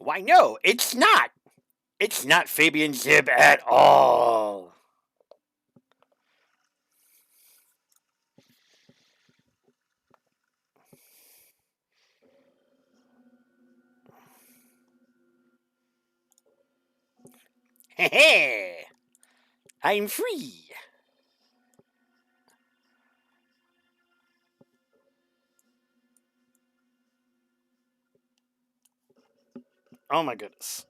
Why, no, it's not. It's not Fabian Zib at all. Heh. I'm free. Oh my goodness.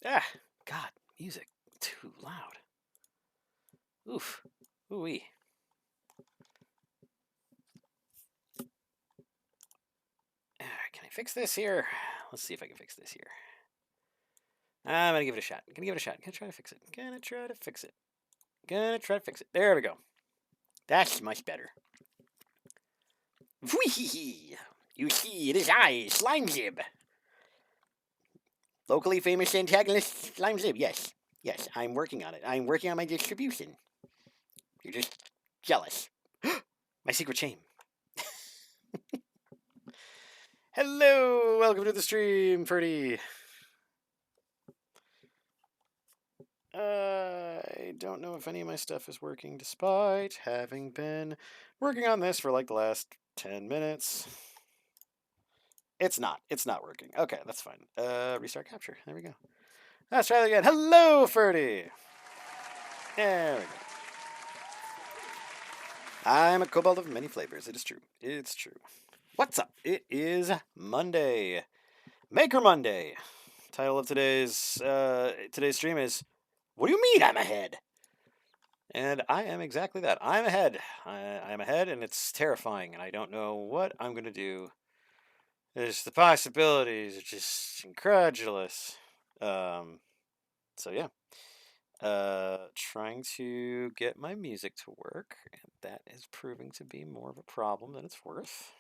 Ah, God, music too loud. Oof. Ooh-wee. Can I fix this here? Let's see if I can fix this here. I'm gonna give it a shot. Gonna try to fix it. Gonna try to fix it. There we go. That's much better. Whee! You see, it is I, Slime Zib. Locally famous antagonist, Slime Zib. Yes. Yes, I'm working on it. I'm working on my distribution. You're just jealous. My secret shame. Hello! Welcome to the stream, Ferdy. I don't know if any of my stuff is working despite having been working on this for like the last 10 minutes. It's not. It's not working. Okay, that's fine. Restart capture. There we go. Let's try that again. Hello, Ferdy! There we go. I'm a kobold of many flavors. It is true. It's true. What's up? It is Monday. Maker Monday. Title of today's stream is, what do you mean I'm ahead? And I am exactly that. I'm ahead. I'm ahead, and it's terrifying, and I don't know what I'm going to do. There's the possibilities are just incredulous. So yeah. Trying to get my music to work, and that is proving to be more of a problem than it's worth.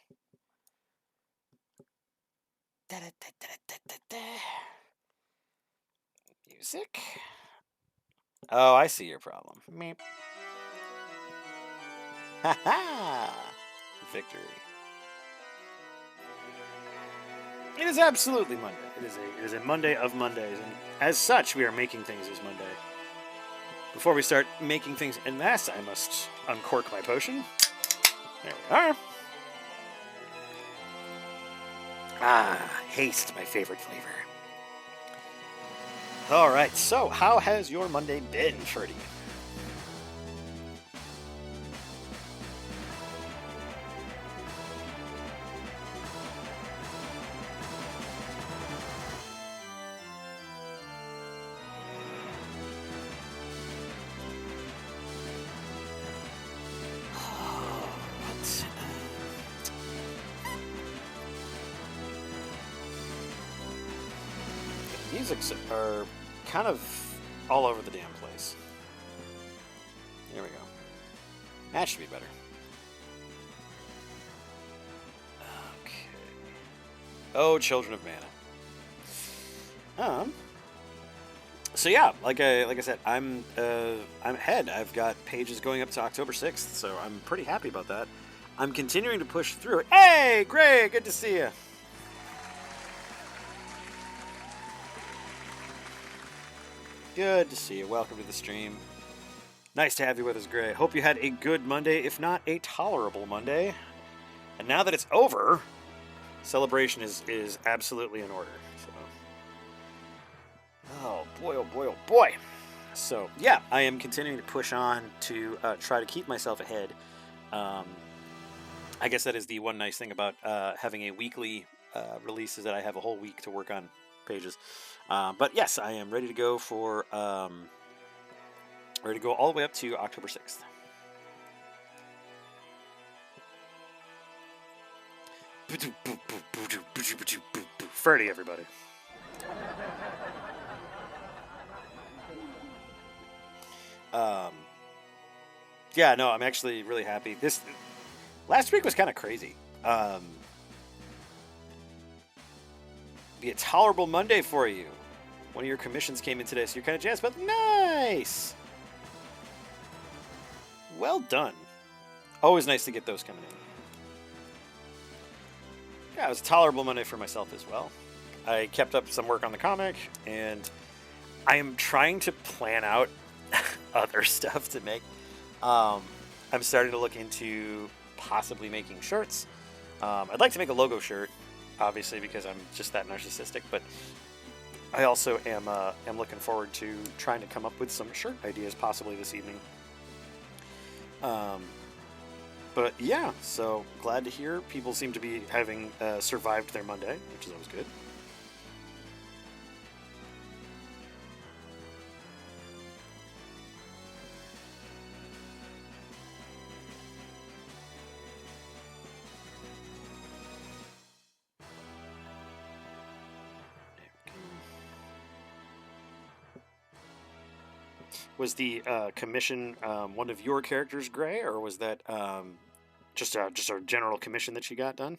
Music? Oh, I see your problem. Meep. Ha ha! Victory. It is absolutely Monday. It is a Monday of Mondays, and as such, we are making things as Monday. Before we start making things en masse, I must uncork my potion. There we are. Ah, haste, my favorite flavor. All right, so how has your Monday been, Ferdy? Musics are kind of all over the damn place. There we go. That should be better. Okay. Oh, Children of Mana. So yeah, like I said, I'm ahead. I've got pages going up to October 6th, so I'm pretty happy about that. I'm continuing to push through it. Hey, Greg, good to see you. Good to see you. Welcome to the stream. Nice to have you with us, Gray. Hope you had a good Monday, if not a tolerable Monday. And now that it's over, celebration is absolutely in order. So, oh boy. So yeah, I am continuing to push on to try to keep myself ahead. I guess that is the one nice thing about having a weekly release is that I have a whole week to work on pages. But yes, I am ready to go for ready to go all the way up to October 6th. Ferdy, everybody. Yeah, no, I'm actually really happy. This last week was kind of crazy. be a tolerable Monday for you. One of your commissions came in today, so you're kind of jazzed about. Nice. Well done. Always nice to get those coming in. Yeah, it was a tolerable Monday for myself as well. I kept up some work on the comic, and I am trying to plan out other stuff to make. I'm starting to look into possibly making shirts. I'd like to make a logo shirt, obviously, because I'm just that narcissistic, but I also am looking forward to trying to come up with some shirt ideas possibly this evening. But yeah, so glad to hear people seem to be having survived their Monday, which is always good. Was the commission one of your characters, Gray, or was that just a general commission that she got done?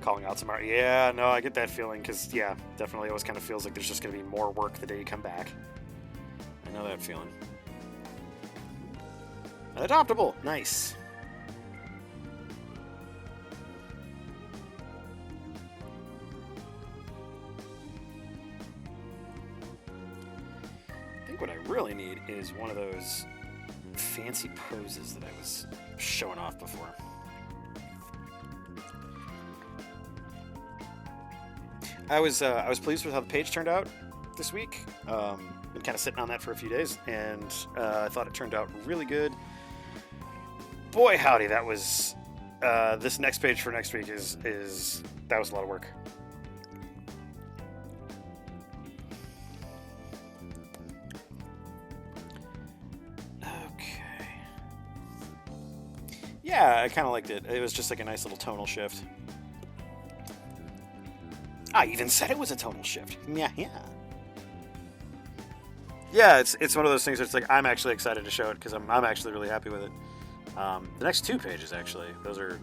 Calling out some art. Yeah, no, I get that feeling because, yeah, definitely always kind of feels like there's just going to be more work the day you come back. I know that feeling. Adoptable. Nice. I think what I really need is one of those fancy poses that I was showing off before. I was pleased with how the page turned out this week. Been kind of sitting on that for a few days, and I thought it turned out really good. Boy, howdy, that was this next page for next week is that was a lot of work. Okay. Yeah, I kind of liked it. It was just like a nice little tonal shift. I even said it was a tonal shift. Yeah. Yeah, it's one of those things where it's like I'm actually excited to show it because I'm actually really happy with it. The next 2 pages actually, those are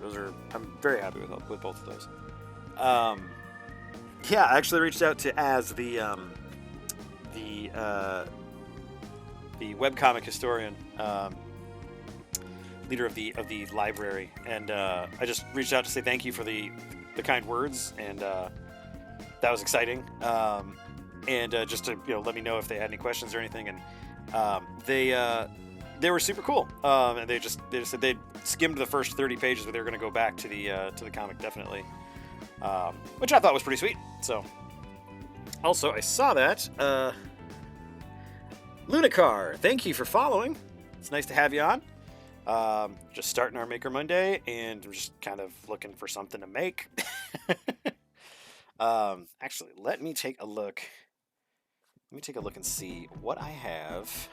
I'm very happy with both of those. Yeah, I actually reached out to Az, the webcomic historian, leader of the library, and I just reached out to say thank you for the kind words, and that was exciting. And just to let me know if they had any questions or anything, and they were super cool. And they just said they'd skimmed the first 30 pages, but they were going to go back to the comic definitely, which I thought was pretty sweet. So, also I saw that Lunacar, thank you for following. It's nice to have you on. Just starting our Maker Monday, and we're just kind of looking for something to make. Actually, let me take a look. Let me take a look and see what I have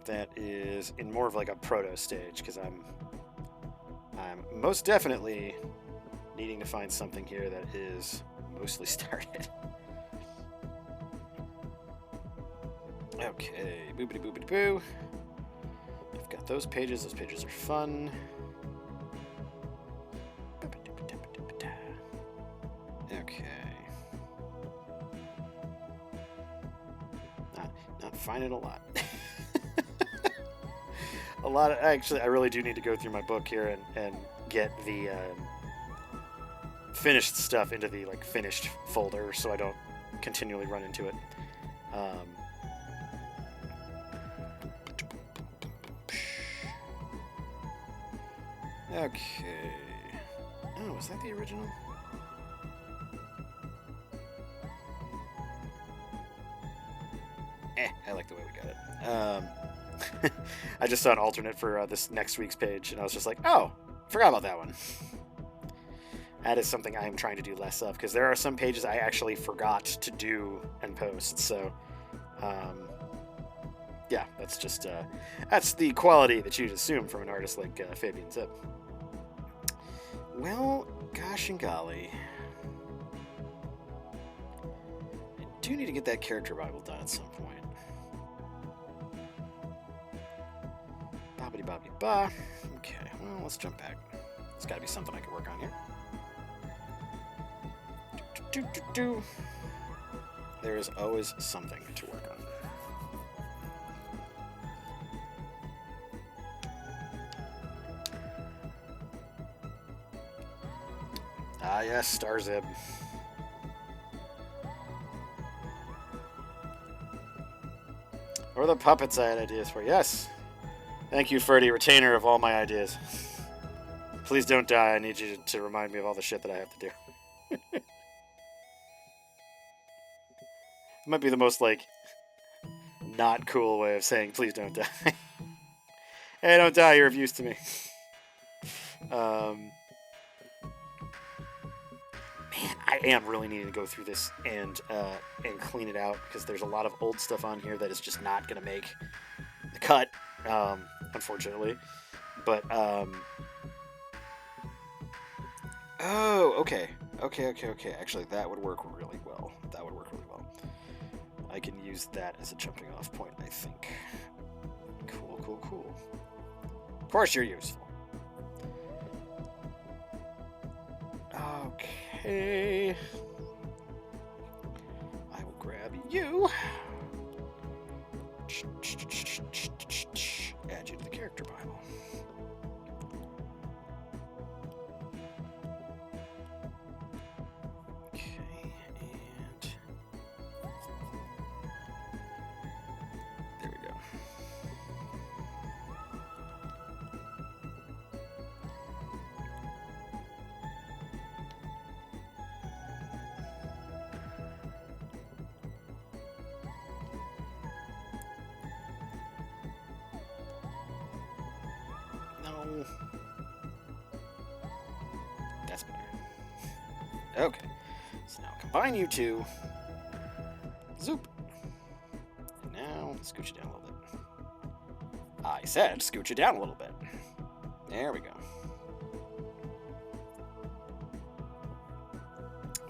that is in more of like a proto stage, because I'm most definitely needing to find something here that is mostly started. Okay, boopity boopity boo. I've got those pages. Those pages are fun. Okay. Not finding a lot. Actually, I really do need to go through my book here and get the finished stuff into the finished folder, so I don't continually run into it. Okay. Oh, was that the original? I like the way we got it. I just saw an alternate for this next week's page, and I was just like, oh, forgot about that one. That is something I am trying to do less of, because there are some pages I actually forgot to do and post. So, yeah, that's just that's the quality that you'd assume from an artist like Fabian Zip. Well, gosh and golly, I do need to get that character Bible done at some point. Bobbity bobbity ba. Okay, well, let's jump back. There's got to be something I can work on here. There is always something to work on. Ah, yes, Starzib. Or the puppets I had ideas for. Yes. Thank you, Ferdy, retainer of all my ideas. Please don't die. I need you to remind me of all the shit that I have to do. It might be the most, like, not cool way of saying please don't die. Hey, don't die. You're of use to me. Man, I am really needing to go through this and clean it out, because there's a lot of old stuff on here that is just not going to make the cut, unfortunately. But, oh, okay. Okay. Actually, that would work really well. I can use that as a jumping off point, I think. Cool. Of course you're useful. Okay. I will grab you. Add you to the character Bible. Okay, and there we go. No. That's better. Okay. So now combine you two. Zoop. And now scooch it down a little bit. I said scooch it down a little bit. There we go.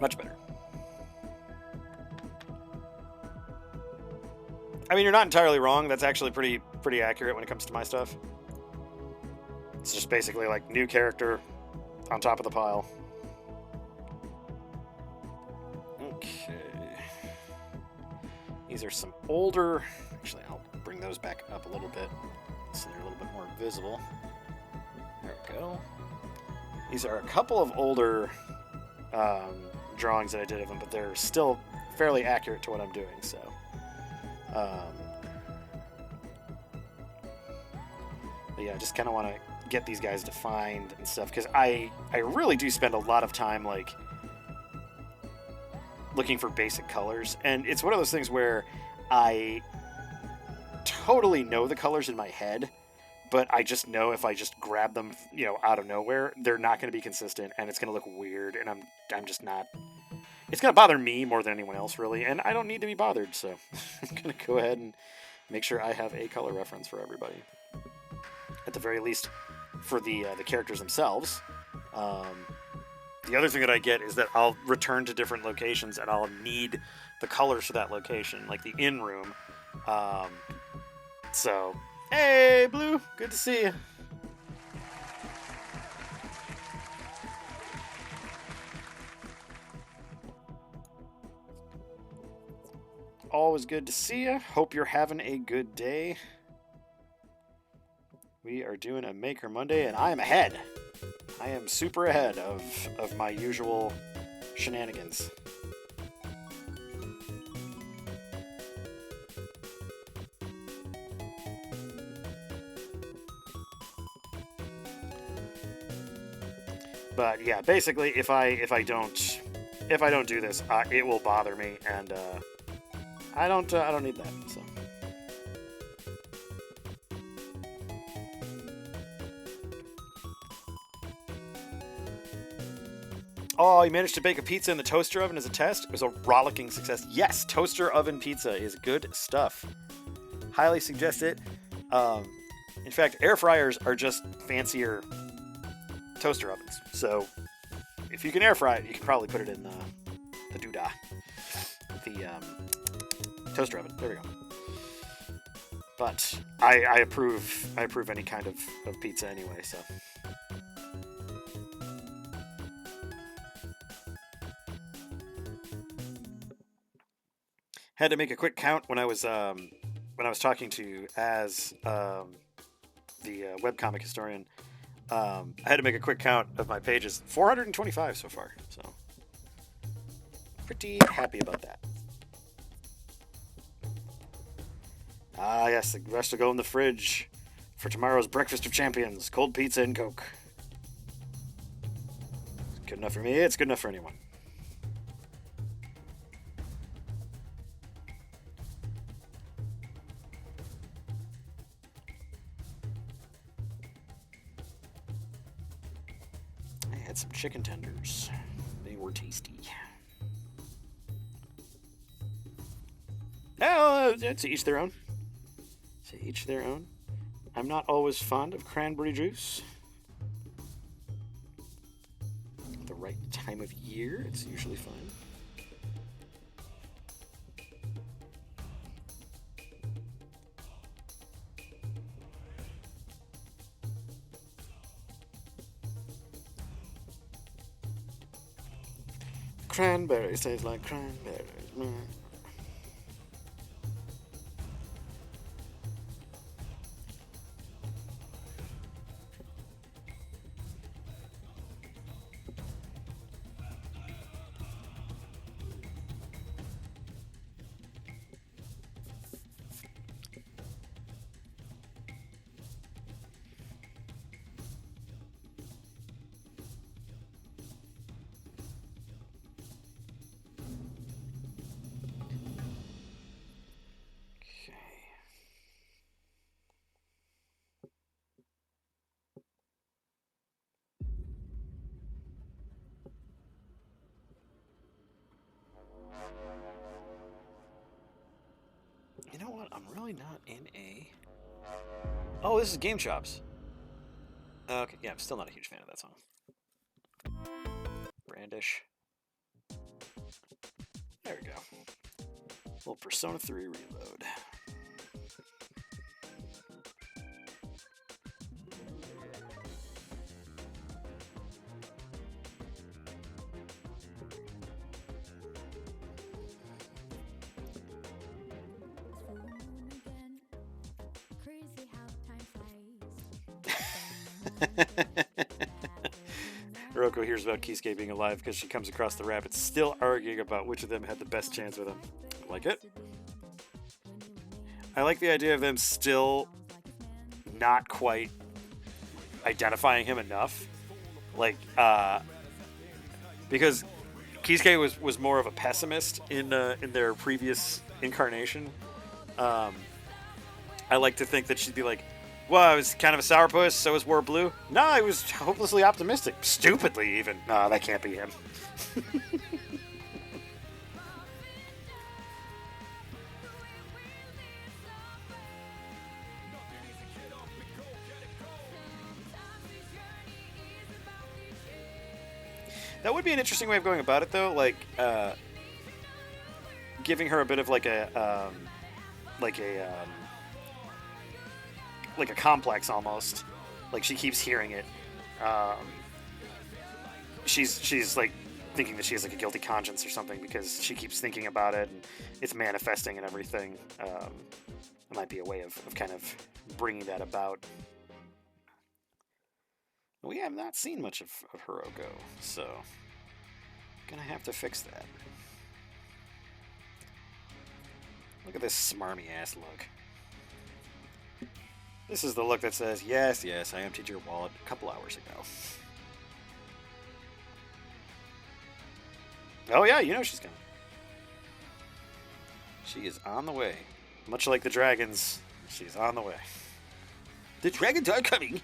Much better. I mean, you're not entirely wrong. That's actually pretty accurate when it comes to my stuff. It's just basically like new character on top of the pile. Okay. These are some older... Actually, I'll bring those back up a little bit so they're a little bit more visible. There we go. These are a couple of older drawings that I did of them, but they're still fairly accurate to what I'm doing, so... but yeah, I just kind of want to get these guys defined and stuff, because I really do spend a lot of time, like, looking for basic colors, and it's one of those things where I totally know the colors in my head, but I just know if I just grab them, you know, out of nowhere, they're not going to be consistent, and it's going to look weird, and I'm just not... It's going to bother me more than anyone else, really, and I don't need to be bothered, so I'm going to go ahead and make sure I have a color reference for everybody. At the very least, for the characters themselves. The other thing that I get is that I'll return to different locations, and I'll need the colors for that location, like the inn room. So, hey, Blue, good to see you. Always good to see you. Hope you're having a good day. We are doing a Maker Monday, and I am ahead. I am super ahead of my usual shenanigans. But yeah, basically, if I don't do this, it will bother me, and I don't need that. So. Oh, you managed to bake a pizza in the toaster oven as a test? It was a rollicking success. Yes, toaster oven pizza is good stuff. Highly suggest it. Um, in fact, air fryers are just fancier toaster ovens. So if you can air fry it, you can probably put it in the doodah, the toaster oven. There we go. But I approve any kind of pizza anyway. So. Had to make a quick count when I was talking to you as the webcomic historian. I had to make a quick count of my pages. 425 so far. So pretty happy about that. Ah, yes, the rest will go in the fridge for tomorrow's breakfast of champions: cold pizza and Coke. It's good enough for me. It's good enough for anyone. Had some chicken tenders. They were tasty. Oh, to each their own. To each their own. I'm not always fond of cranberry juice. At the right time of year, it's usually fine. Cranberries taste like cranberries. You know what? I'm really not in a... Oh, this is Game Chops. Okay, yeah, I'm still not a huge fan of that song. Brandish. There we go. Little Persona 3 reload. Hiroko hears about Kisuke being alive because she comes across the rabbits still arguing about which of them had the best chance with him. Like it? I like the idea of them still not quite identifying him enough. Like, because Kisuke was more of a pessimist in their previous incarnation. I like to think that she'd be like, well, I was kind of a sourpuss, so was War Blue. No, I was hopelessly optimistic. Stupidly, even. No, that can't be him. That would be an interesting way of going about it, though. Like, giving her a bit of like a complex almost. Like she keeps hearing it. She's like thinking that she has like a guilty conscience or something because she keeps thinking about it and it's manifesting and everything. It might be a way of kind of bringing that about. We have not seen much of Hiroko, so gonna have to fix that. Look at this smarmy ass look. This is the look that says, yes, yes, I emptied your wallet a couple hours ago. Oh yeah, you know she's coming. She is on the way. Much like the dragons, she's on the way. The dragons are coming!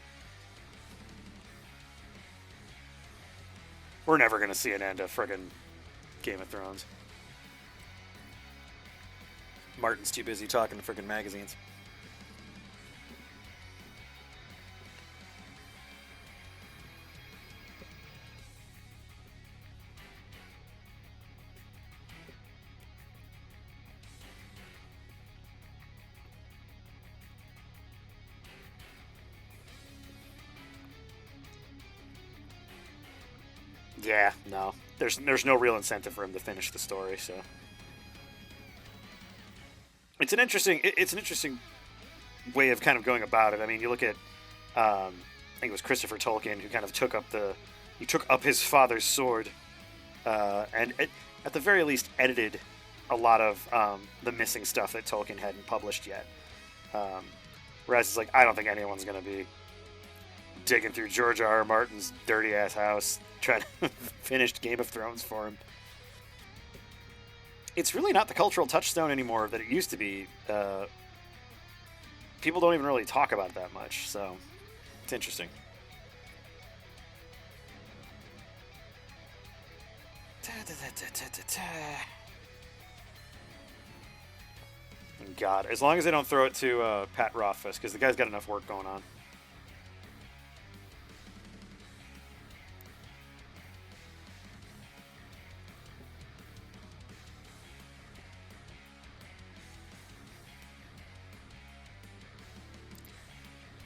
We're never going to see an end of friggin' Game of Thrones. Martin's too busy talking to friggin' magazines. Yeah, no. There's no real incentive for him to finish the story, so it's an interesting way of kind of going about it. I mean, you look at I think it was Christopher Tolkien who kind of took up his father's sword, at the very least edited a lot of the missing stuff that Tolkien hadn't published yet. Whereas it's like I don't think anyone's gonna be digging through George R. R. Martin's dirty ass house trying to finish Game of Thrones for him. It's really not the cultural touchstone anymore that it used to be. People don't even really talk about it that much, so it's interesting. God, as long as they don't throw it to Pat Rothfuss, because the guy's got enough work going on.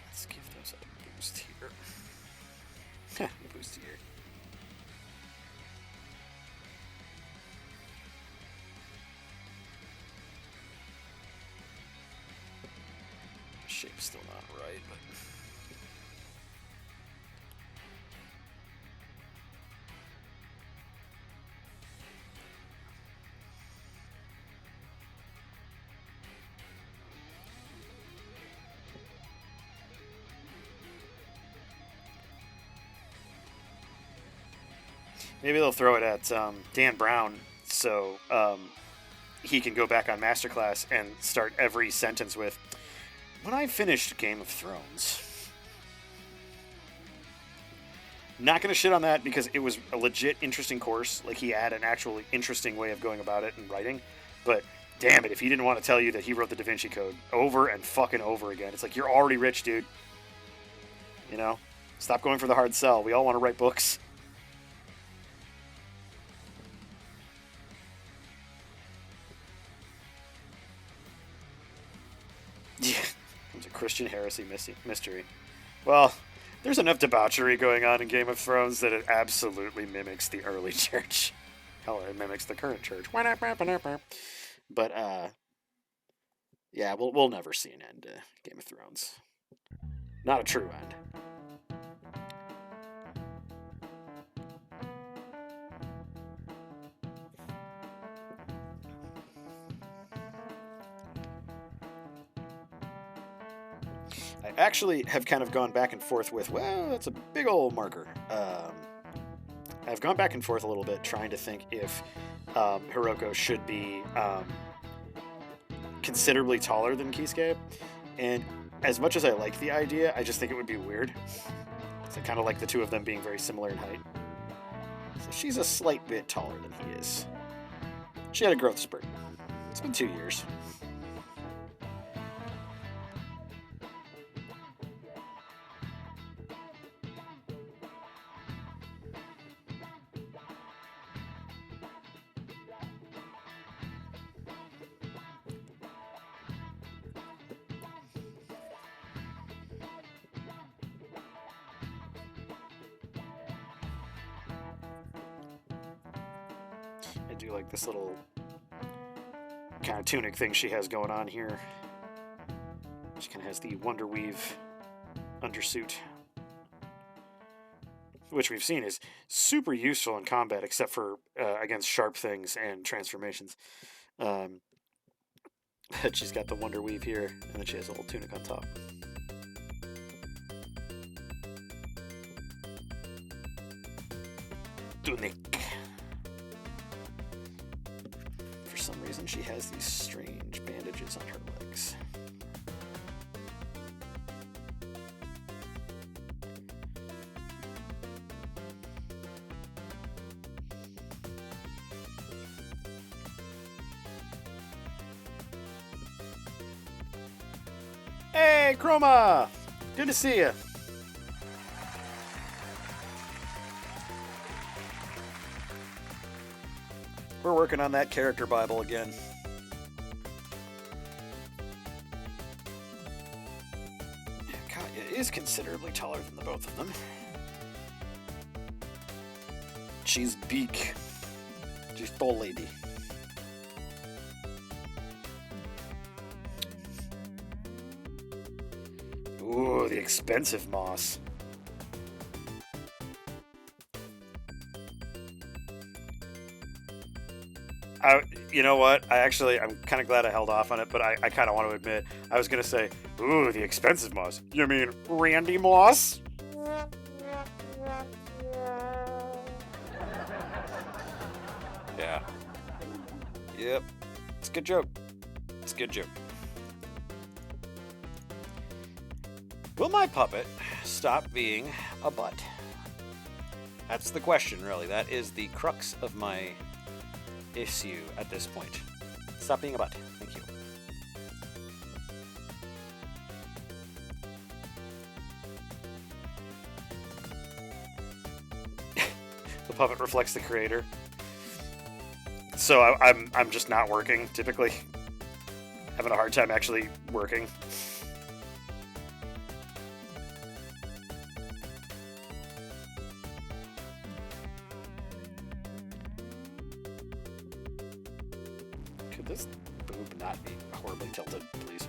Let's give those a boost here. Boost here. Shape's still not right, but maybe they'll throw it at Dan Brown so he can go back on Masterclass and start every sentence with, "When I finished Game of Thrones." Not going to shit on that because it was a legit interesting course. Like, he had an actually interesting way of going about it and writing. But damn it, if he didn't want to tell you that he wrote the Da Vinci Code over and fucking over again. It's like, you're already rich, dude. You know? Stop going for the hard sell. We all want to write books. Yeah. It's a Christian heresy mystery. Well, there's enough debauchery going on in Game of Thrones that it absolutely mimics the early church. Hell, it mimics the current church. But, yeah, we'll never see an end to Game of Thrones. Not a true end. I actually have kind of gone back and forth with, well, that's a big old marker. I've gone back and forth a little bit trying to think if Hiroko should be considerably taller than Kisuke. And as much as I like the idea, I just think it would be weird. So I kind of like the two of them being very similar in height. So she's a slight bit taller than he is. She had a growth spurt. It's been 2 years. I do like this little kind of tunic thing she has going on here. She kind of has the Wonder Weave undersuit, which we've seen is super useful in combat, except for against sharp things and transformations. But she's got the Wonder Weave here, and then she has a little tunic on top. Tunic. For some reason, she has these strange bandages on her legs. Hey, Chroma! Good to see you. We're working on that character Bible again. Katya is considerably taller than the both of them. She's beak. She's full lady. Ooh, the expensive moss. You know what? I'm kind of glad I held off on it, but I kind of want to admit, I was going to say, ooh, the expensive moss. You mean Randy Moss? Yeah. Yep. It's a good joke. It's a good joke. Will my puppet stop being a butt? That's the question, really. That is the crux of my issue at this point. Stop being a butt. Thank you. The puppet reflects the creator. So I'm just not working, typically. Having a hard time actually working. Could this boob not be horribly tilted, please?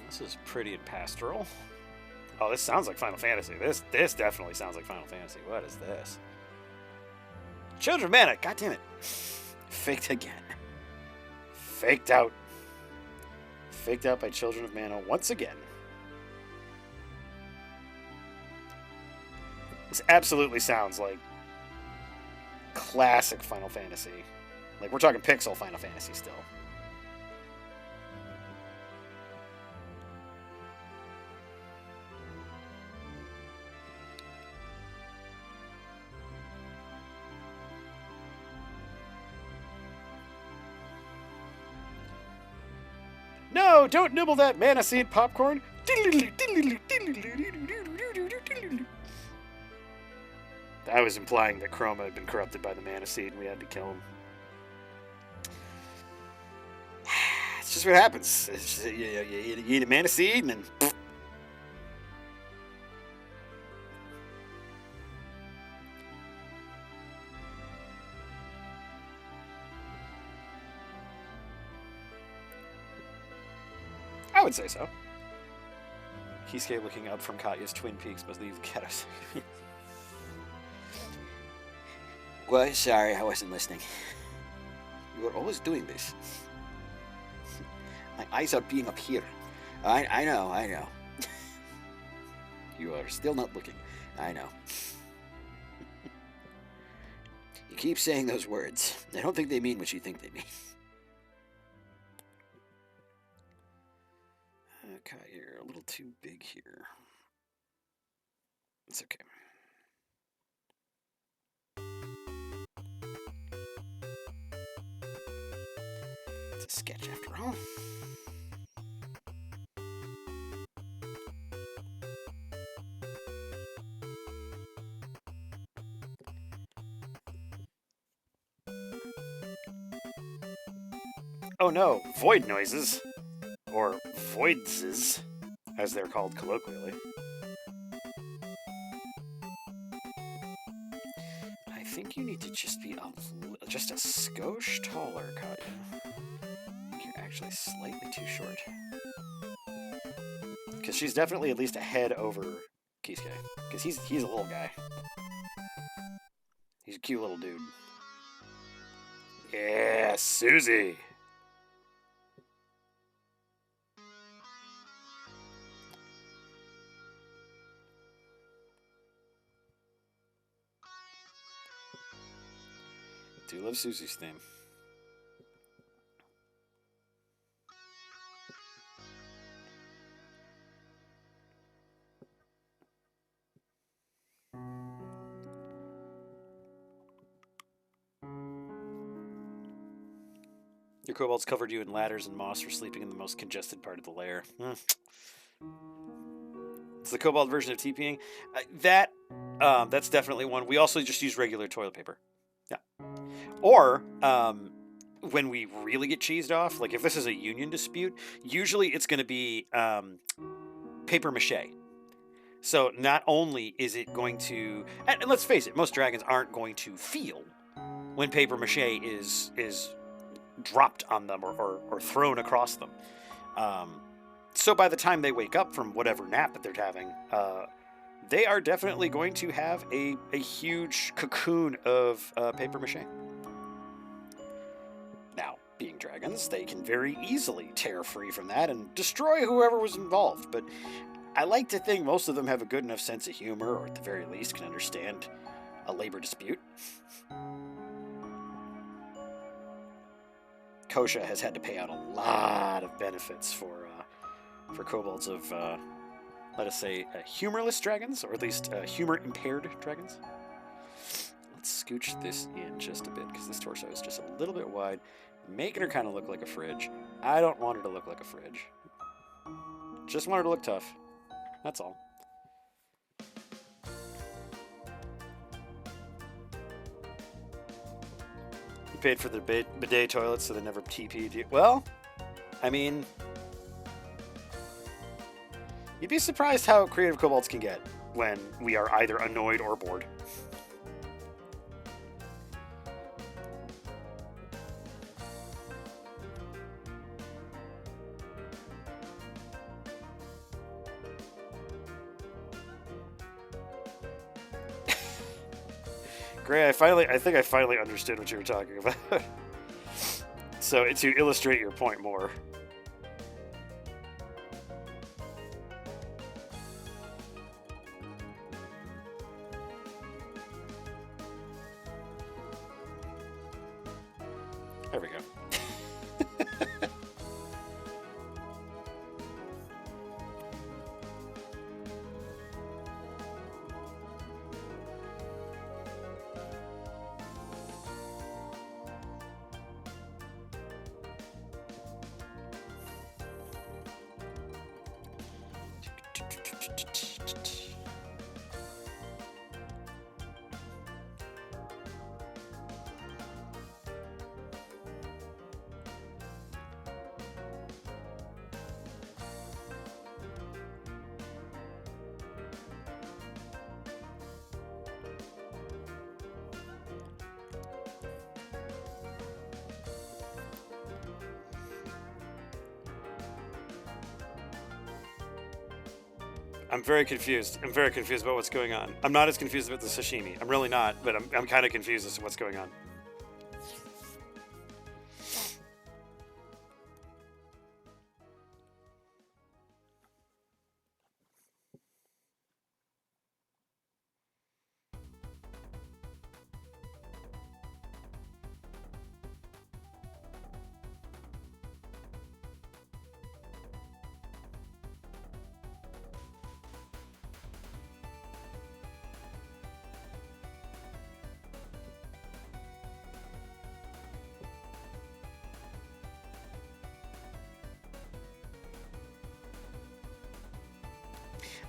This is pretty and pastoral. Oh, this sounds like Final Fantasy. This definitely sounds like Final Fantasy. What is this? Children of Mana. God damn it. Faked again. Faked out. Faked out by Children of Mana once again. This absolutely sounds like classic Final Fantasy. Like, we're talking pixel Final Fantasy still. No, don't nibble that mana seed popcorn. I was implying that Chroma had been corrupted by the mana seed and we had to kill him. It's just what happens. It's just, you eat a mana seed and then... I would say so. Kisuke looking up from Katya's Twin Peaks must leave Ketos. Well, sorry, I wasn't listening. You are always doing this. My eyes are being up here. I know. You are still not looking. I know. You keep saying those words. I don't think they mean what you think they mean. Okay, you're a little too big here. It's okay. It's a sketch after all. Oh no, void noises. Or voidses, as they're called colloquially. I think you need to just be just a skosh taller, Katya. I think you're actually slightly too short. because she's definitely at least a head over Kisuke, because he's a little guy. He's a cute little dude. Yeah, Susie. Do love Susie's theme. Your kobolds covered you in ladders and moss for sleeping in the most congested part of the lair. It's the kobold version of TPing. That's definitely one. We also just use regular toilet paper. Yeah. Or when we really get cheesed off, like if this is a union dispute, usually it's going to be paper mache. So not only is it going to, and let's face it, most dragons aren't going to feel when paper mache is dropped on them or thrown across them. So by the time they wake up from whatever nap that they're having, they are definitely going to have a huge cocoon of paper mache. Now, being dragons, they can very easily tear free from that and destroy whoever was involved, but I like to think most of them have a good enough sense of humor, or at the very least can understand a labor dispute. Kosha has had to pay out a lot of benefits for kobolds of, let us say, humorless dragons, or at least humor-impaired dragons. Let's scooch this in just a bit, because this torso is just a little bit wide, making her kind of look like a fridge. I don't want her to look like a fridge. Just want her to look tough. That's all. You paid for the bidet toilets so they never TP'd you. Well, I mean, you'd be surprised how creative kobolds can get when we are either annoyed or bored. Gray, I think I finally understood what you were talking about. So, to illustrate your point more. There we go. I'm very confused. I'm very confused about what's going on. I'm not as confused about the sashimi. I'm really not, but I'm kind of confused as to what's going on.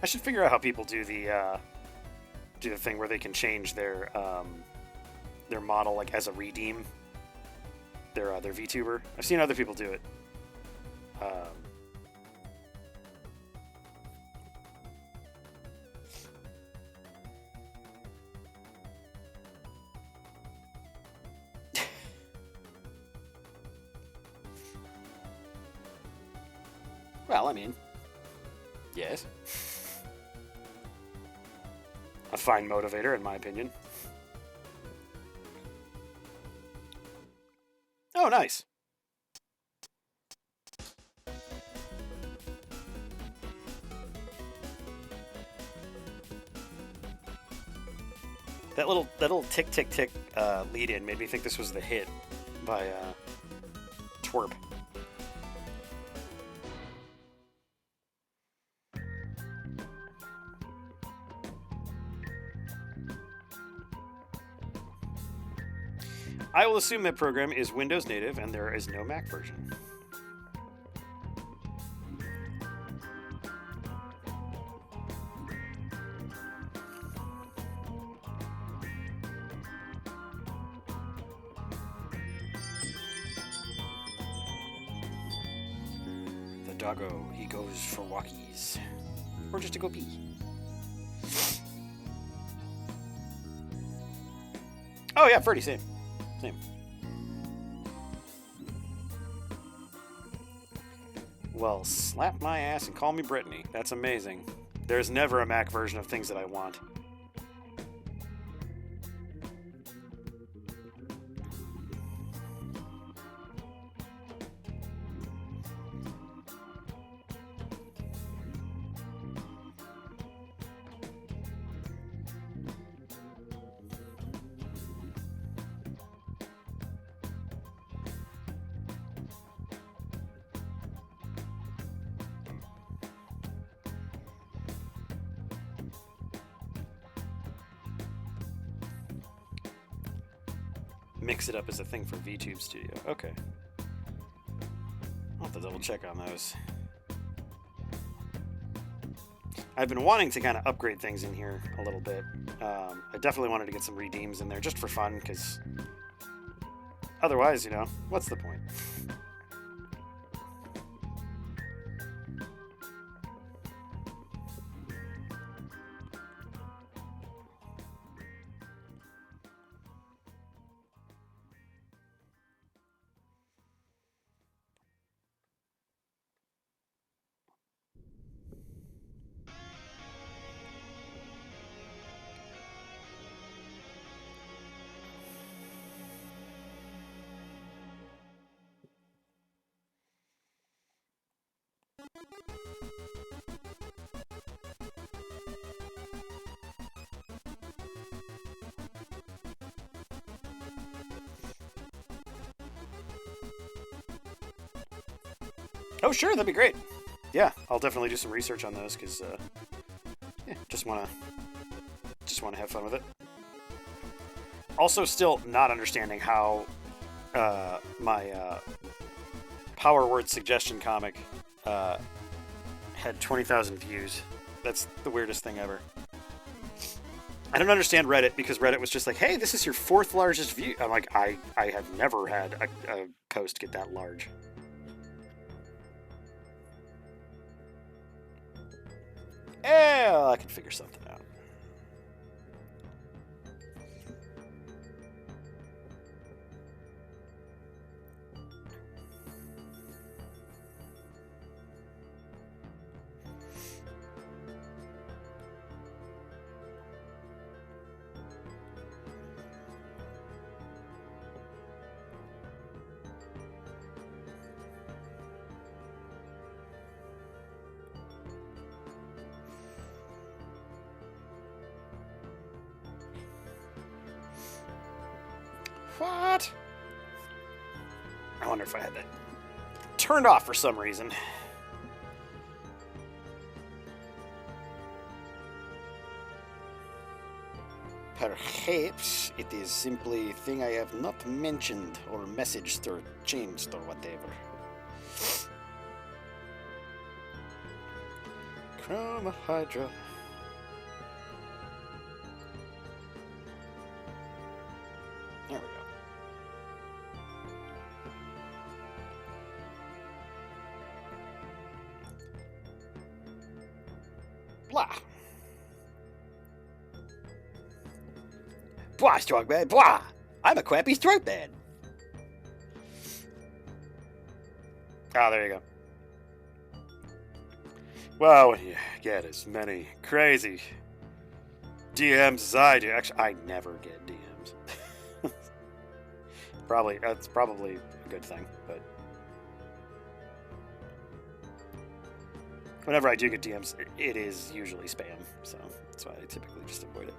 I should figure out how people do the thing where they can change their model like as a redeem. Their VTuber. I've seen other people do it. Well, I mean, Yes. A fine motivator, in my opinion. Oh, nice. That little tick tick tick lead in made me think this was the hit by Twerp. I will assume that program is Windows native and there is no Mac version. The doggo, he goes for walkies. Or just to go pee. Oh yeah, Ferdy, same. Same. Well, slap my ass and call me Brittany. That's amazing. There's never a Mac version of things that I want. Mix it up as a thing for VTube Studio. Okay. I'll have to double check on those. I've been wanting to kind of upgrade things in here a little bit. I definitely wanted to get some redeems in there just for fun, because otherwise, you know, what's the point? Oh, sure, that'd be great. Yeah, I'll definitely do some research on those because, yeah, just wanna have fun with it. Also, still not understanding how my Power Word suggestion comic had 20,000 views. That's the weirdest thing ever. I don't understand Reddit because Reddit was just like, "Hey, this is your 4th largest view." I'm like, I have never had a post get that large. I can figure something out. What? I wonder if I had that turned off for some reason. Perhaps it is simply a thing I have not mentioned or messaged or changed or whatever. Chroma Hydra. There we go. Blah. Blah, Strongman, blah! I'm a crappy Strongman! Ah, there you go. Well, when you get as many crazy DMs as I do, actually, I never get DMs. That's probably a good thing, but whenever I do get DMs, it is usually spam, so that's why I typically just avoid it.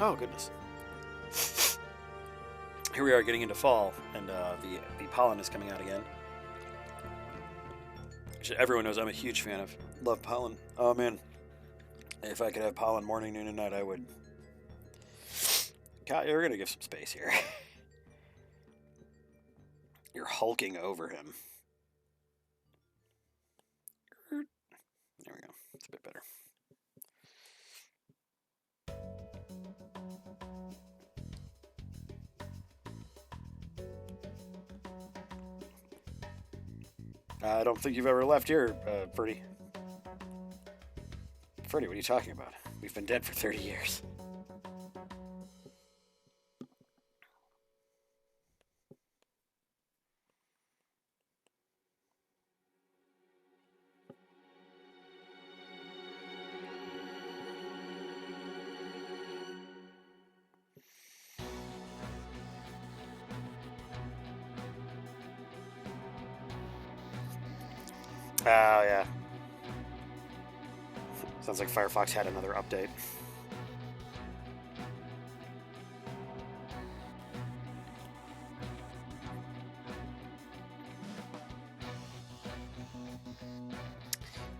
Oh, goodness. Here we are getting into fall, and the pollen is coming out again. Actually, everyone knows I'm a huge fan of. Love pollen. Oh, man. If I could have pollen morning, noon, and night, I would. God, you're going to give some space here. You're hulking over him. There we go. It's a bit better. I don't think you've ever left here, Ferdy. Ferdy, what are you talking about? We've been dead for 30 years. Oh, yeah. Sounds like Firefox had another update.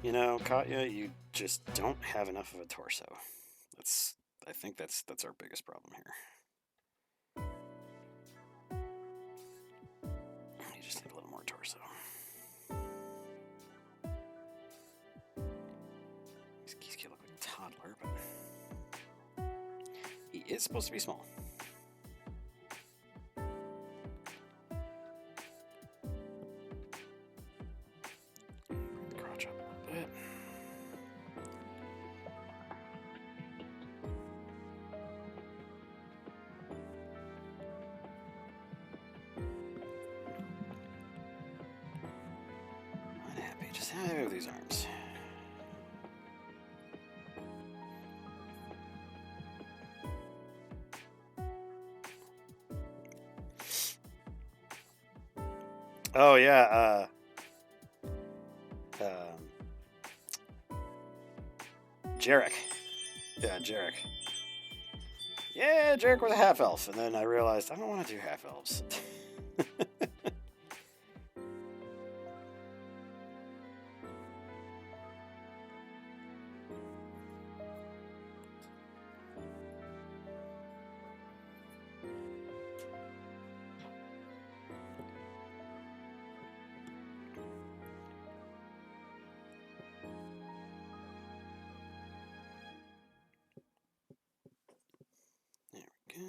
You know, Katya, you just don't have enough of a torso. I think that's our biggest problem here. You just need a little more torso. He's gonna look like a toddler, but he is supposed to be small. Bring the crotch up a little bit. Unhappy. Just have these arms. Oh yeah, Jarek. Yeah, Jarek. Yeah, Jarek was a half elf, and then I realized I don't want to do half elves. There we go.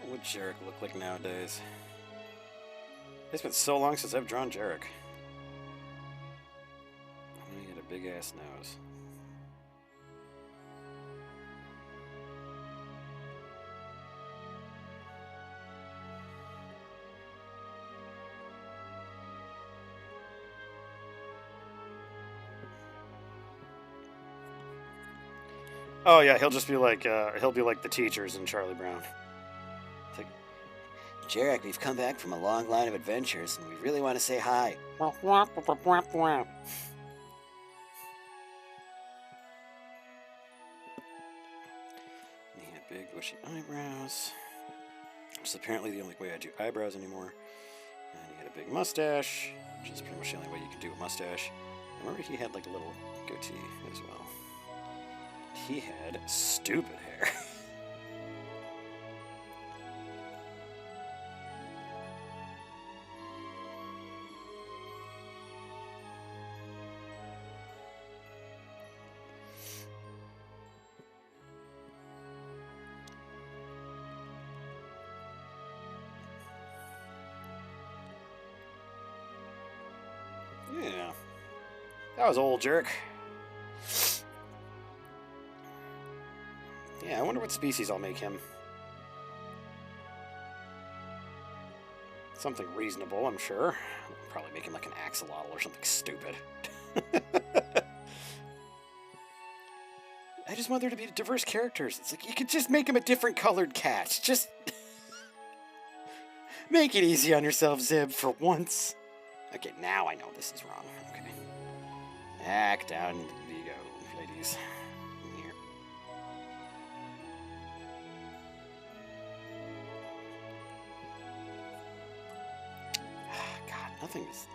What would Jarek look like nowadays? It's been so long since I've drawn Jarek. I know he had a big ass nose. Oh yeah, he'll just be like the teachers in Charlie Brown. It's like, Jarek, we've come back from a long line of adventures, and we really want to say hi. He had big bushy eyebrows. Which is apparently the only way I do eyebrows anymore. And he had a big mustache, which is pretty much the only way you can do a mustache. I remember he had like a little goatee as well. He had stupid hair. Yeah. That was old jerk. Yeah, I wonder what species I'll make him. Something reasonable, I'm sure. I'll probably make him like an axolotl or something stupid. I just want there to be diverse characters. It's like, you could just make him a different colored cat. Just make it easy on yourself, Zib, for once. Okay, now I know this is wrong. Okay. Back down you go, ladies. Here. God, nothing is...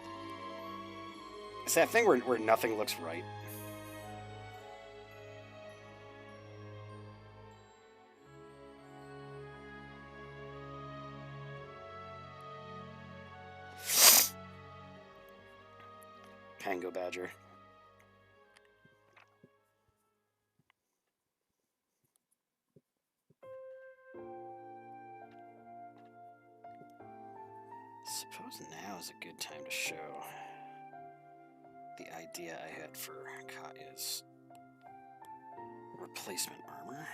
It's that thing where nothing looks right. Pango Badger. Suppose now is a good time to show the idea I had for Katya's replacement armor.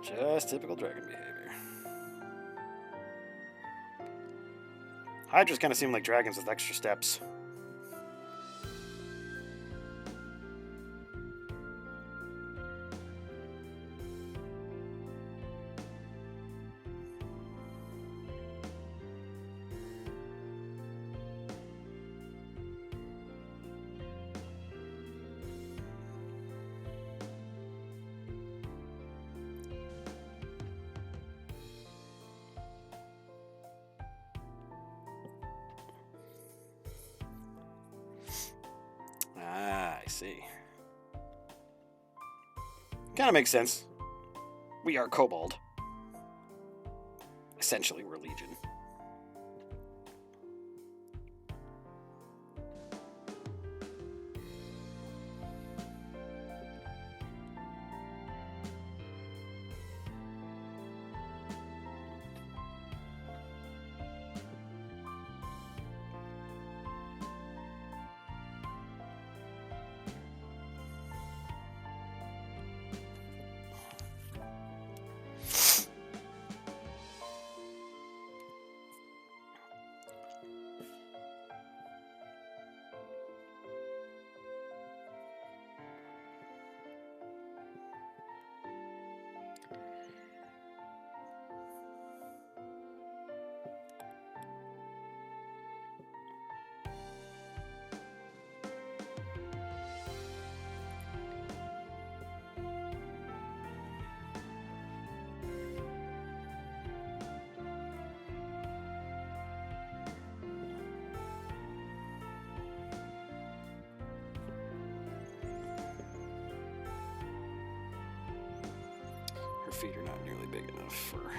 Just typical dragon behavior. Hydras kind of seem like dragons with extra steps. I see. Kind of makes sense. We are Kobold. Essentially, we're Legion. Her feet are not nearly big enough for her.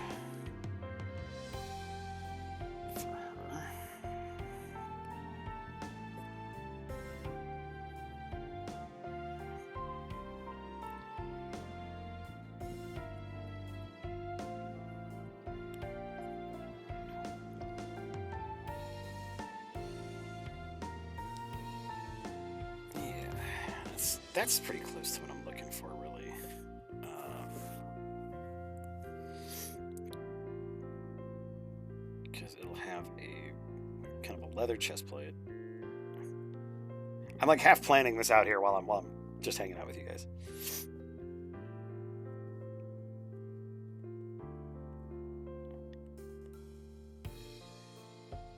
Yeah, that's pretty close to what I'm looking for, really. Because it'll have a kind of a leather chest plate. I'm like half planning this out here while I'm just hanging out with you guys.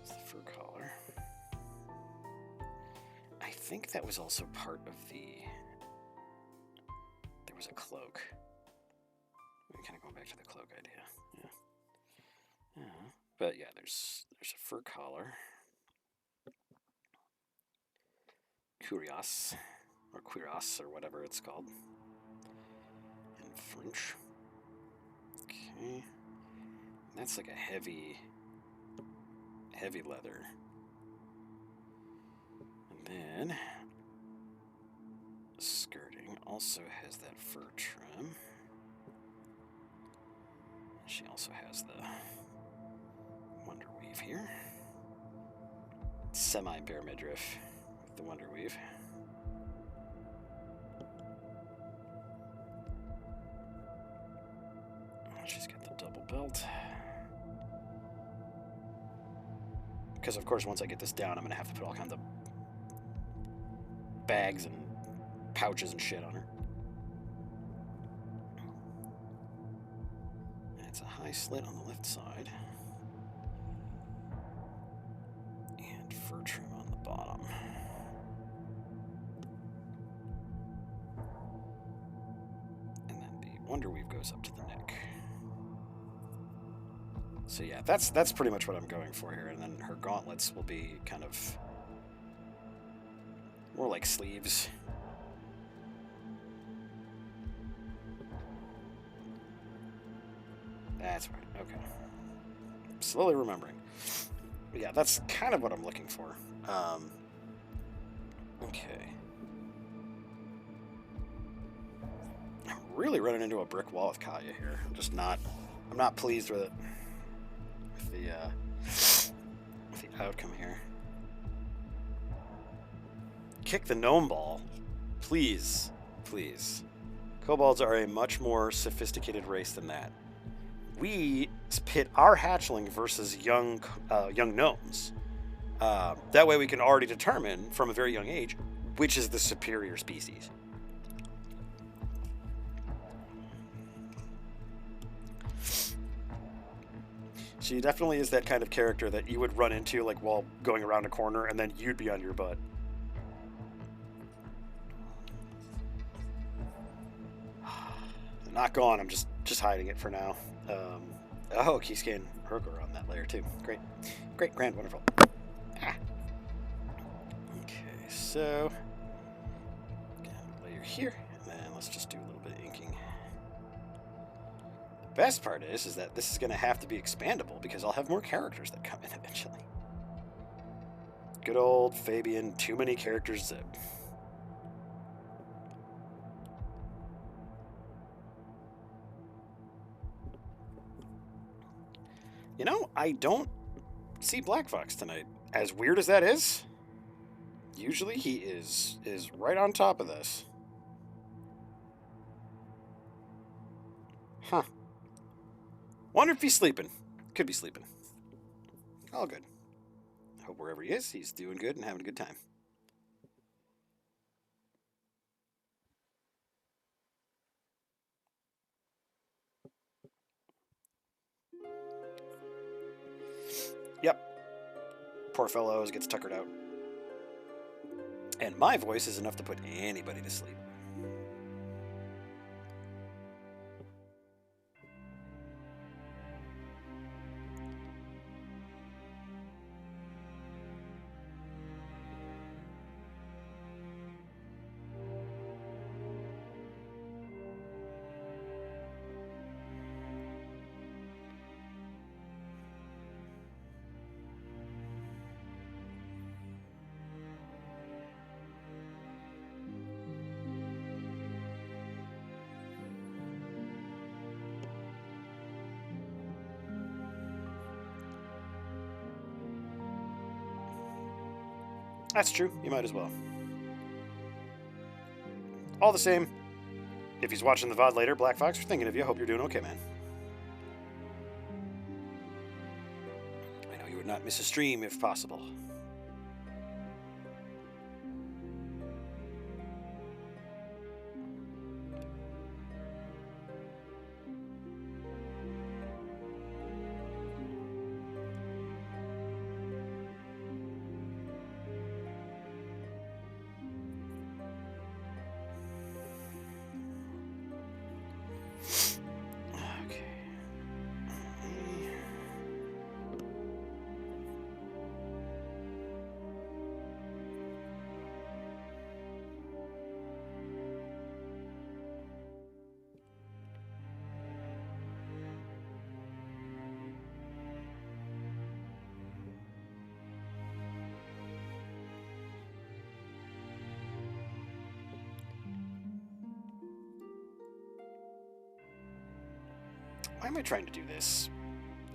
It's the fur collar. I think that was also part of the... There was a cloak. We're kind of going back to the cloak idea. Yeah. But yeah, there's a fur collar. Cuirass, or cuirass, or whatever it's called in French. Okay. And that's like a heavy leather. And then skirting also has that fur trim. She also has the wonder weave here. Semi-bare midriff with the wonder weave. She's got the double belt. Because of course once I get this down, I'm going to have to put all kinds of bags and pouches and shit on her. And it's a high slit on the left side. And fur trim on the bottom. And then the wonder weave goes up to the neck. So yeah, that's pretty much what I'm going for here. And then her gauntlets will be kind of more like sleeves. That's right, okay. Slowly remembering. But yeah, that's kind of what I'm looking for. Okay. I'm really running into a brick wall with Kaya here. I'm not pleased with it. With the outcome here. Kick the gnome ball. Please. Please. Kobolds are a much more sophisticated race than that. We pit our hatchling versus young gnomes. That way we can already determine from a very young age which is the superior species. She definitely is that kind of character that you would run into like while going around a corner and then you'd be on your butt. Not gone, I'm just hiding it for now. Oh, Keyscan Hergor on that layer too. Great. Great, grand, wonderful. Ah. Okay, so layer here, and then let's just do a little bit of inking. The best part is that this is going to have to be expandable because I'll have more characters that come in eventually. Good old Fabian, too many characters zip. You know, I don't see Black Fox tonight. As weird as that is, usually he is right on top of this. Huh. Wonder if he's sleeping. Could be sleeping. All good. Hope wherever he is, he's doing good and having a good time. Yep. Poor fellow gets tuckered out. And my voice is enough to put anybody to sleep. That's true. You might as well. All the same, if he's watching the VOD later, Black Fox, we're thinking of you. Hope you're doing okay, man. I know you would not miss a stream if possible. Why am I trying to do this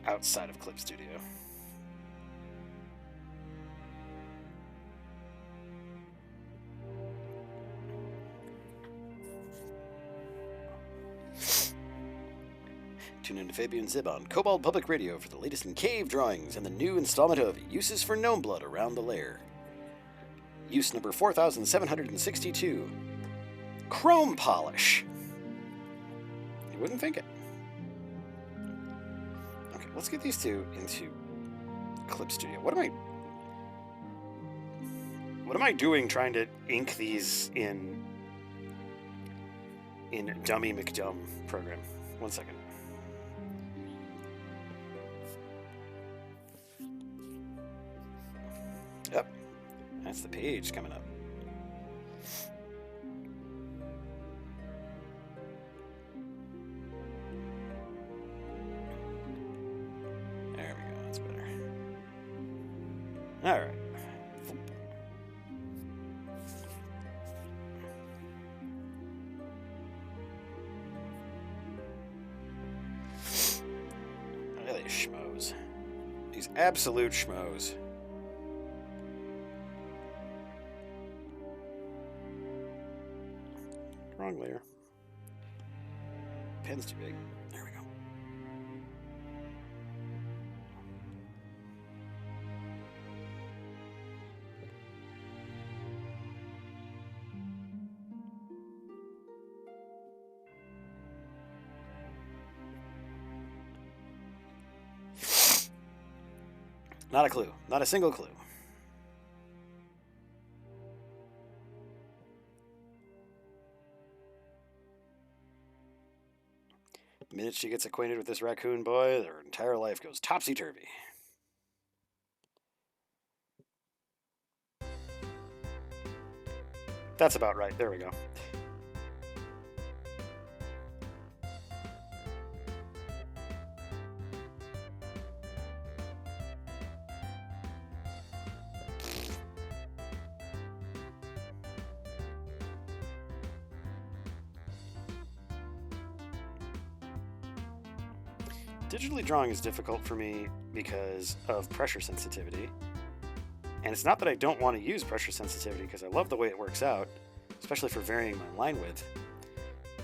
outside of Clip Studio? Tune in to Fabian Zib on Cobalt Public Radio for the latest in cave drawings and the new installment of Uses for Gnome Blood Around the Lair. Use number 4762. Chrome polish. You wouldn't think it. Okay, let's get these two into Clip Studio. What am I doing trying to ink these in Dummy McDumb program? 1 second. Yep. That's the page coming up. There we go. That's better. All right. These schmoes. These absolute schmoes. Wrong layer. Pen's too big. There we go. Not a clue. Not a single clue. The minute she gets acquainted with this raccoon boy, their entire life goes topsy-turvy. That's about right. There we go. Digitally drawing is difficult for me because of pressure sensitivity. And it's not that I don't want to use pressure sensitivity because I love the way it works out, especially for varying my line width.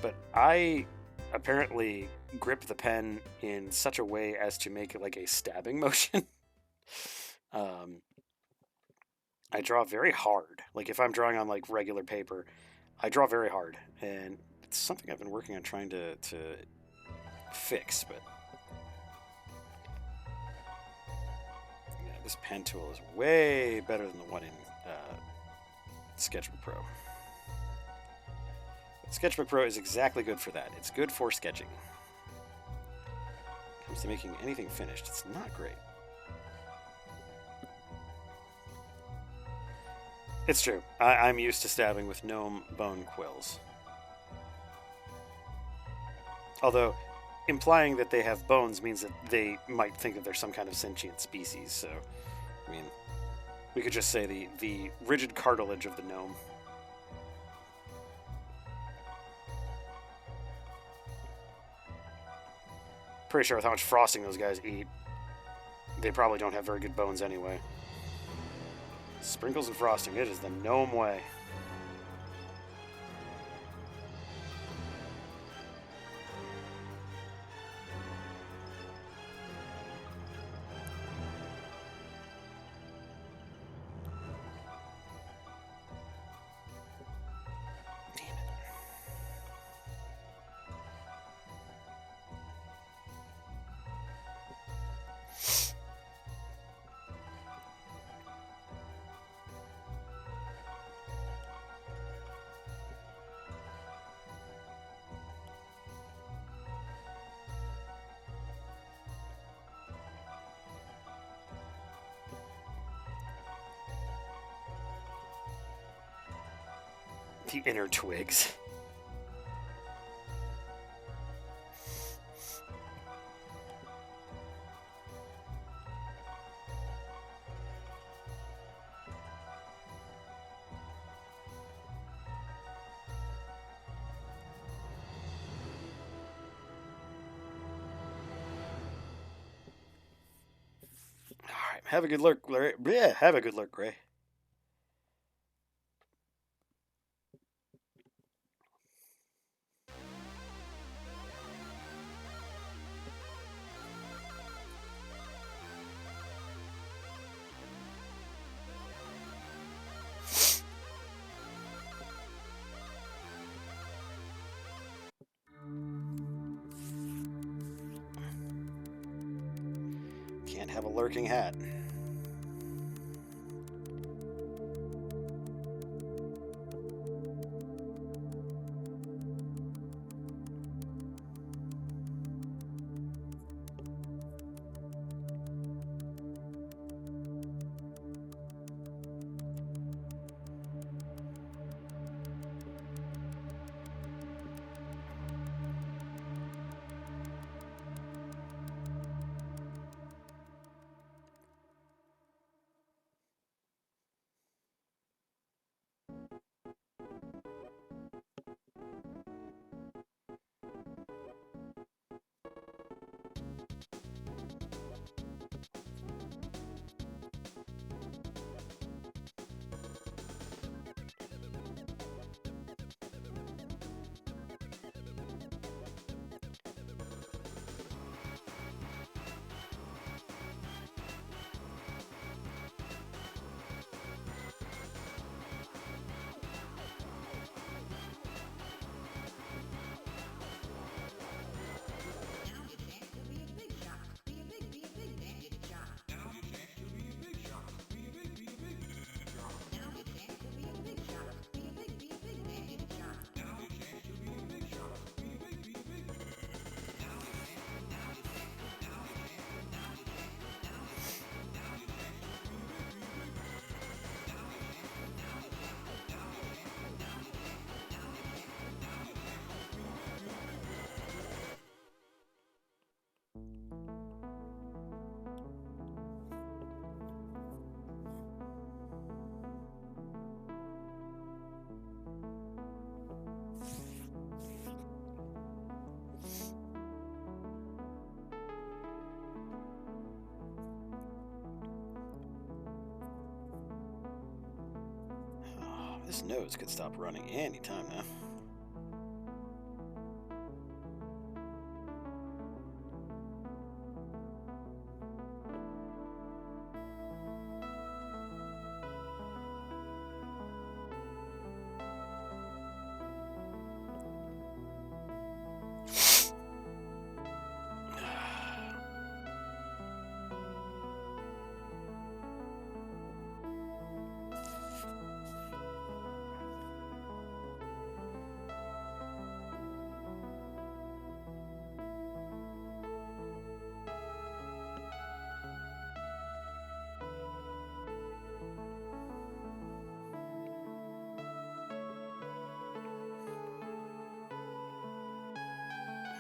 But I apparently grip the pen in such a way as to make it like a stabbing motion. I draw very hard. Like if I'm drawing on like regular paper, I draw very hard. And it's something I've been working on trying to fix, but this pen tool is way better than the one in Sketchbook Pro. Sketchbook Pro is exactly good for that. It's good for sketching. When it comes to making anything finished, it's not great. It's true. I'm used to stabbing with gnome bone quills. Although, implying that they have bones means that they might think that they're some kind of sentient species, so, I mean, we could just say the rigid cartilage of the gnome. Pretty sure with how much frosting those guys eat, they probably don't have very good bones anyway. Sprinkles and frosting, it is the gnome way. The inner twigs. Have a good lurk, Ray. Yeah, have a good lurk, Ray. Can't have a lurking hat. This nose could stop running any time now.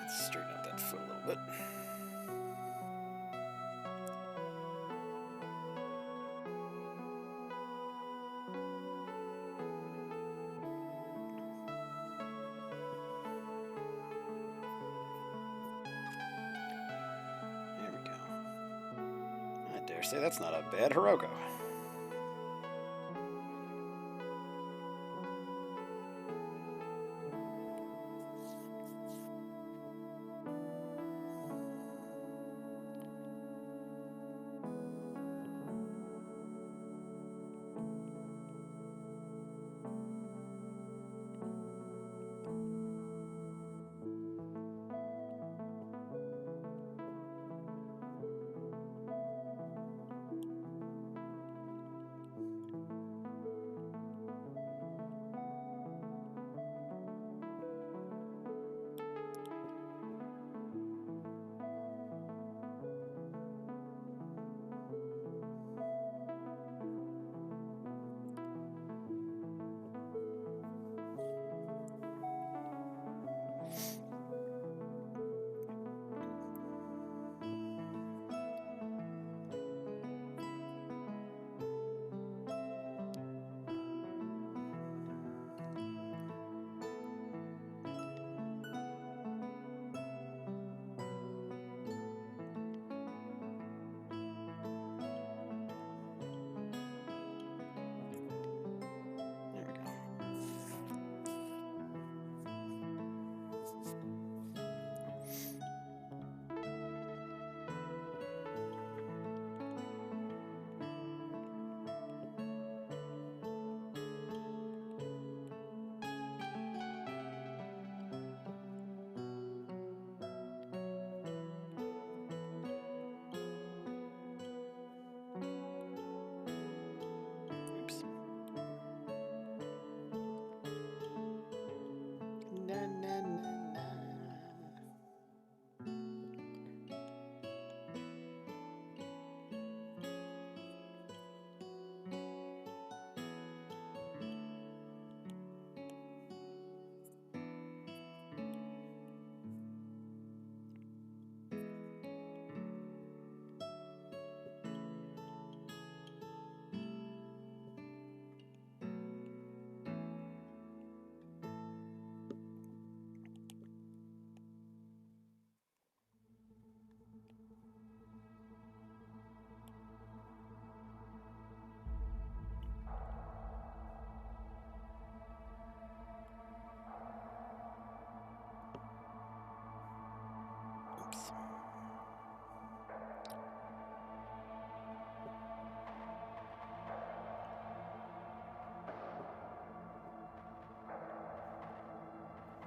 Let's straighten out that foot a little bit. There we go. I dare say that's not a bad Hiroko.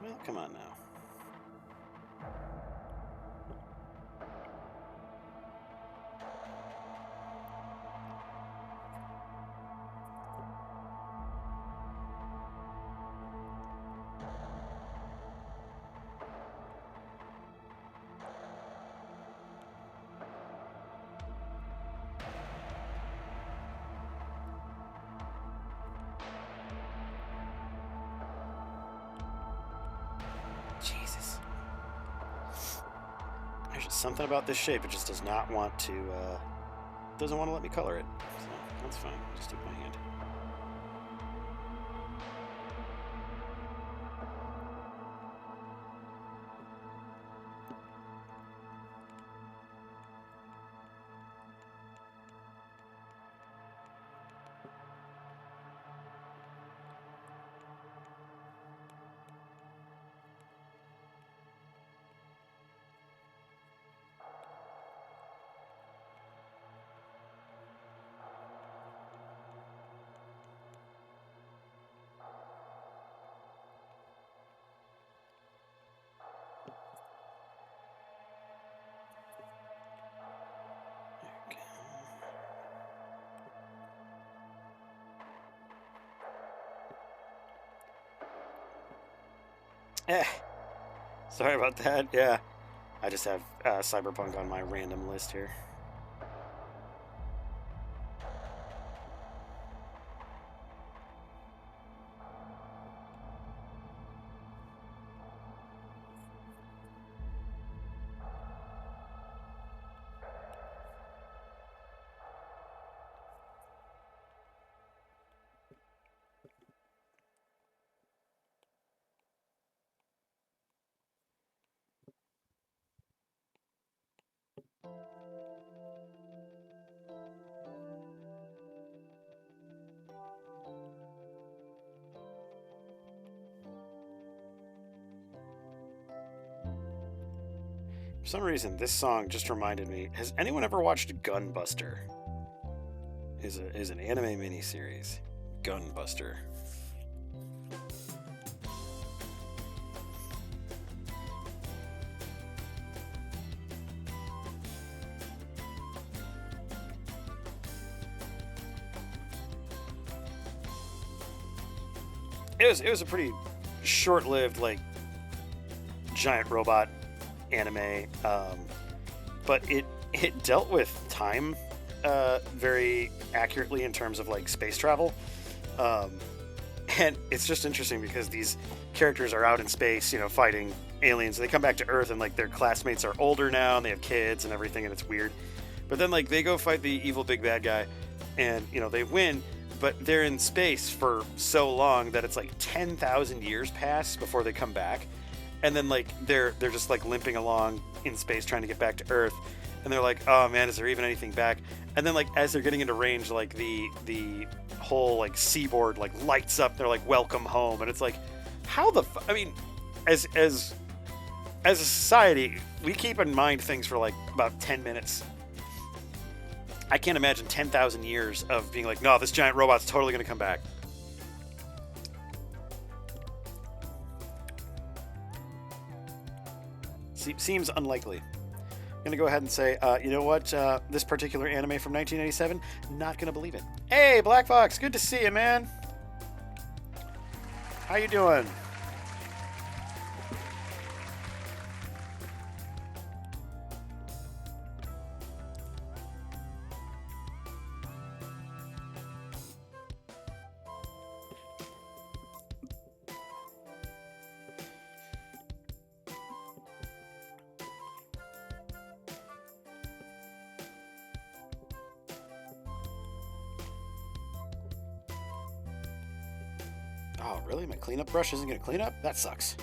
Well, come on now. Jesus. There's just something about this shape. It just does not want to, doesn't want to let me color it. So that's fine. Just take my hand. Eh, sorry about that. Yeah, I just have Cyberpunk on my random list here. For some reason, this song just reminded me. Has anyone ever watched Gunbuster? Is an anime miniseries. Gunbuster. It was a pretty short-lived, like, giant robot anime, but it dealt with time very accurately in terms of like space travel, and it's just interesting because these characters are out in space, you know, fighting aliens. They come back to Earth and like their classmates are older now and they have kids and everything, and it's weird. But then like they go fight the evil big bad guy, and you know they win. But they're in space for so long that it's like 10,000 years pass before they come back. And then like they're just like limping along in space trying to get back to Earth, and they're like, oh man, is there even anything back? And then like as they're getting into range, like the whole like seaboard like lights up. They're like, welcome home. And it's like, how the I mean, as a society, we keep in mind things for like about 10 minutes. I can't imagine 10,000 years of being like, no, this giant robot's totally going to come back. Seems unlikely. I'm going to go ahead and say, you know what? This particular anime from 1987, not going to believe it. Hey, Black Fox, good to see you, man. How you doing? Oh, really? My cleanup brush isn't going to clean up? That sucks.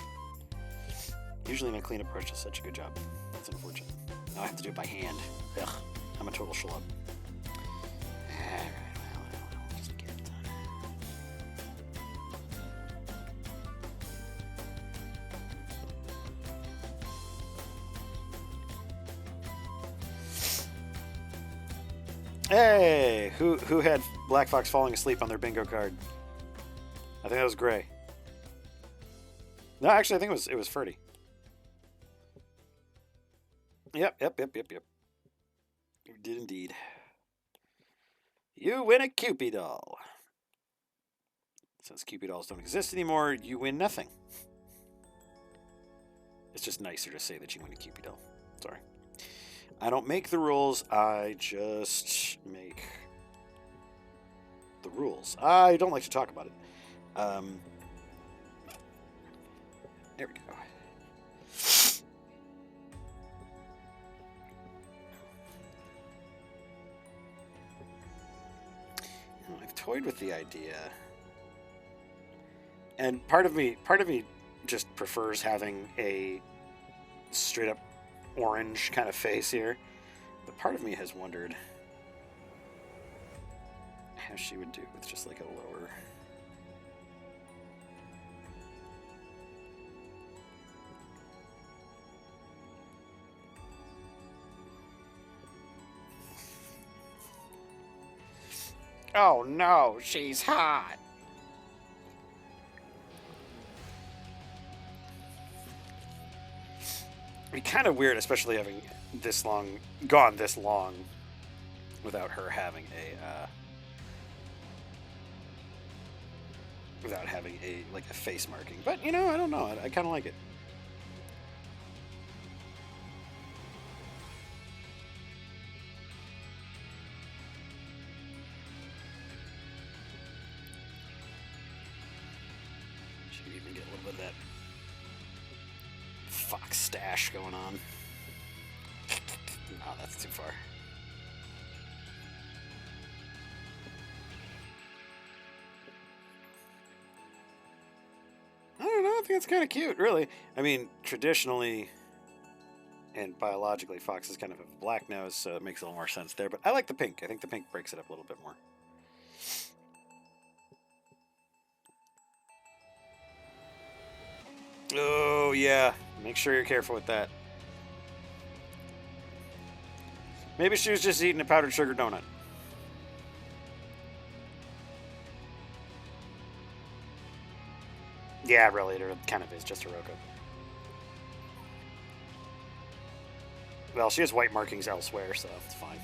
Usually my cleanup brush does such a good job. That's unfortunate. Now I have to do it by hand. Ugh, I'm a total schlub. Alright, well, just get it done. Hey! Who had Black Fox falling asleep on their bingo card? I think that was Gray. No, actually, I think it was Ferdy. Yep. You did indeed. You win a Cupid doll. Since Cupid dolls don't exist anymore, you win nothing. It's just nicer to say that you win a Cupid doll. Sorry. I don't make the rules, I just make the rules. I don't like to talk about it. There we go. I've toyed with the idea, and part of me just prefers having a straight up orange kind of face here, but part of me has wondered how she would do with just like a lower. Oh no, she's hot. It'd be kind of weird, especially having gone this long without her having a face marking. But I don't know. I kind of like it. Should even get a little bit of that fox stash going on. No, that's too far. I don't know. I think it's kind of cute, really. I mean, traditionally and biologically, foxes kind of have a black nose, so it makes a little more sense there. But I like the pink. I think the pink breaks it up a little bit more. Oh, yeah. Make sure you're careful with that. Maybe she was just eating a powdered sugar donut. Yeah, really, it kind of is just a Roko. Well, she has white markings elsewhere, so it's fine.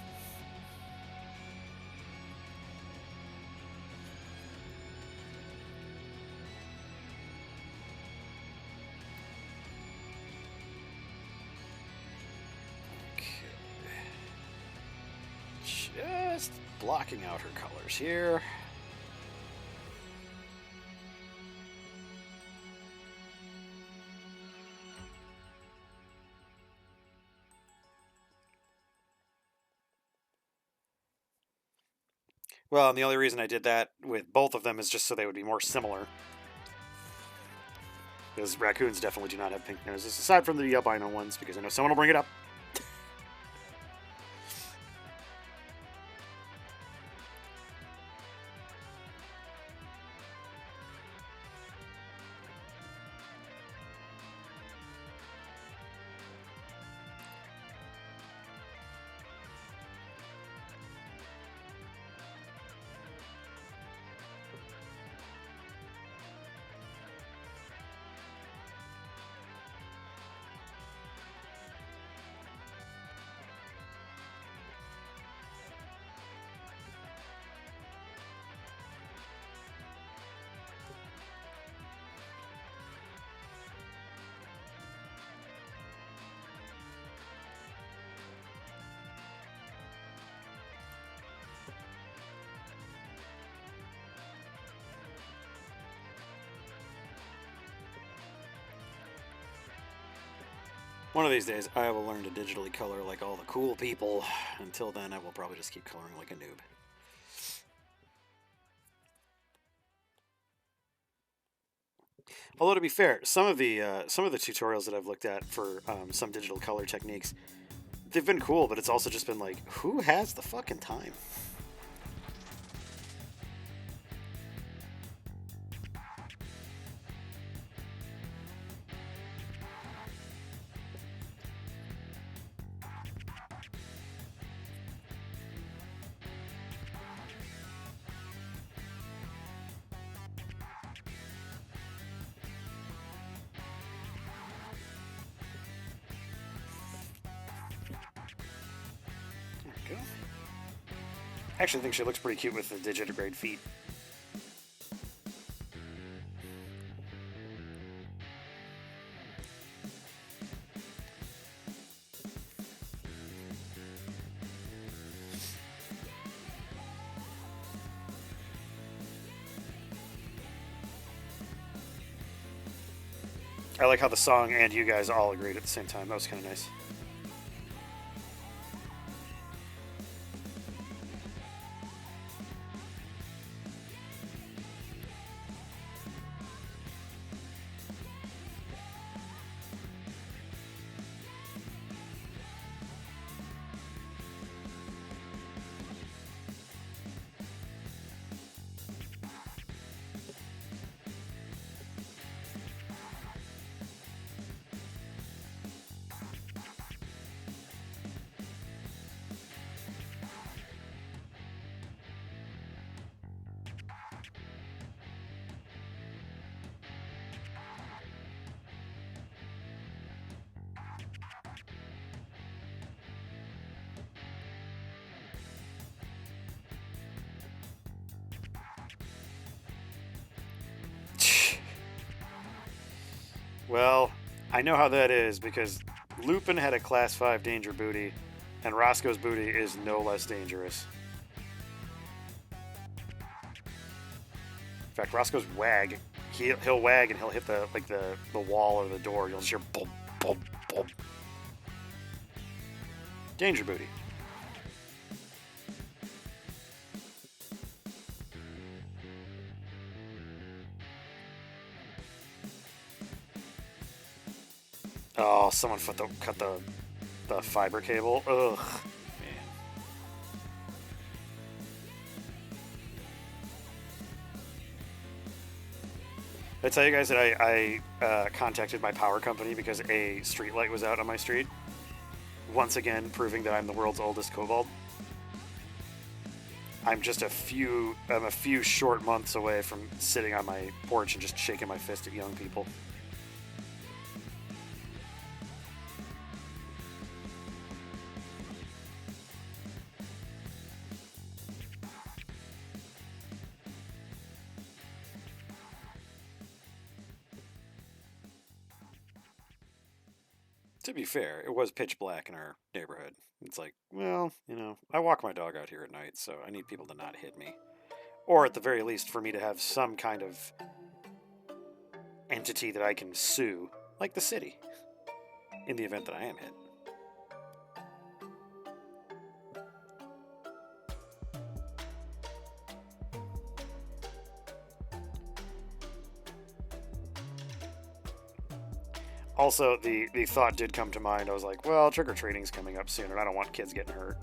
Just blocking out her colors here. Well, and the only reason I did that with both of them is just so they would be more similar. Because raccoons definitely do not have pink noses, aside from the albino ones, because I know someone will bring it up. One of these days, I will learn to digitally color like all the cool people. Until then, I will probably just keep coloring like a noob. Although to be fair, some of the tutorials that I've looked at for some digital color techniques, they've been cool, but it's also just been like, who has the fucking time? I actually think she looks pretty cute with the digitigrade feet. I like how the song and you guys all agreed at the same time. That was kind of nice. Well, I know how that is because Lupin had a class 5 danger booty, and Roscoe's booty is no less dangerous. In fact, Roscoe's wag, he'll wag and he'll hit the wall or the door. You'll just hear boom, boom, boom. Danger booty. Oh, someone cut the fiber cable. Ugh, man. Did I tell you guys that I contacted my power company because a street light was out on my street? Once again, proving that I'm the world's oldest kobold. I'm a few short months away from sitting on my porch and just shaking my fist at young people. To be fair, it was pitch black in our neighborhood. It's like, well, I walk my dog out here at night, so I need people to not hit me. Or at the very least, for me to have some kind of entity that I can sue, like the city, in the event that I am hit. Also, the thought did come to mind. I was like, well, trick-or-treating's coming up soon, and I don't want kids getting hurt.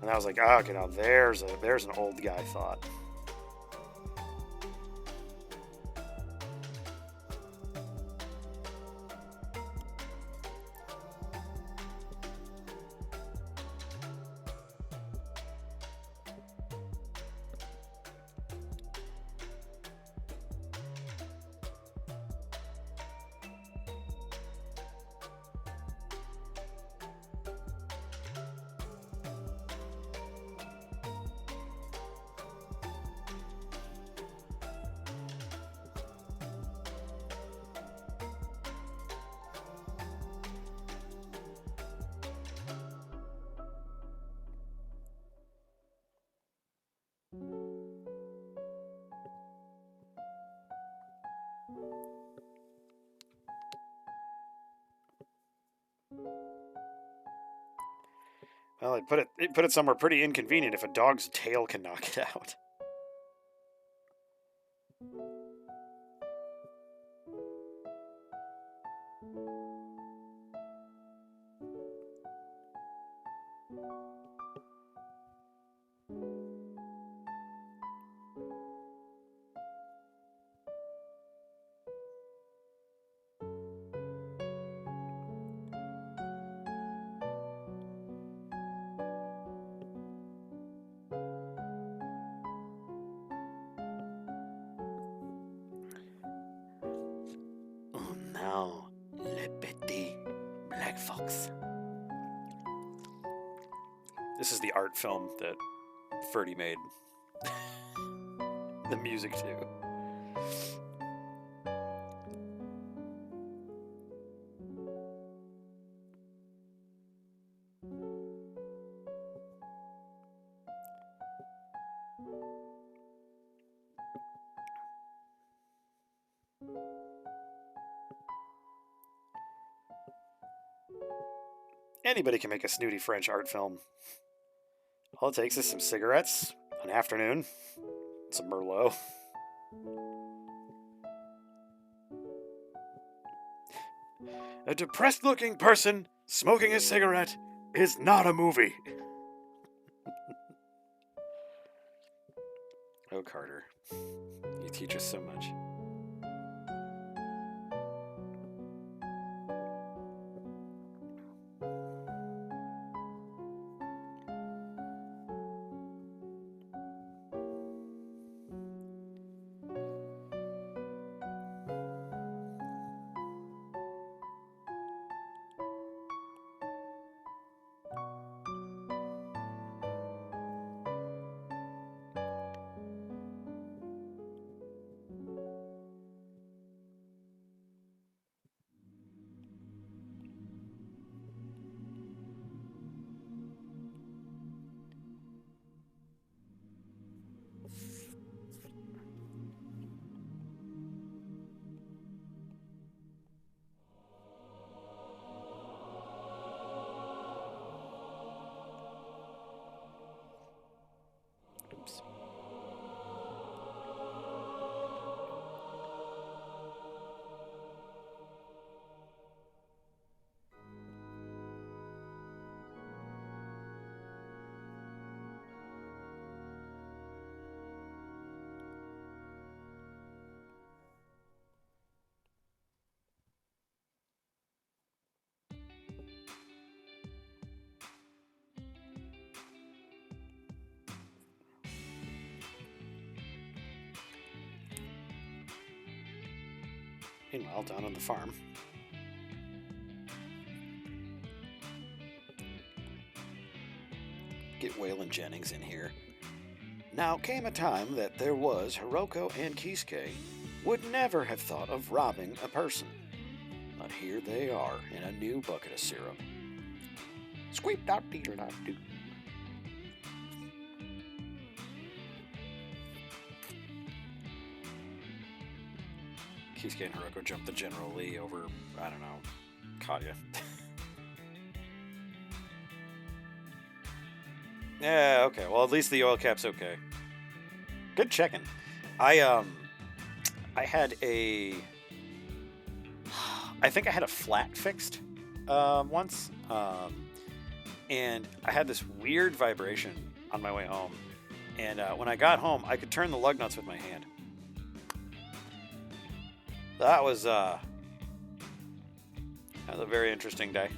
And I was like, oh, okay, now there's an old guy thought. Well, they put it somewhere pretty inconvenient if a dog's tail can knock it out. Oh no, le petit black fox. This is the art film that Ferdy made the music to. Anybody can make a snooty French art film. All it takes is some cigarettes, an afternoon, some Merlot. A depressed looking person smoking a cigarette is not a movie. Oh, Carter, you teach us so much. Oops. Meanwhile, down on the farm. Get Waylon Jennings in here. Now came a time that there was Hiroko and Kisuke would never have thought of robbing a person. But here they are in a new bucket of syrup. Squeep dot dee dot doo. Kisuke and Hiroko jumped the General Lee over, I don't know, Katya. Yeah, okay. Well, at least the oil cap's okay. Good checking. I had a... I think I had a flat fixed once. And I had this weird vibration on my way home. And when I got home, I could turn the lug nuts with my hand. That was a very interesting day.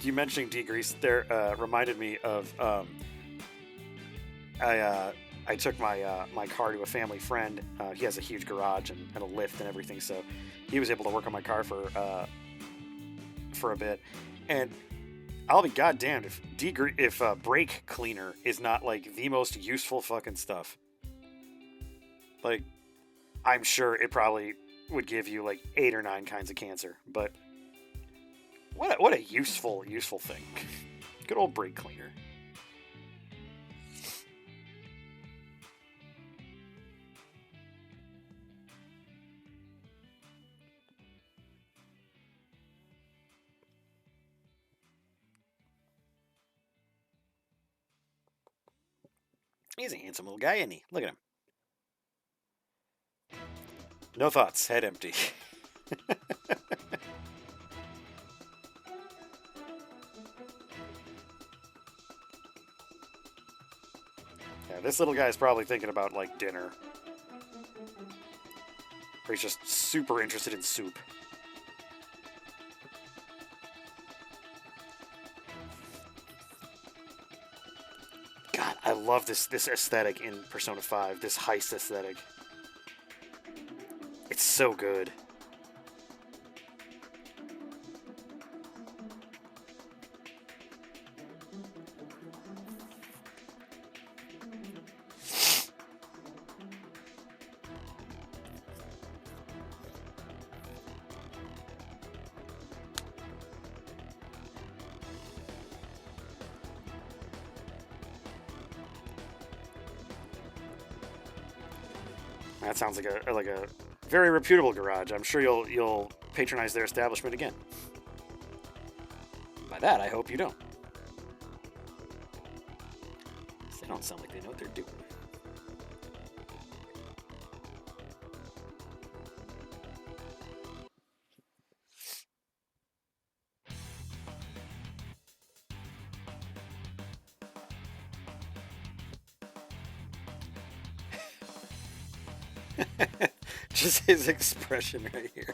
You mentioning degrease there reminded me of I took my car to a family friend. He has a huge garage and a lift and everything, so he was able to work on my car for a bit. And I'll be goddamned if brake cleaner is not like the most useful fucking stuff. Like, I'm sure it probably would give you like 8 or 9 kinds of cancer, but what a useful thing. Good old brake cleaner. He's a handsome little guy, isn't he? Look at him. No thoughts. Head empty. Yeah, this little guy's probably thinking about, like, dinner. Or he's just super interested in soup. God, I love this aesthetic in Persona 5, this heist aesthetic. It's so good. That sounds like a very reputable garage. I'm sure you'll patronize their establishment again. By that, I hope you don't. They don't sound like they know what they're doing. Just his expression right here.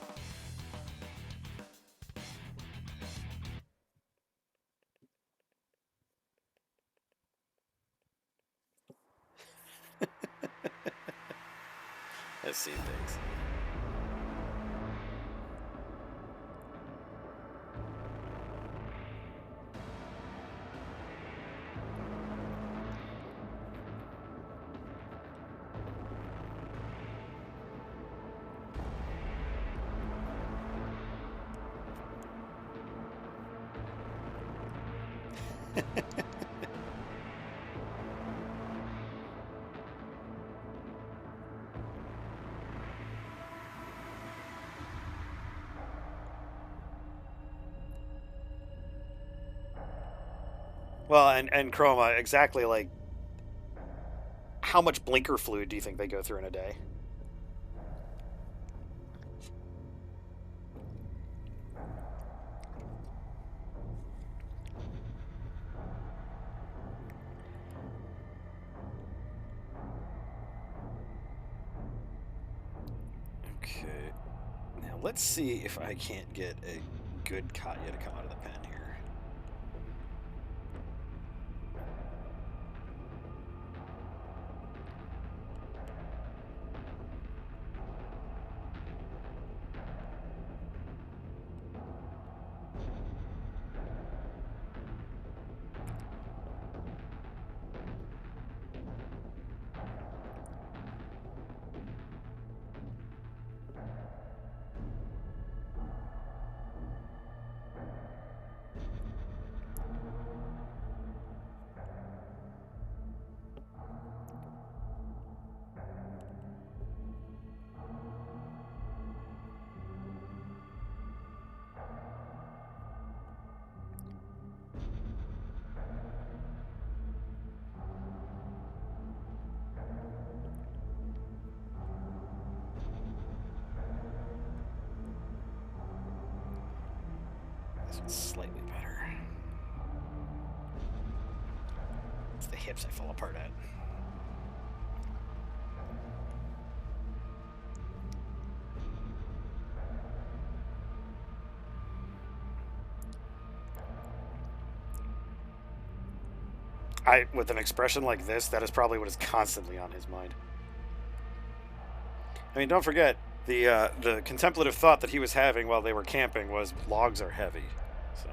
I've seen things. Well, and Chroma, exactly, like, how much blinker fluid do you think they go through in a day? Okay. Now let's see if I can't get a good Katya to come out of the pen here. This one's slightly better. It's the hips I fall apart at. With an expression like this, that is probably what is constantly on his mind. I mean, don't forget, the contemplative thought that he was having while they were camping was logs are heavy. So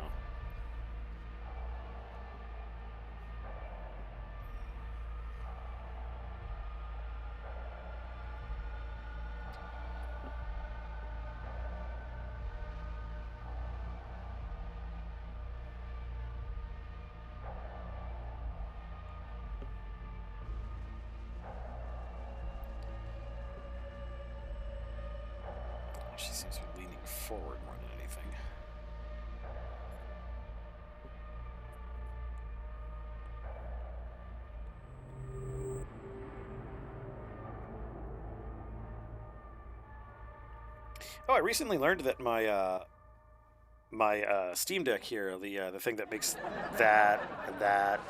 she seems to be leaning forward more than anything. Oh, I recently learned that my Steam Deck here, the thing that makes that and that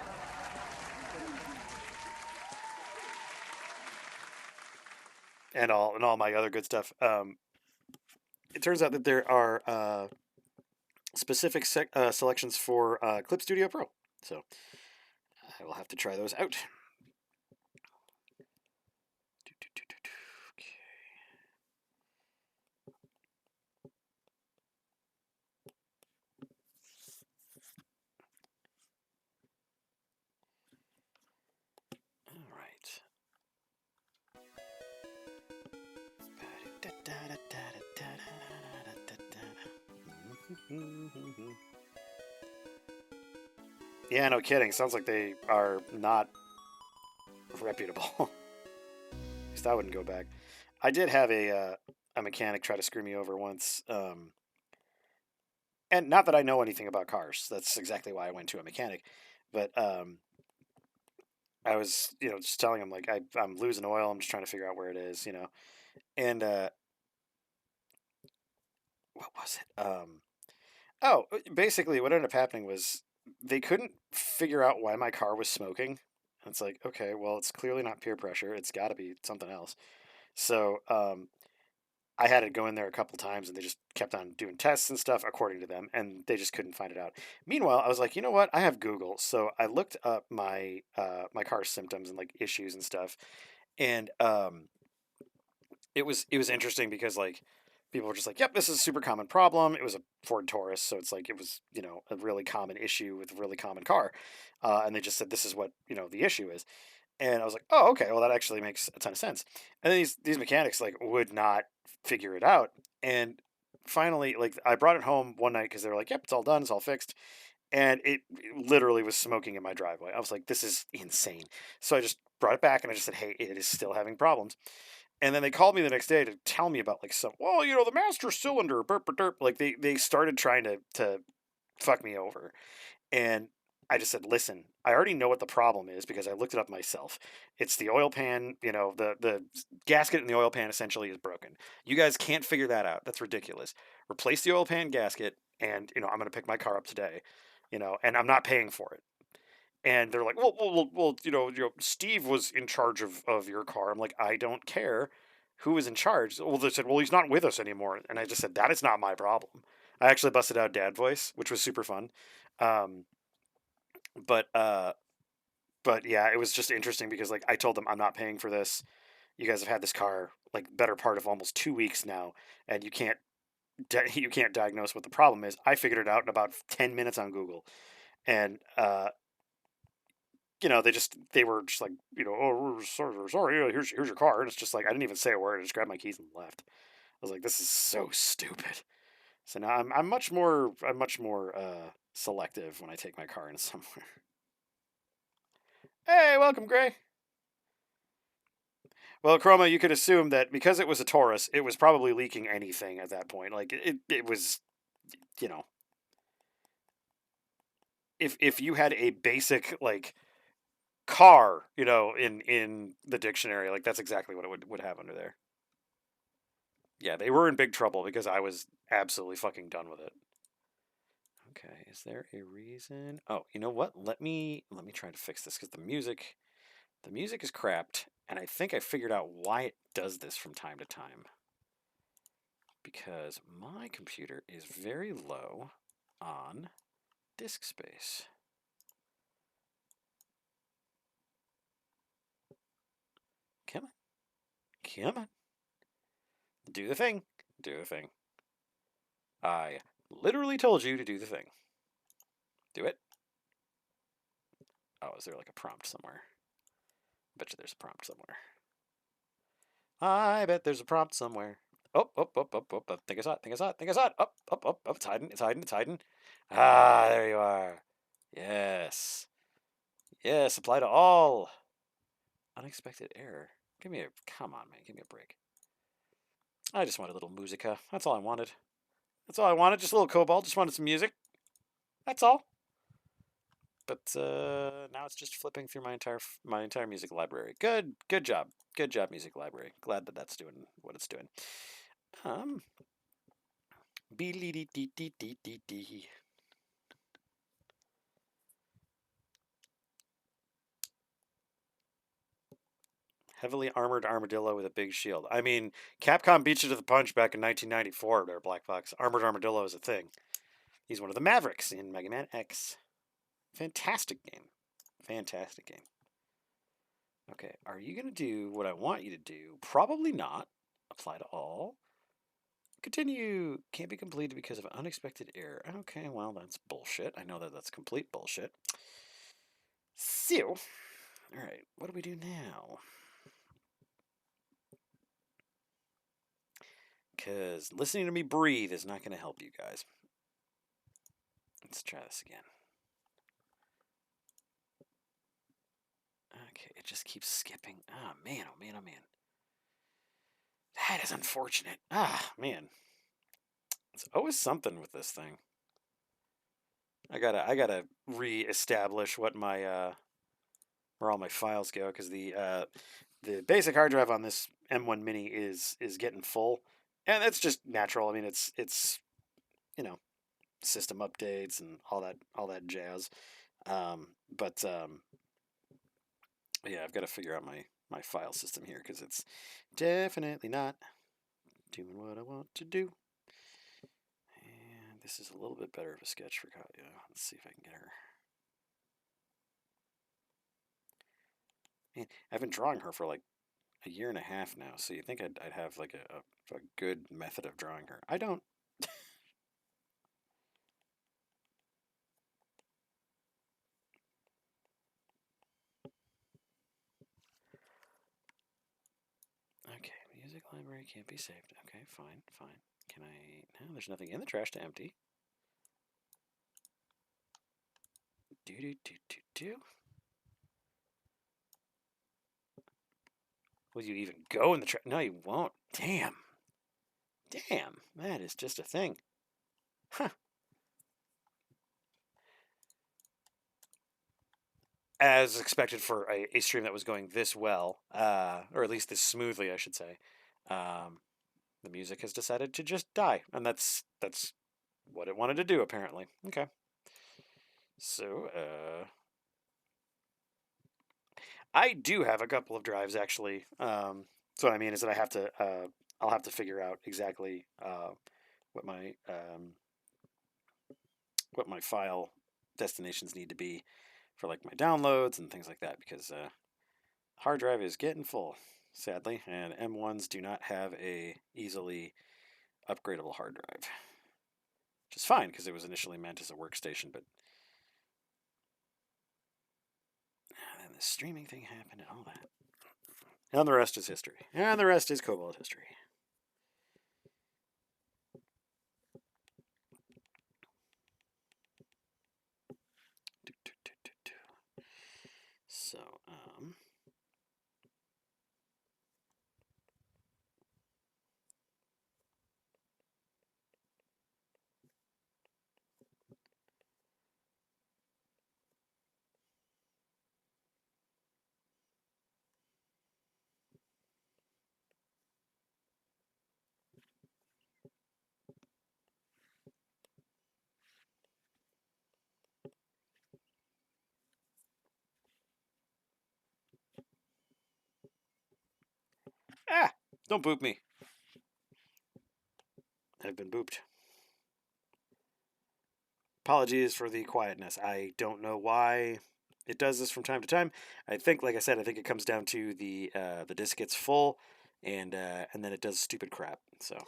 and all my other good stuff. It turns out that there are specific selections for Clip Studio Pro, so I will have to try those out. Okay. All right. Yeah, no kidding. Sounds like they are not reputable. At least I wouldn't go back. I did have a mechanic try to screw me over once, and not that I know anything about cars. That's exactly why I went to a mechanic. But I was, just telling him like I'm losing oil. I'm just trying to figure out where it is. And what was it? Basically, what ended up happening was they couldn't figure out why my car was smoking. It's like, okay, well, it's clearly not peer pressure. It's got to be something else. So I had to go in there a couple times, and they just kept on doing tests and stuff according to them, and they just couldn't find it out. Meanwhile, I was like, you know what? I have Google, so I looked up my car's symptoms and like issues and stuff, and it was interesting because like people were just like, "Yep, this is a super common problem." It was a Ford Taurus, so it's like it was a really common issue with a really common car, and they just said this is what the issue is, and I was like, "Oh, okay, well that actually makes a ton of sense." And then these mechanics like would not figure it out, and finally like I brought it home one night because they were like, "Yep, it's all done, it's all fixed." And it literally was smoking in my driveway. I was like, "This is insane." So I just brought it back and I just said, "Hey, it is still having problems." And then they called me the next day to tell me about like some, well, the master cylinder, burp, burp, burp. Like they started trying to fuck me over. And I just said, listen, I already know what the problem is because I looked it up myself. It's the oil pan, the gasket in the oil pan essentially is broken. You guys can't figure that out. That's ridiculous. Replace the oil pan gasket and, I'm going to pick my car up today, and I'm not paying for it. And they're like, well, Steve was in charge of your car. I'm like, I don't care who was in charge. Well, they said, well, he's not with us anymore. And I just said, that is not my problem. I actually busted out dad voice, which was super fun. Um, but uh, but yeah, it was just interesting because like I told them I'm not paying for this. You guys have had this car like better part of almost 2 weeks now, and you can't diagnose what the problem is. I figured it out in about 10 minutes on Google, and they were just like, oh, sorry, here's your car, and it's just like I didn't even say a word. I just grabbed my keys and left. I was like, this is so stupid. So now I'm much more selective when I take my car in somewhere. Hey, welcome, Gray. Well, Chroma, you could assume that because it was a Taurus, it was probably leaking anything at that point. Like it was, you know, if you had a basic like car, in the dictionary, like that's exactly what it would have under there. Yeah, they were in big trouble because I was absolutely fucking done with it. Okay, is there a reason? Oh, you know what? Let me try to fix this because the music is crapped, and I think I figured out why it does this from time to time. Because my computer is very low on disk space. Come on, come on, do the thing, do the thing. I literally told you to do the thing. Do it. Oh, is there like a prompt somewhere? I bet you there's a prompt somewhere. I bet there's a prompt somewhere. Oh, oh, oh, oh, oh, oh. Think I saw it, think I saw it, think I saw it. Up, up, up, up. It's hiding, it's hiding, it's hiding. Ah, there you are. Yes. Yes, apply to all. Unexpected error. Come on, man, give me a break. I just wanted a little musica. That's all I wanted. That's all I wanted. Just a little Cobalt. Just wanted some music. That's all. But now it's just flipping through my entire music library. Good job, music library. Glad that that's doing what it's doing. Um, Be-lee-dee-dee-dee-dee-dee. Heavily armored armadillo with a big shield. I mean, Capcom beat you to the punch back in 1994 there, Black Box. Armored armadillo is a thing. He's one of the Mavericks in Mega Man X. Fantastic game. Fantastic game. Okay, are you going to do what I want you to do? Probably not. Apply to all. Continue. Can't be completed because of an unexpected error. Okay, well, that's bullshit. I know that that's complete bullshit. So, alright, what do we do now? Because listening to me breathe is not going to help you guys. Let's try this again. Okay, it just keeps skipping. Ah, man, oh man, oh man. That is unfortunate. Ah, man. It's always something with this thing. I gotta re-establish what my where all my files go, because the basic hard drive on this M1 Mini is getting full, and that's just natural. I mean, it's you know, system updates and all that jazz. But yeah, I've got to figure out my file system here, because it's definitely not doing what I want to do. And this is a little bit better of a sketch for Katya. Let's see if I can get her. Man, I've been drawing her for like a year and a half now, so you think I'd have like a good method of drawing her. I don't. Okay, music library can't be saved. Okay, fine, fine. Can I... No, there's nothing in the trash to empty. Do. Will you even go in the trash? No, you won't. Damn. Damn, that is just a thing. Huh. As expected for a stream that was going this well, or at least this smoothly, I should say, the music has decided to just die, and that's what it wanted to do, apparently. Okay. So, I do have a couple of drives, actually. So what I mean is that I'll have to figure out exactly what my file destinations need to be for like my downloads and things like that, because hard drive is getting full, sadly, and M1s do not have a easily upgradable hard drive, which is fine because it was initially meant as a workstation, but then the streaming thing happened and all that. And the rest is history. And the rest is Cobalt history. So, don't boop me. I've been booped. Apologies for the quietness. I don't know why it does this from time to time. I think, like I said, I think it comes down to the disc gets full, and then it does stupid crap. So.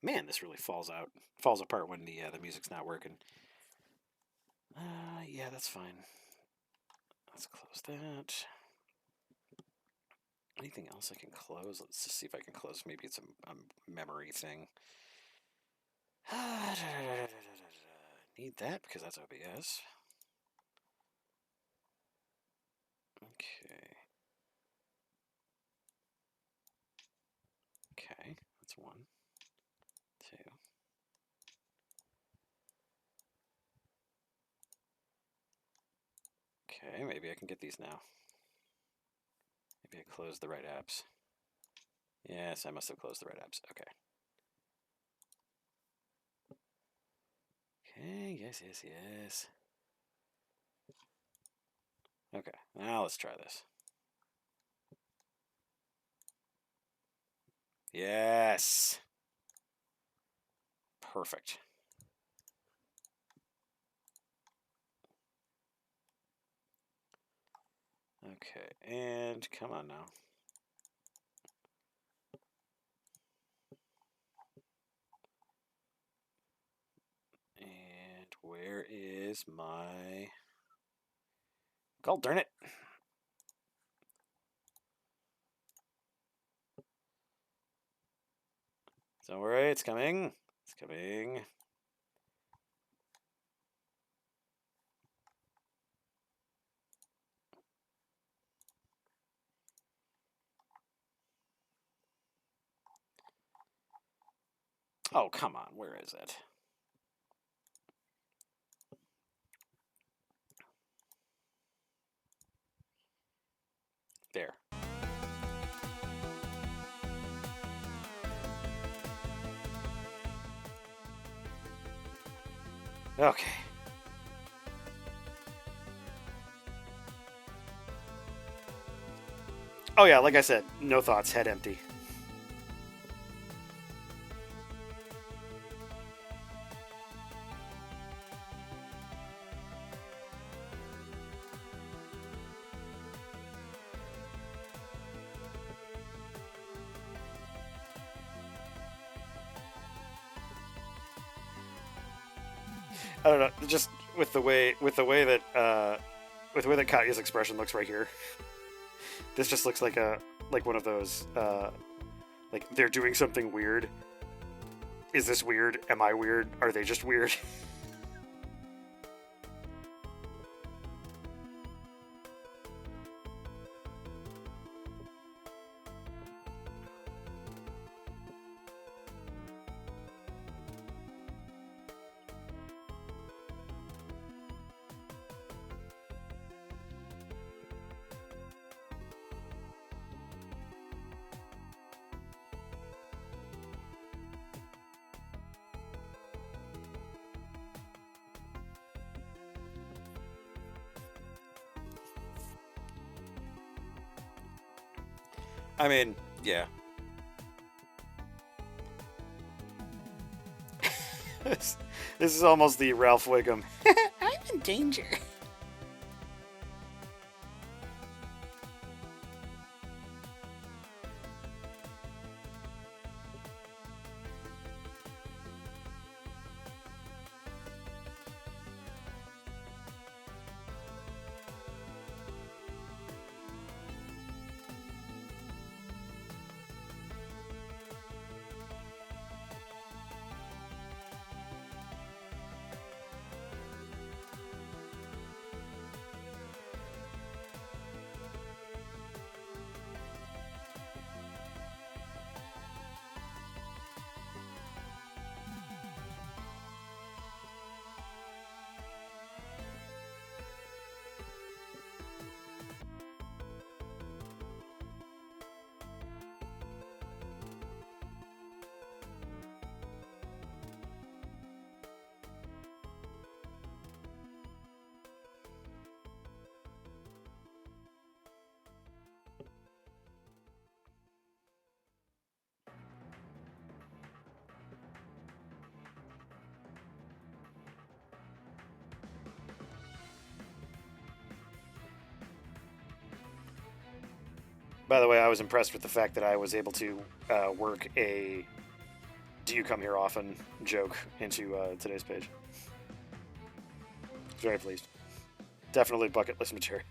Man, this really falls apart when the music's not working. Yeah, that's fine. Let's close that. Anything else I can close? Let's just see if I can close. Maybe it's a memory thing. Need that because that's OBS. Okay. Okay, that's 1, 2. Okay, maybe I can get these now. Maybe I closed the right apps. Yes, I must have closed the right apps. Okay. Okay, yes. Okay, now let's try this. Yes. Perfect. Okay, and come on now. And where is my... God darn it. Don't worry, it's coming. It's coming. Oh, come on. Where is it? There. Okay. Oh yeah, like I said, no thoughts, head empty. I don't know, just with the way that Katya's expression looks right here. This just looks like one of those like they're doing something weird. Is this weird? Am I weird? Are they just weird? I mean, yeah. this is almost the Ralph Wiggum. I'm in danger. By the way, I was impressed with the fact that I was able to work a "Do you come here often?" joke into today's page. Very pleased. Definitely bucket list material.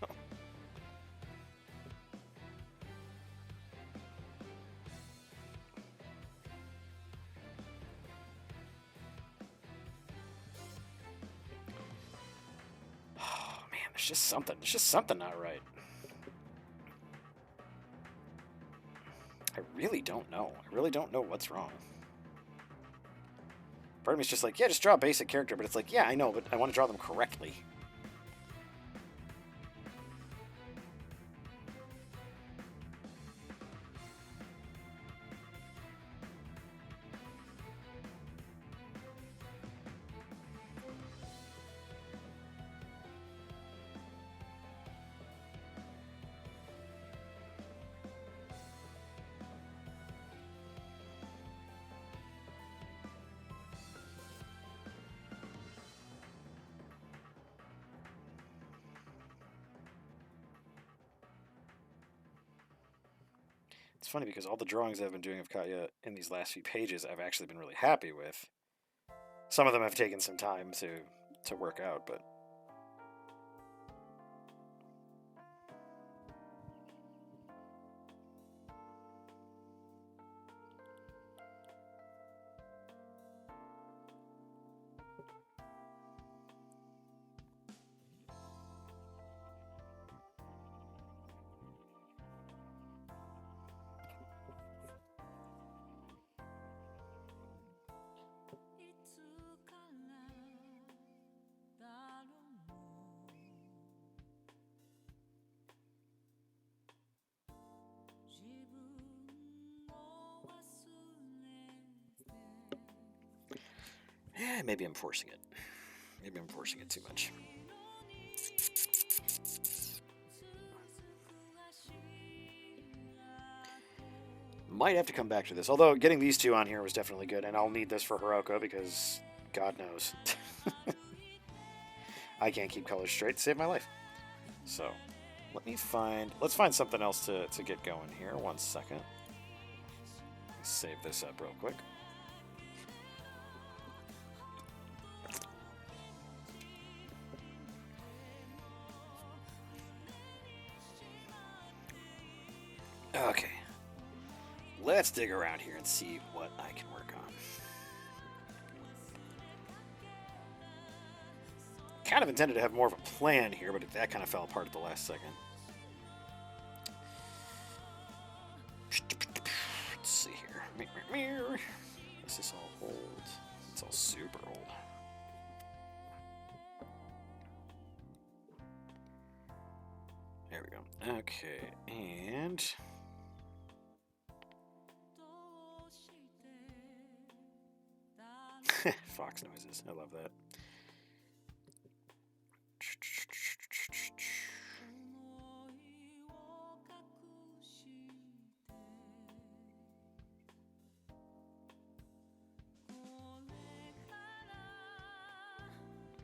Oh man, there's just something. There's just something not right. I really don't know. I really don't know what's wrong. Part of me is just like, yeah, just draw a basic character, but it's like, yeah, I know, but I want to draw them correctly. It's funny because all the drawings I've been doing of Katya in these last few pages I've actually been really happy with. Some of them have taken some time to work out, but yeah, maybe I'm forcing it. Maybe I'm forcing it too much. Might have to come back to this. Although getting these two on here was definitely good, and I'll need this for Hiroko because God knows. I can't keep colors straight to save my life. So, let's find something else to get going here. 1 second. Save this up real quick. Okay. Let's dig around here and see what I can work on. Kind of intended to have more of a plan here, but that kind of fell apart at the last second. Let's see here. This is all old. It's all super old. There we go. Okay, and fox noises. I love that.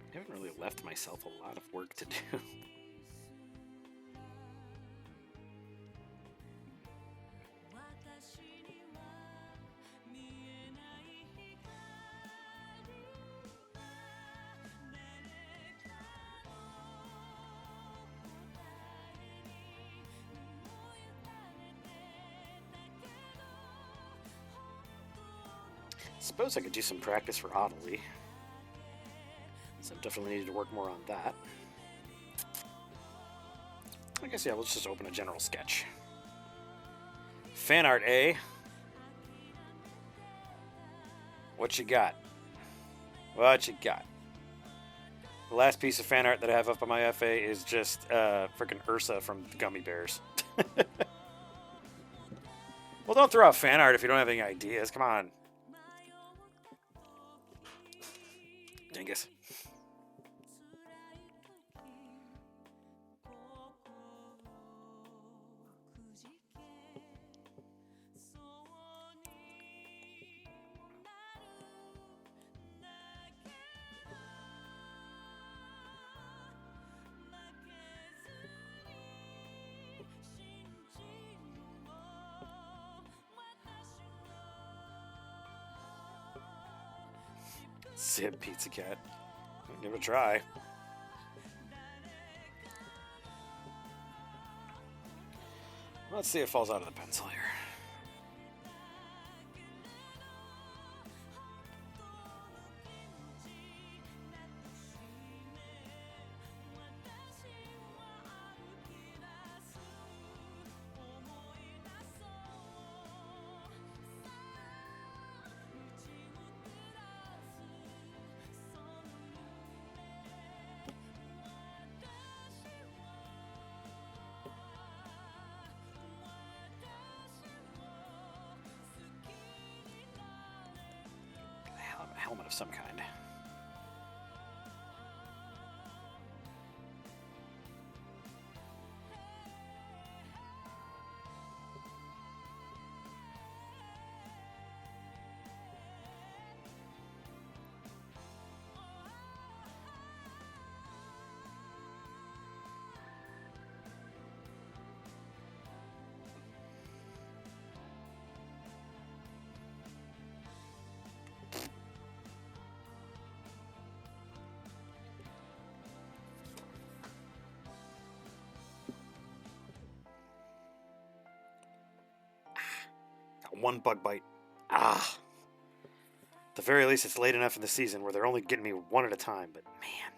I haven't really left myself a lot of work to do. Suppose I could do some practice for Adelie. So I definitely needed to work more on that. I guess, yeah, let's just open a general sketch. Fan art, eh? What you got? What you got? The last piece of fan art that I have up on my FA is just freaking Ursa from the Gummy Bears. Well, don't throw out fan art if you don't have any ideas. Come on. Dingus. Zip Pizza Cat. Give it a try. Let's see if it falls out of the pencil here. Helmet of some kind. One bug bite. Ah. At the very least, it's late enough in the season where they're only getting me one at a time, but man.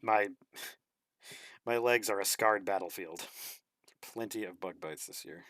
My my legs are a scarred battlefield. Plenty of bug bites this year.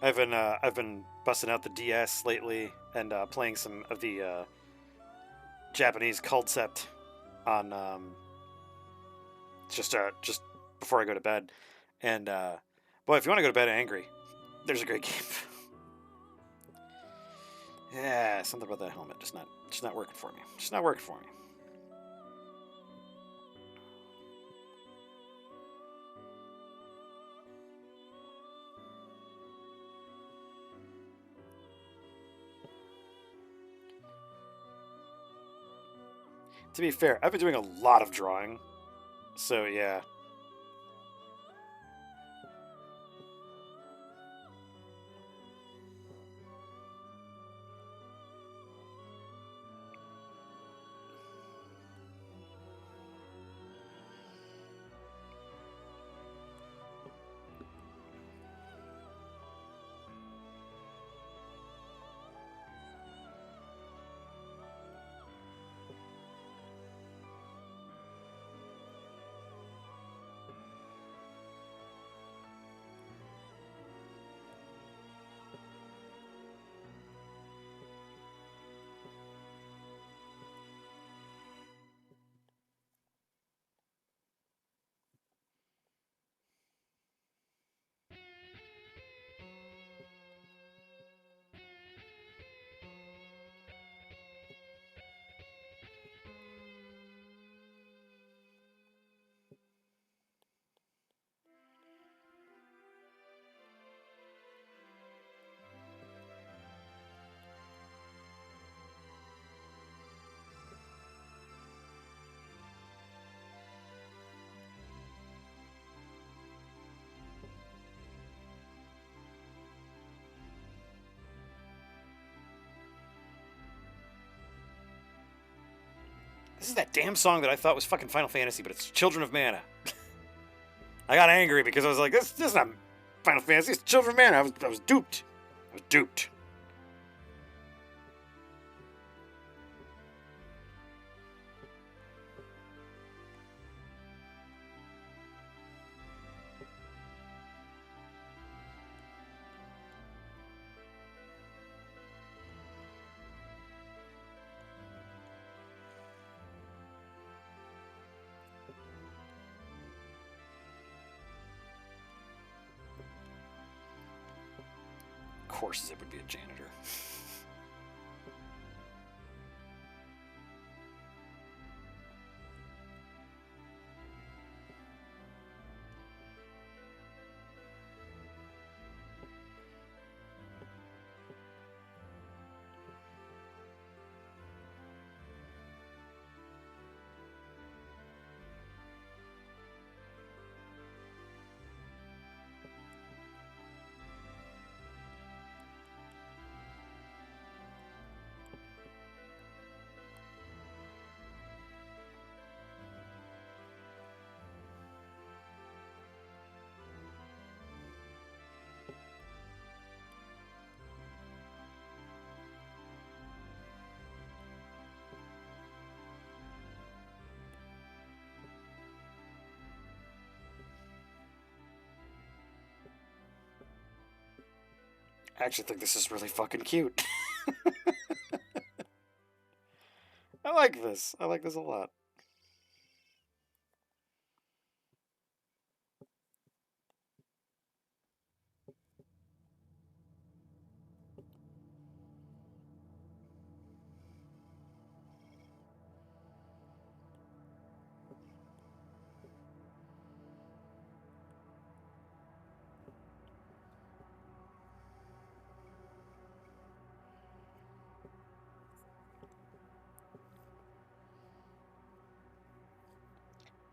I've been busting out the DS lately and playing some of the Japanese concept on just before I go to bed. And boy, if you want to go to bed angry, there's a great game. Yeah, something about that helmet just not working for me. Just not working for me. To be fair, I've been doing a lot of drawing, so yeah. This is that damn song that I thought was fucking Final Fantasy, but it's Children of Mana. I got angry because I was like, this is not Final Fantasy, it's Children of Mana. I was duped. I was duped. Of course, it would be a janitor. I actually think this is really fucking cute. I like this. I like this a lot.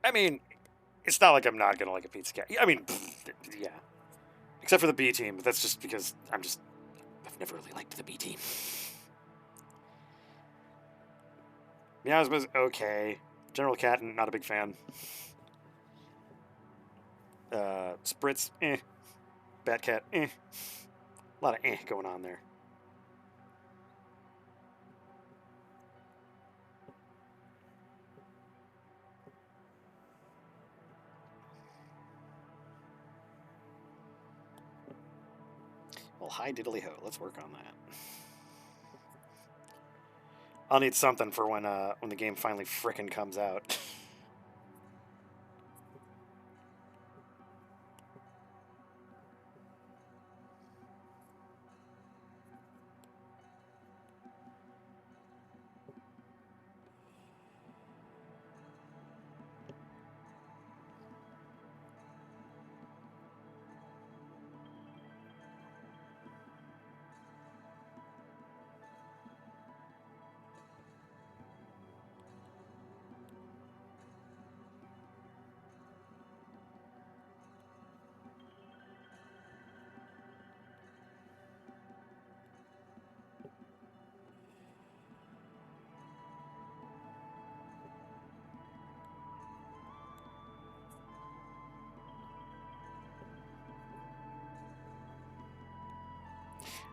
I mean, it's not like I'm not gonna like a pizza cat. I mean, yeah. Except for the B team, but that's just because I've never really liked the B team. Miasma's okay. General Catton, not a big fan. Spritz, eh. Batcat, eh. A lot of eh going on there. Well, hi diddly ho. Let's work on that. I'll need something for when the game finally frickin' comes out.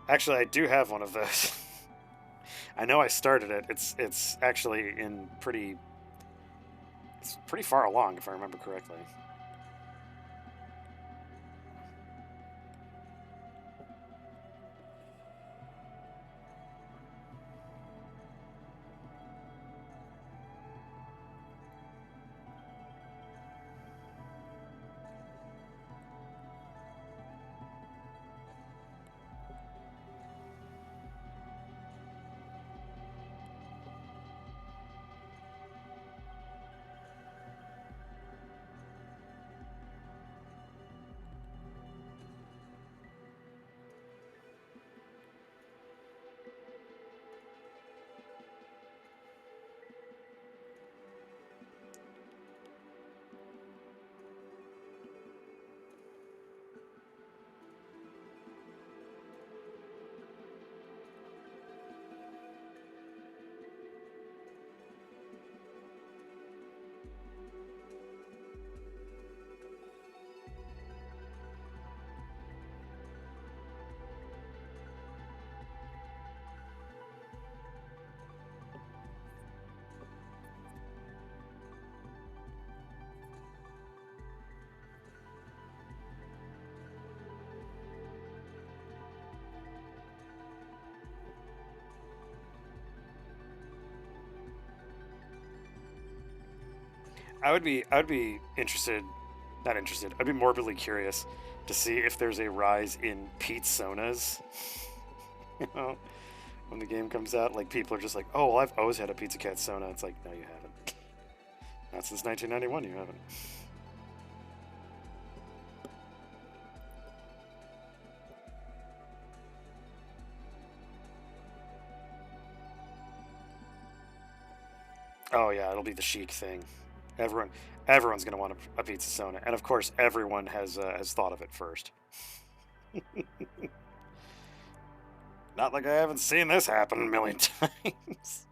Actually, I do have one of those. I know I started it. It's actually in pretty. It's pretty far along, if I remember correctly. I would be interested, not interested. I'd be morbidly curious to see if there's a rise in pizzonas. You know, when the game comes out, like people are just like, oh, well, I've always had a Pizza Cat Sona. It's like, no, you haven't. Not since 1991, you haven't. Oh yeah, it'll be the chic thing. Everyone, everyone's gonna want a pizza Sona, and of course, everyone has thought of it first. Not like I haven't seen this happen a million times.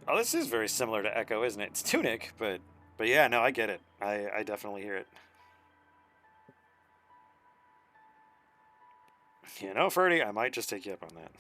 Oh, this is very similar to Echo, isn't it? It's Tunic, but yeah, no, I get it. I definitely hear it. You know, Ferdy, I might just take you up on that.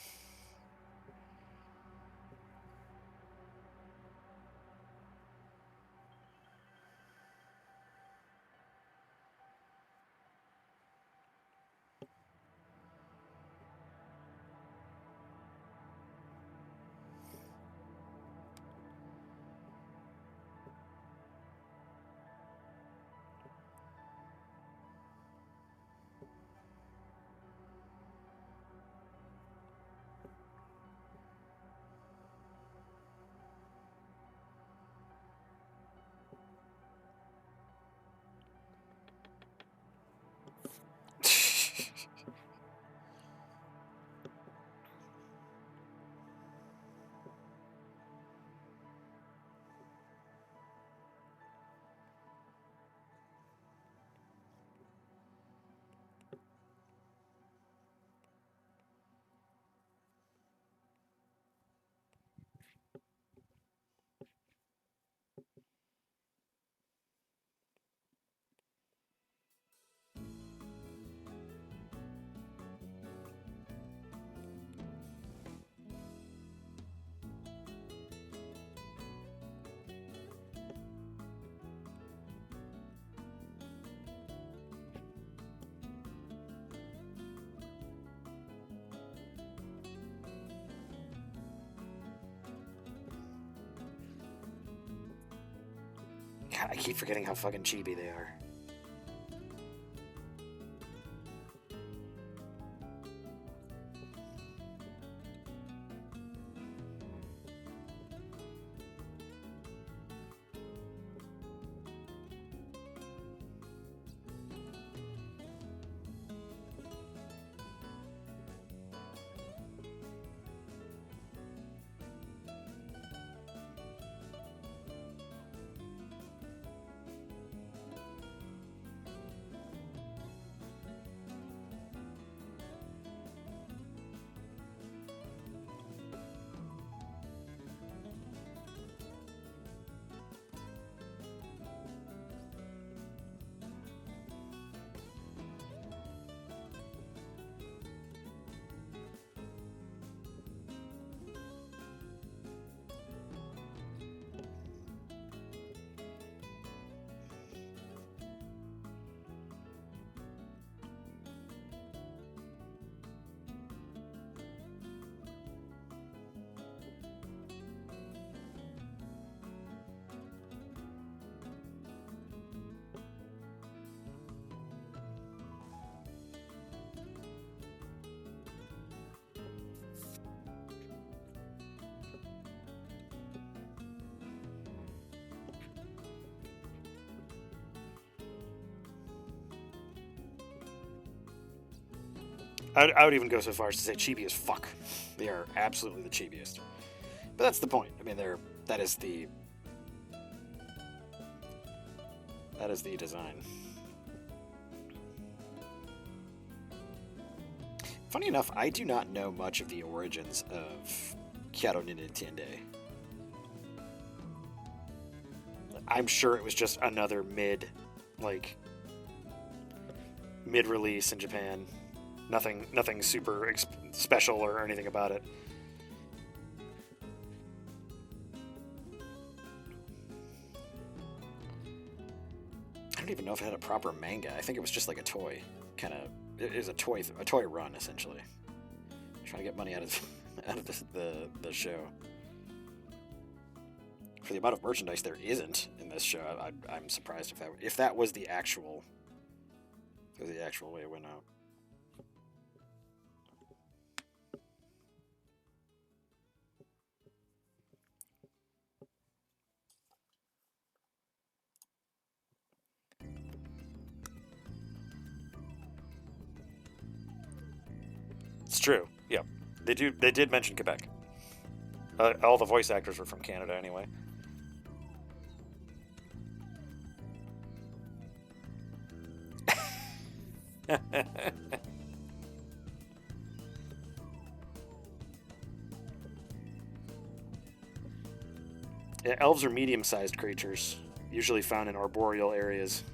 God, I keep forgetting how fucking chibi they are. I would even go so far as to say chibi as fuck. They are absolutely the chibiest. But that's the point. I mean, that is the that is the design. Funny enough, I do not know much of the origins of Kyoto ni Nintendo. I'm sure it was just another mid-release in Japan. Nothing super special or anything about it. don't even know if it had a proper manga. I think it was just like a toy, kind of. It is a toy run essentially. Trying to get money out of the show. For the amount of merchandise there isn't in this show, I'm surprised if that was the actual way it went out. It's true. Yeah, they do. They did mention Quebec. All the voice actors were from Canada anyway. Yeah, elves are medium-sized creatures, usually found in arboreal areas.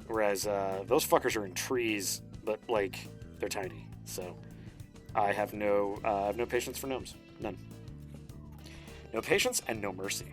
Whereas those fuckers are in trees, but like they're tiny. So I have no patience for gnomes. None. No patience and no mercy.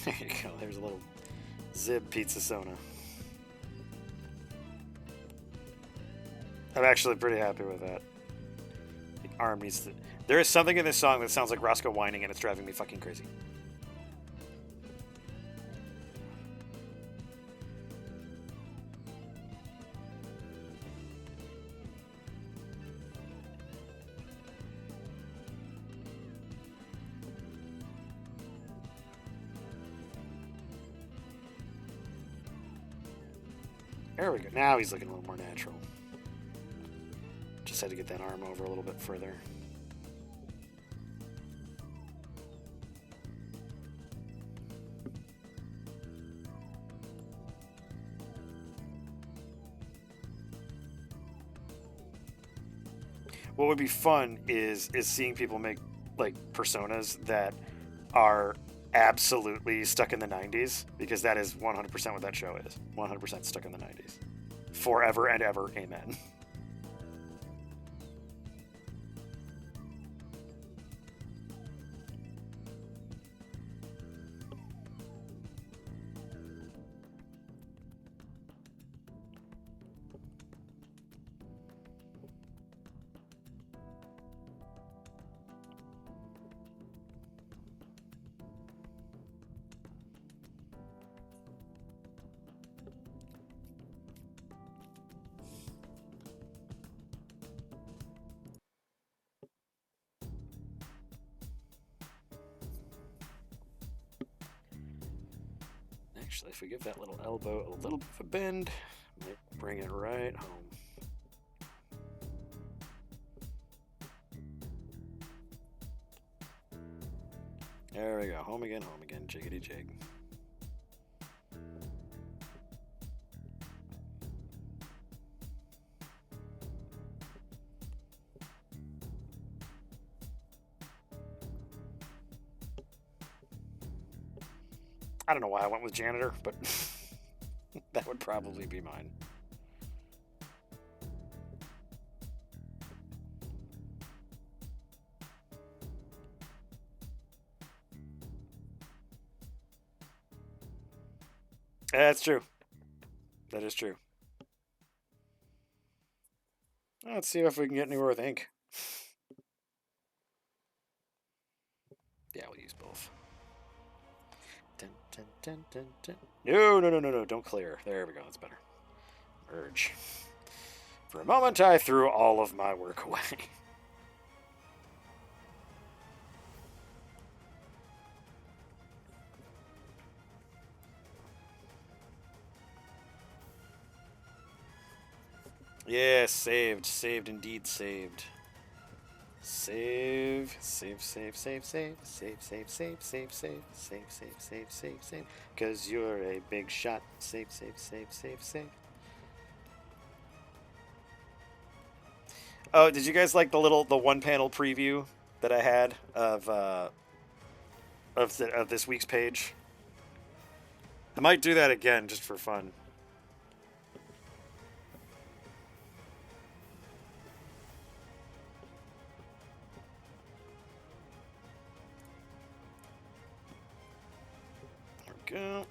There you go. There's a little Zib Pizza Sona. I'm actually pretty happy with that. The arm needs to... There is something in this song that sounds like Roscoe whining, and it's driving me fucking crazy. There we go. Now he's looking a little more natural. Just had to get that arm over a little bit further. What would be fun is seeing people make like personas that are absolutely stuck in the 90s, because that is 100% what that show is. 100% stuck in the 90s. Forever and ever, amen. Actually, if we give that little elbow a little bit of a bend, might bring it right home. There we go. Home again, jiggity jig. I don't know why I went with janitor, but that would probably be mine. That's true. That is true. Let's see if we can get anywhere with ink. Yeah, we'll use both. Dun, dun, dun, dun, dun. No, don't clear. There we go, that's better. Merge. For a moment, I threw all of my work away. Yes, saved. Saved, indeed saved. Save, save, save, save, save, save, save, save, save, save, save, save, save, save, save. Cause you're a big shot. Save, save, save, save, save. Oh, did you guys like the one panel preview that I had of this week's page? I might do that again just for fun. There we go.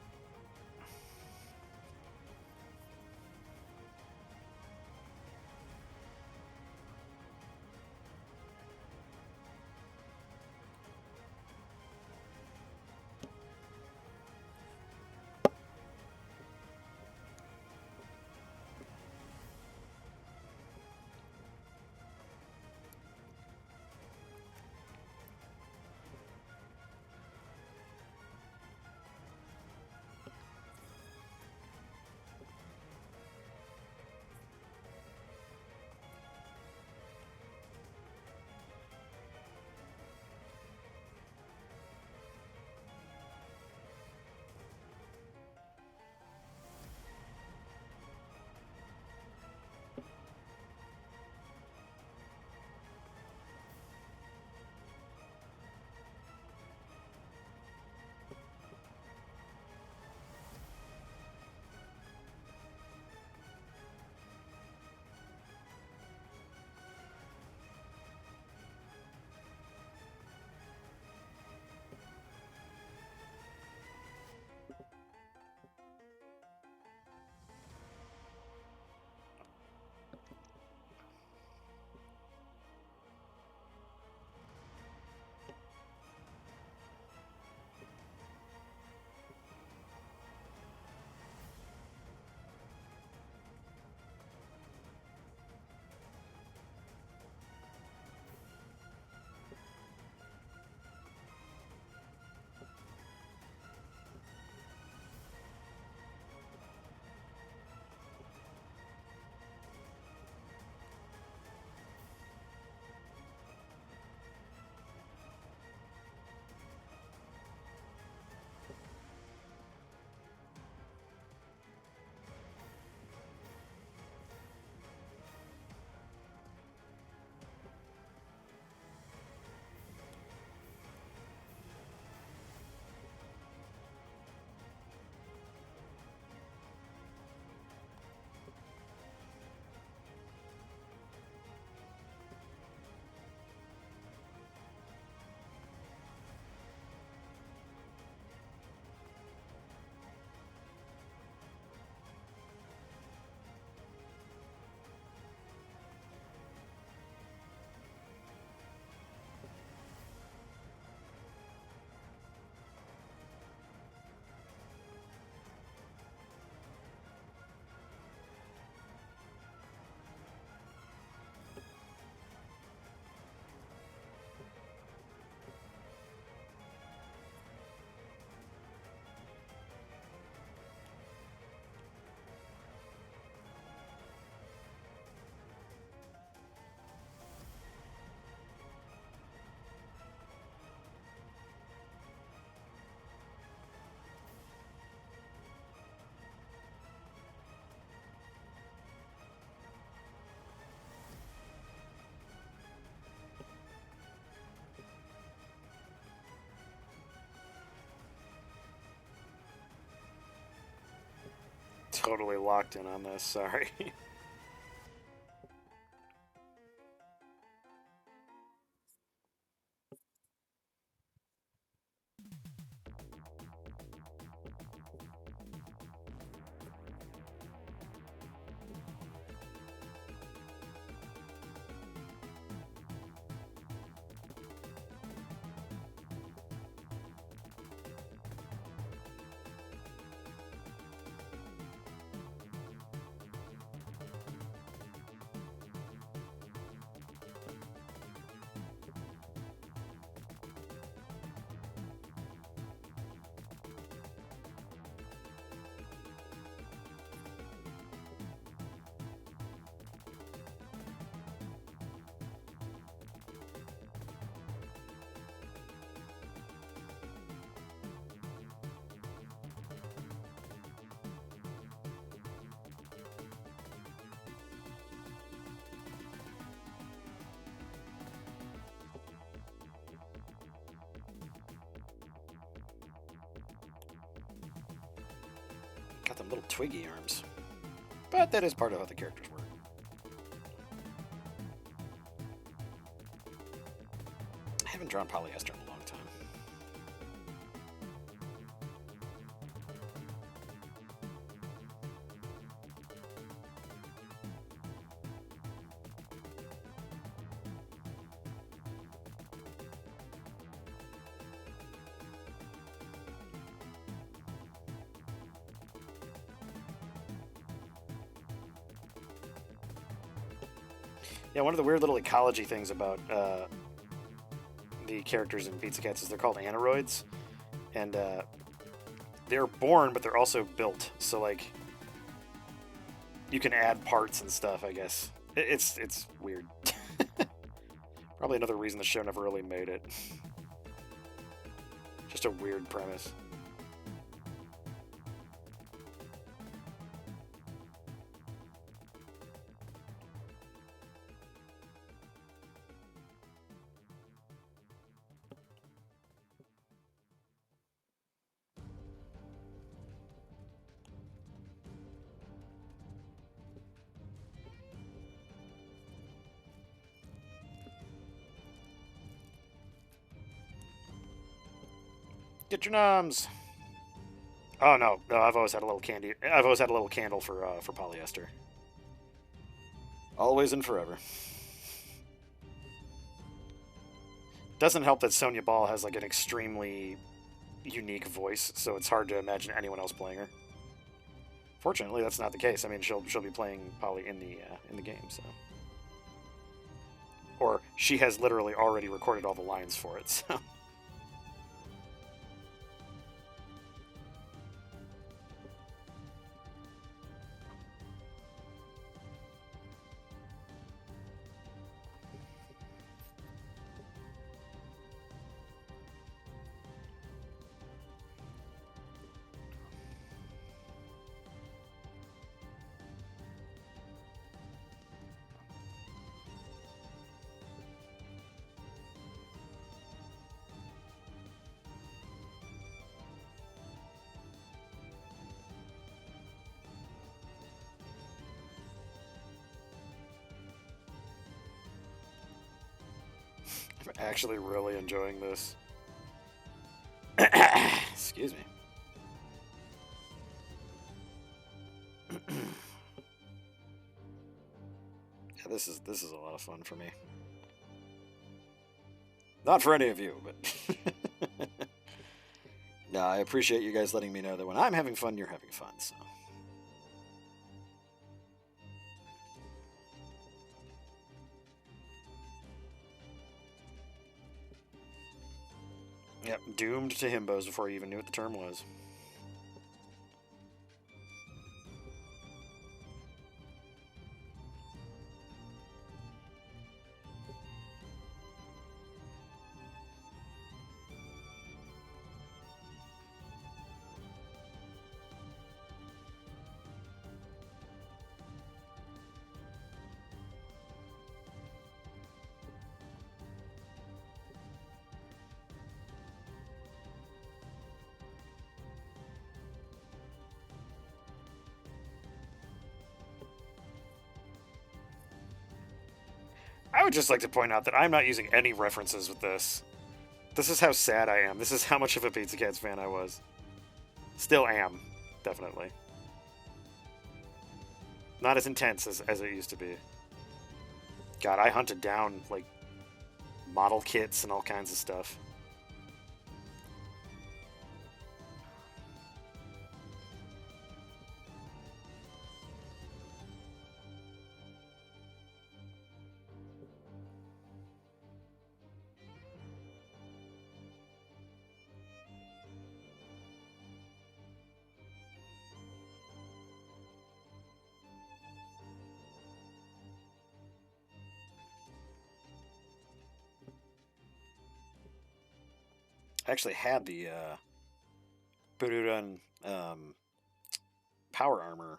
Totally locked in on this. Sorry. Got them little twiggy arms. But that is part of how the characters work. I haven't drawn polyester in a long time. Yeah, one of the weird little ecology things about the characters in Pizza Cats is they're called aneroids, and they're born, but they're also built. So like, you can add parts and stuff. I guess it's weird. Probably another reason the show never really made it. Just a weird premise. Get your noms. Oh no, I've always had a little candy. I've always had a little candle for polyester. Always and forever. Doesn't help that Sonya Ball has like an extremely unique voice, so it's hard to imagine anyone else playing her. Fortunately, that's not the case. I mean, she'll be playing Polly in the game, so. Or she has literally already recorded all the lines for it. So. I'm actually really enjoying this. Excuse me. Yeah, this is a lot of fun for me. Not for any of you, but no, I appreciate you guys letting me know that when I'm having fun, you're having fun. So. Yep, doomed to himbos before you even knew what the term was. I would just like to point out that I'm not using any references with this. This is how sad I am. This is how much of a Pizza Cats fan I was. Still am, definitely. Not as intense as it used to be. God, I hunted down, like, model kits and all kinds of stuff. I actually had the Bururan power armor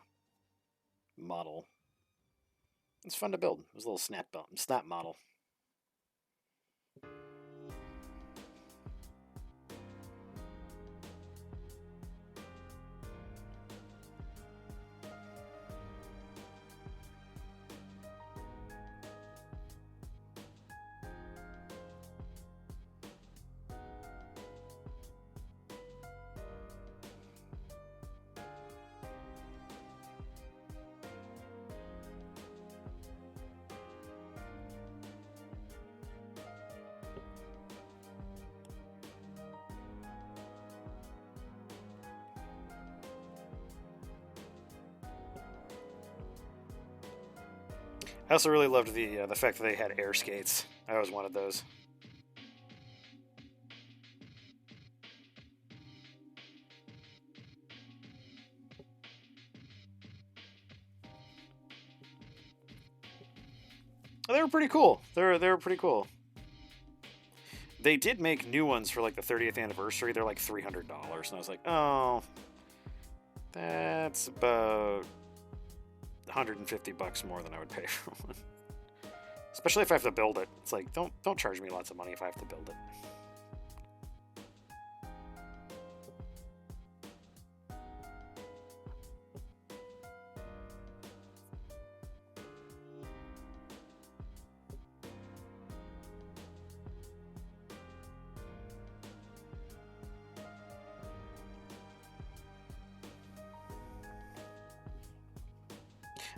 model. It's fun to build. It was a little snap model. I also really loved the fact that they had air skates. I always wanted those. They were pretty cool. They were pretty cool. They did make new ones for like the 30th anniversary. They're like $300, and I was like, oh, that's about 150 bucks more than I would pay for one. Especially if I have to build it. It's like, don't charge me lots of money if I have to build it.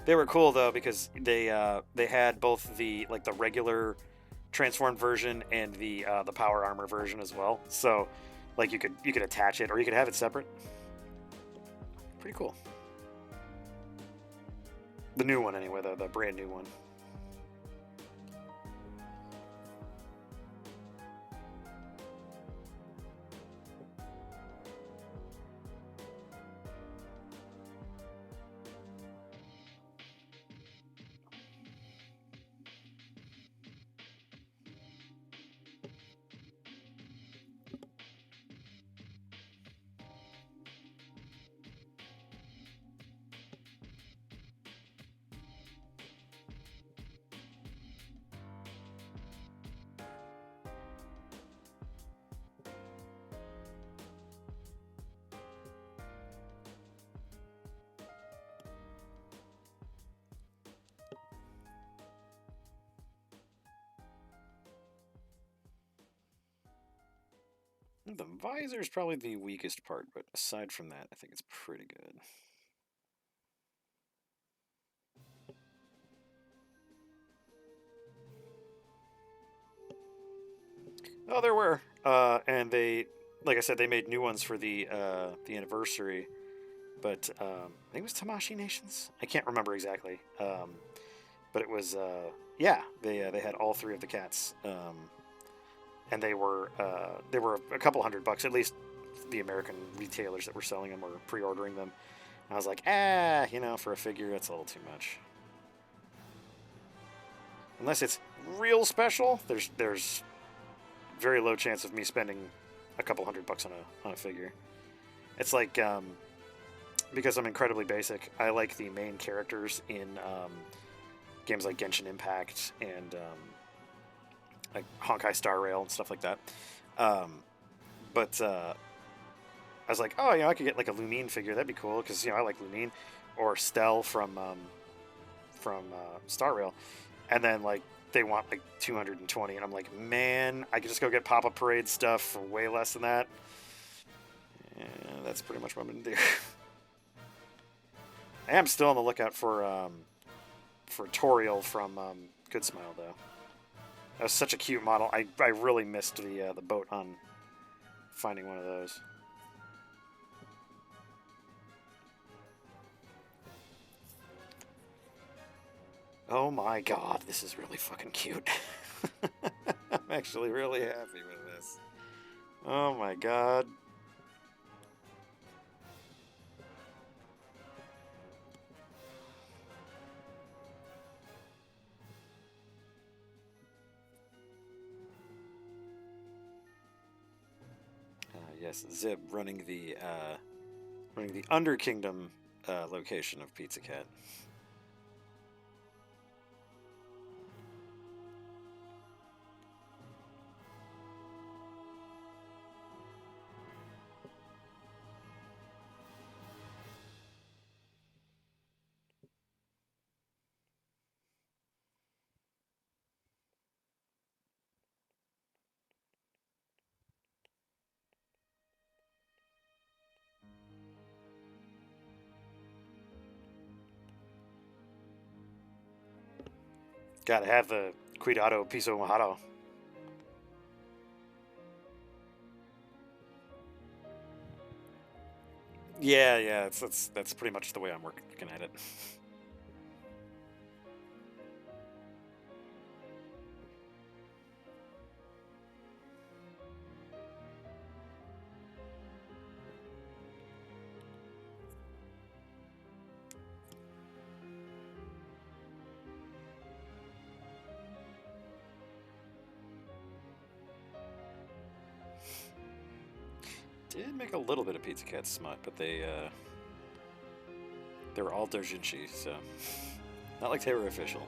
They were cool though because they had both the regular transformed version and the power armor version as well. So like you could attach it or you could have it separate. Pretty cool. The new one anyway, the brand new one. The visor is probably the weakest part, but aside from that, I think it's pretty good. Oh, there were, and they, like I said, they made new ones for the anniversary. But I think it was Tamashii Nations. I can't remember exactly, but it was yeah. They had all three of the cats, and they were a couple $100. At least the American retailers that were selling them were pre-ordering them. And I was like, for a figure, that's a little too much. Unless it's real special, there's very low chance of me spending a couple $100 on a figure. It's like because I'm incredibly basic, I like the main characters in games like Genshin Impact and like Honkai Star Rail and stuff like that. But I was like, oh, I could get like a Lumine figure. That'd be cool because I like Lumine or Stell from Star Rail, and then like they want like 220, and I'm like, man, I could just go get Papa Parade stuff for way less than that. Yeah, that's pretty much what I'm gonna do. I am still on the lookout for Toriel from Good Smile though. That was such a cute model. I really missed the boat on finding one of those. Oh my god, this is really fucking cute. I'm actually really happy with this. Oh my god. Yes, Zib running the Under Kingdom location of Pizza Cat. Gotta have the Cuidado Piso Mojado. Yeah, that's pretty much the way I'm working at it. did make a little bit of Pizza Cat smut, but they were all doujinshi, so not like they were official.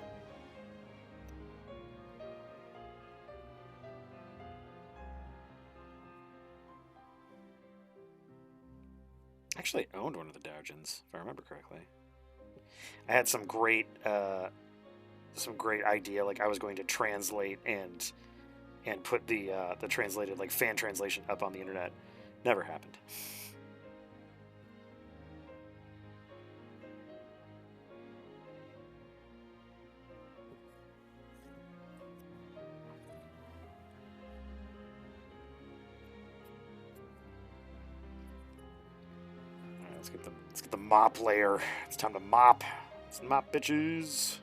Actually owned one of the doujins, if I remember correctly. I had some great idea, like I was going to translate and put the translated like fan translation up on the internet. Never happened. Alright, let's get the mop layer. It's time to mop. Let's mop, bitches.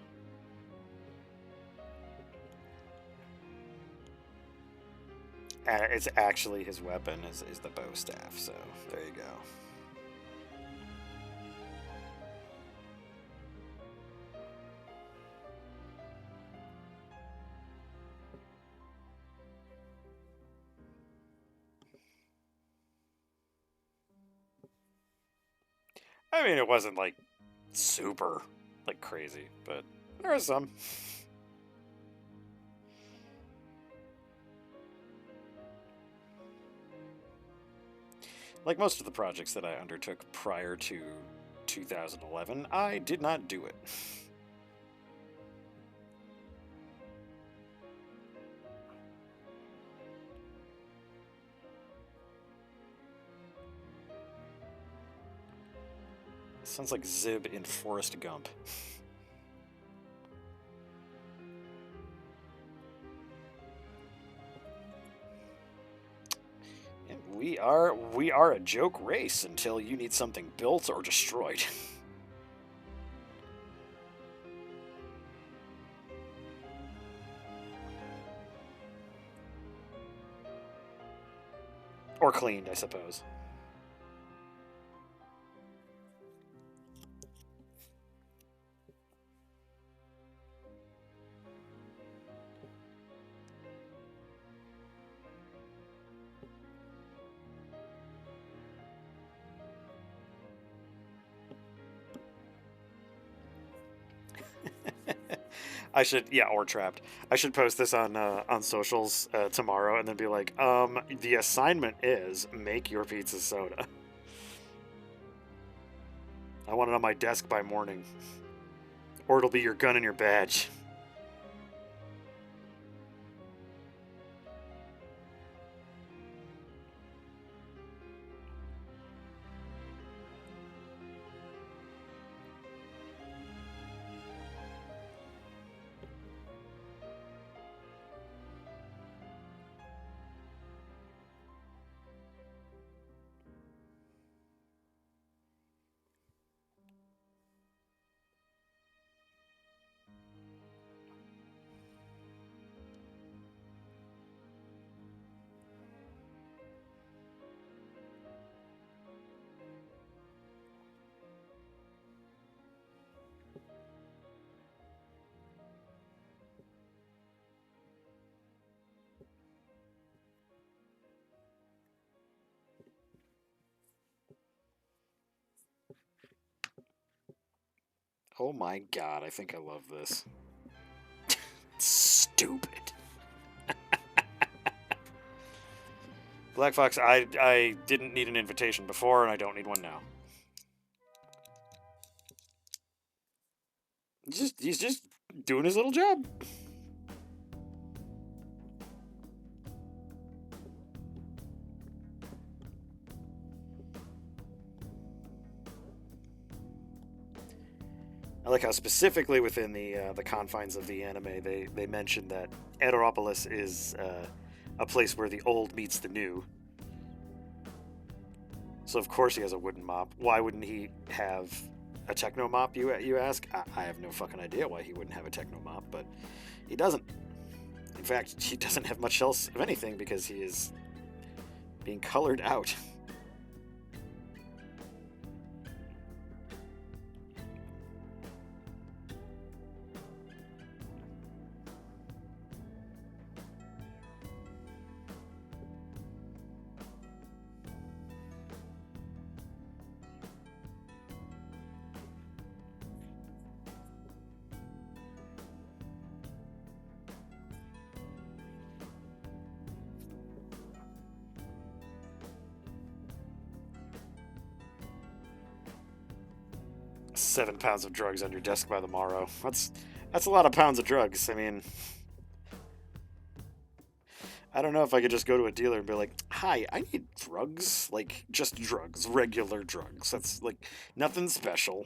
It's actually his weapon is the bow staff, so there you go. I mean, it wasn't like super like crazy, but there was some. Like most of the projects that I undertook prior to 2011, I did not do it. Sounds like Zib in Forrest Gump. We are a joke race until you need something built or destroyed. Or cleaned, I suppose. I should, yeah, or trapped. I should post this on socials tomorrow, and then be like, the assignment is make your pizza soda. I want it on my desk by morning, or it'll be your gun and your badge. Oh my god, I think I love this. Stupid. Black Fox, I didn't need an invitation before, and I don't need one now. He's just doing his little job. I like how specifically within the confines of the anime they mentioned that Aeropolis is a place where the old meets the new. So of course he has a wooden mop. Why wouldn't he have a techno mop? You ask. I have no fucking idea why he wouldn't have a techno mop, but he doesn't. In fact, he doesn't have much else of anything because he is being colored out. 7 pounds of drugs on your desk by the morrow. That's a lot of pounds of drugs. I mean, I don't know if I could just go to a dealer and be like, "Hi, I need drugs, like just drugs, regular drugs. That's like nothing special."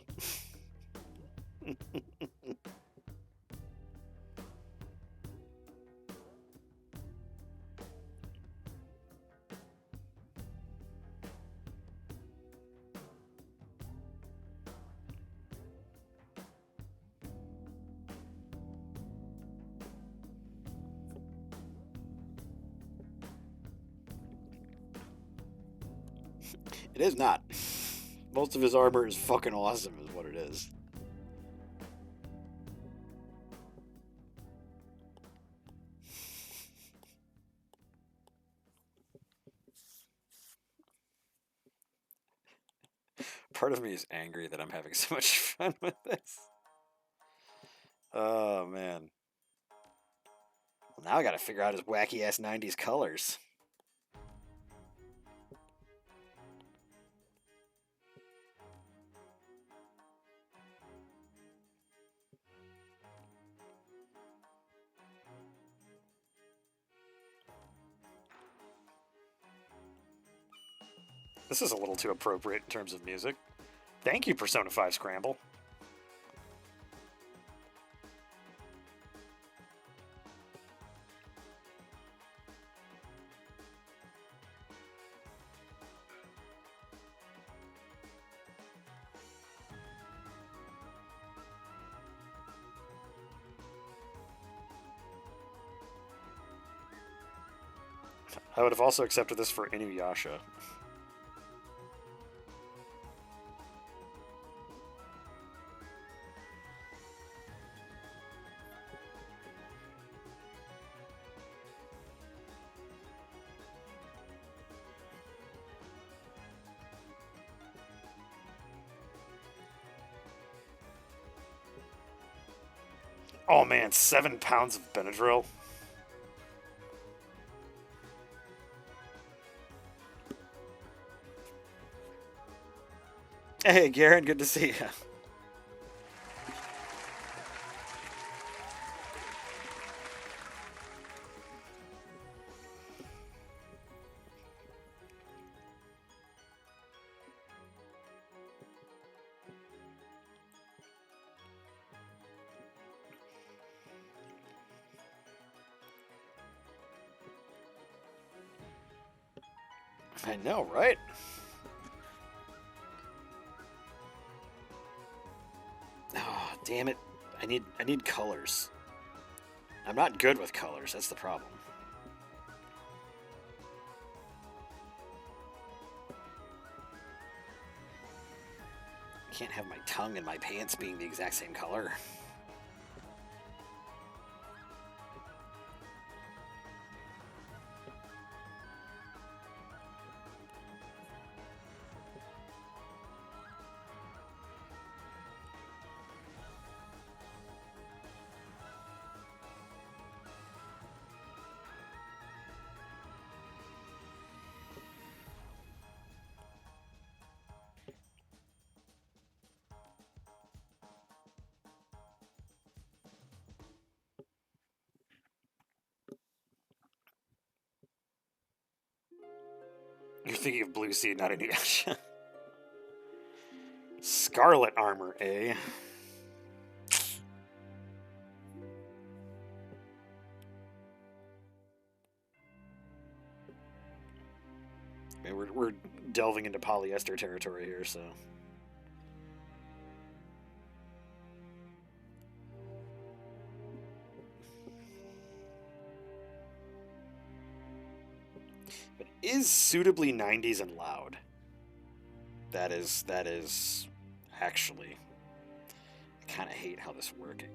It is not. Most of his armor is fucking awesome, is what it is. Part of me is angry that I'm having so much fun with this. Oh, man. Well, now I gotta figure out his wacky ass 90s colors. This is a little too appropriate in terms of music. Thank you, Persona 5 Scramble. I would have also accepted this for Inuyasha. Oh man, 7 pounds of Benadryl. Hey, Garen, good to see you. I know, right? Oh, damn it. I need colors. I'm not good with colors, that's the problem. I can't have my tongue and my pants being the exact same color. You're thinking of Blue Sea, not Inuyasha. Scarlet armor, eh? I mean, we're delving into polyester territory here, so. But is suitably 90s and loud. That is actually. I kind of hate how this is working.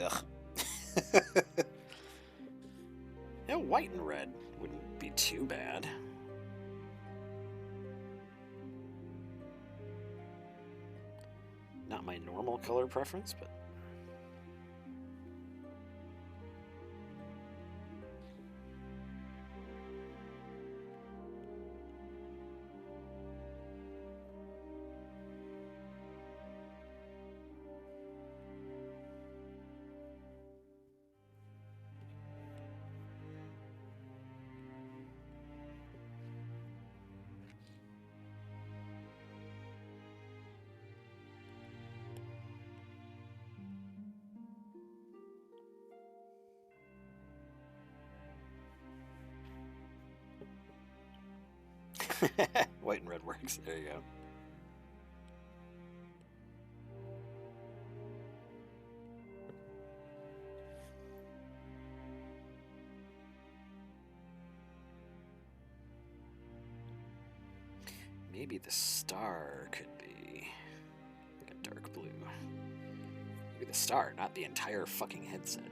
Ugh. Yeah, white and red wouldn't be too bad. Not my normal color preference, but... White and red works. There you go. Maybe the star could be like a dark blue. Maybe the star, not the entire fucking headset.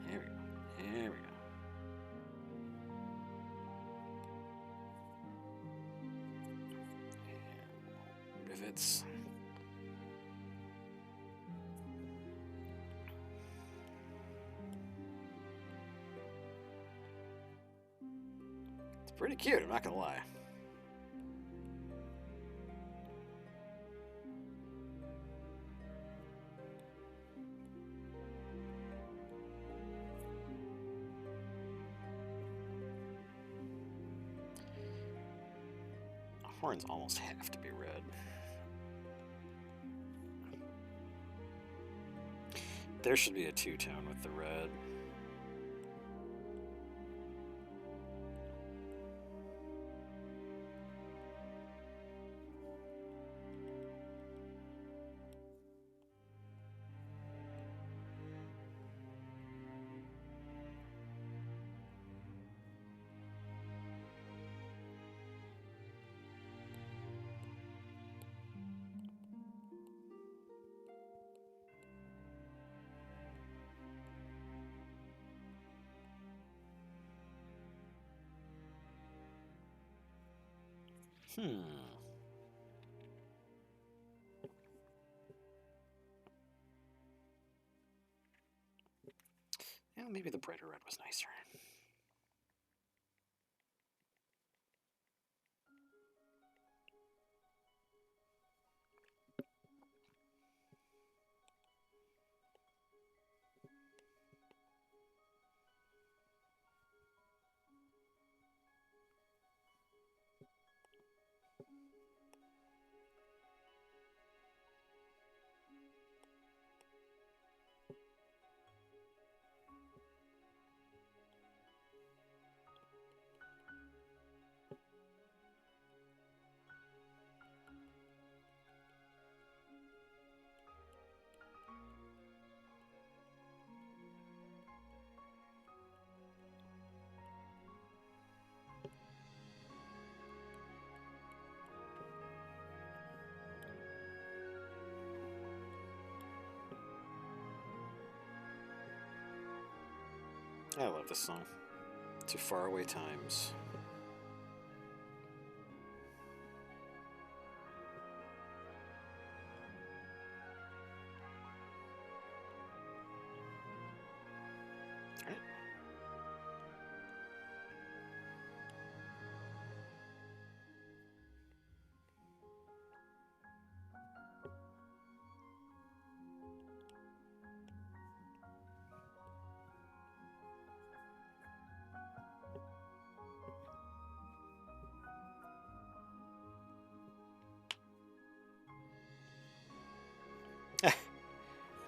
There we go. There we go. Rivets. It's pretty cute, I'm not gonna lie. Horns almost have to be red. There should be a two-tone with the red. Yeah, maybe the brighter red was nicer. I love this song. To Faraway Times. All right.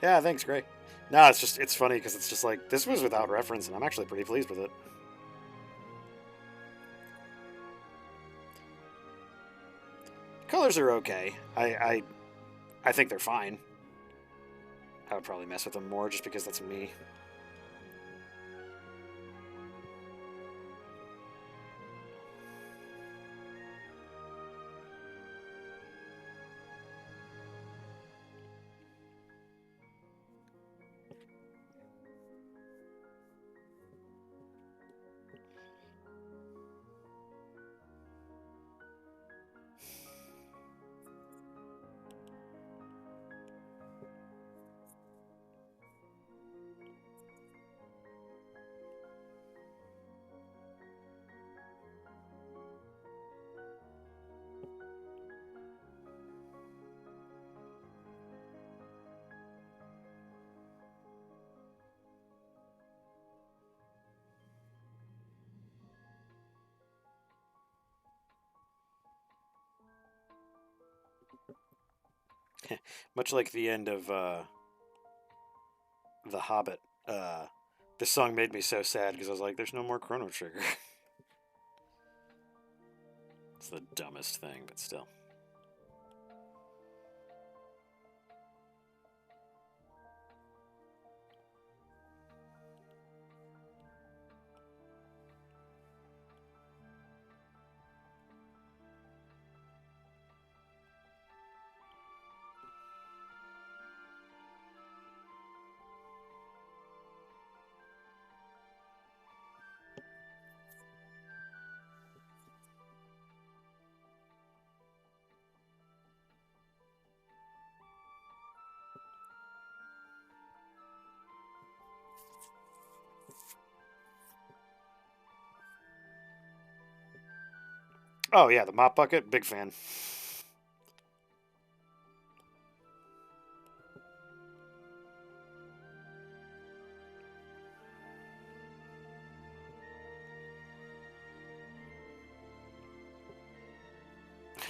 Yeah, thanks, Gray. No, it's funny because it's just like, this was without reference, and I'm actually pretty pleased with it. Colors are okay. I think they're fine. I would probably mess with them more just because that's me. Much like the end of The Hobbit, this song made me so sad because I was like, there's no more Chrono Trigger. It's the dumbest thing, but still. Oh yeah, the mop bucket, big fan.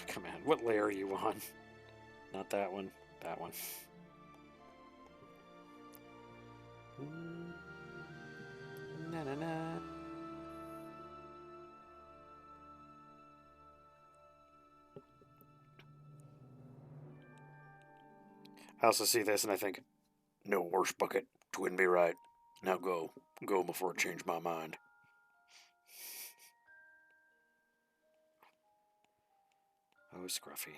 Come on, what layer are you on? Not that one, that one. Na na na. I also see this and I think, no worse bucket. Twin be right. Now go. Go before I change my mind. Oh, Scruffy.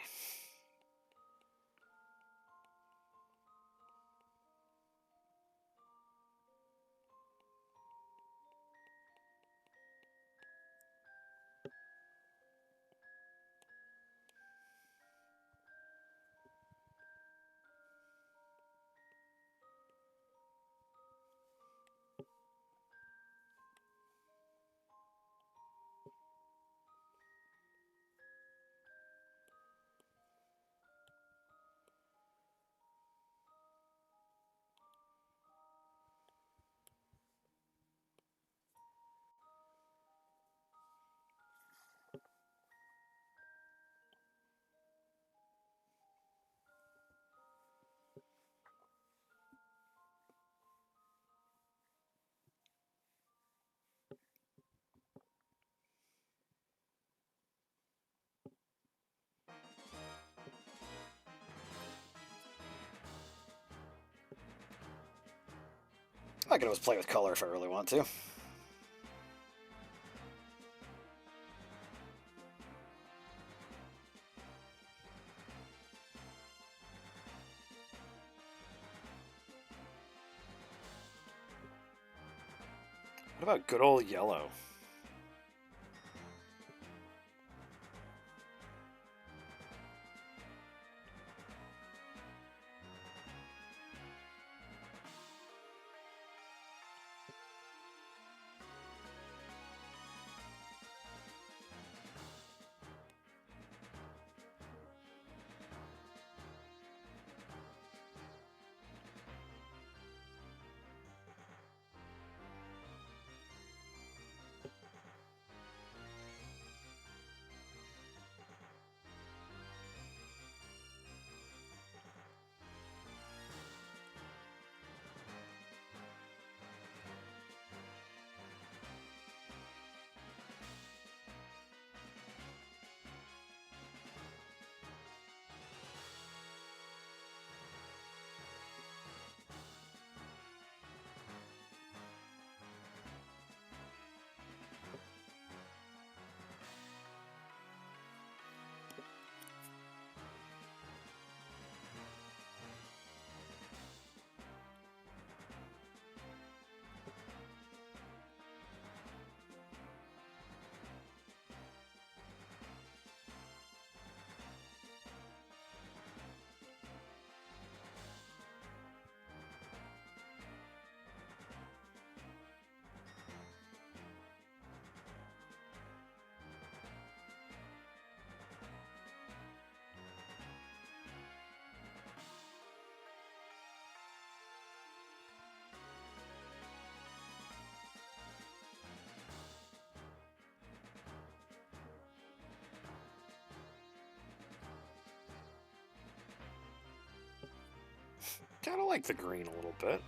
I can always play with color if I really want to. What about good old yellow? Kind of like the green a little bit.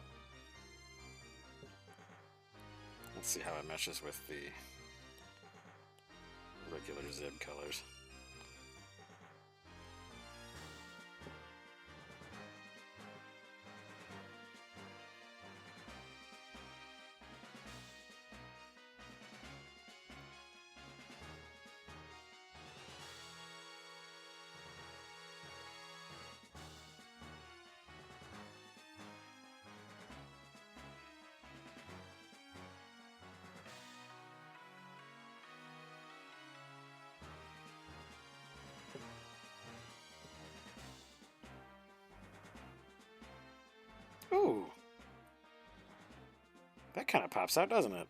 Let's see how it meshes with the regular Zib colors. Ooh. That kind of pops out, doesn't it?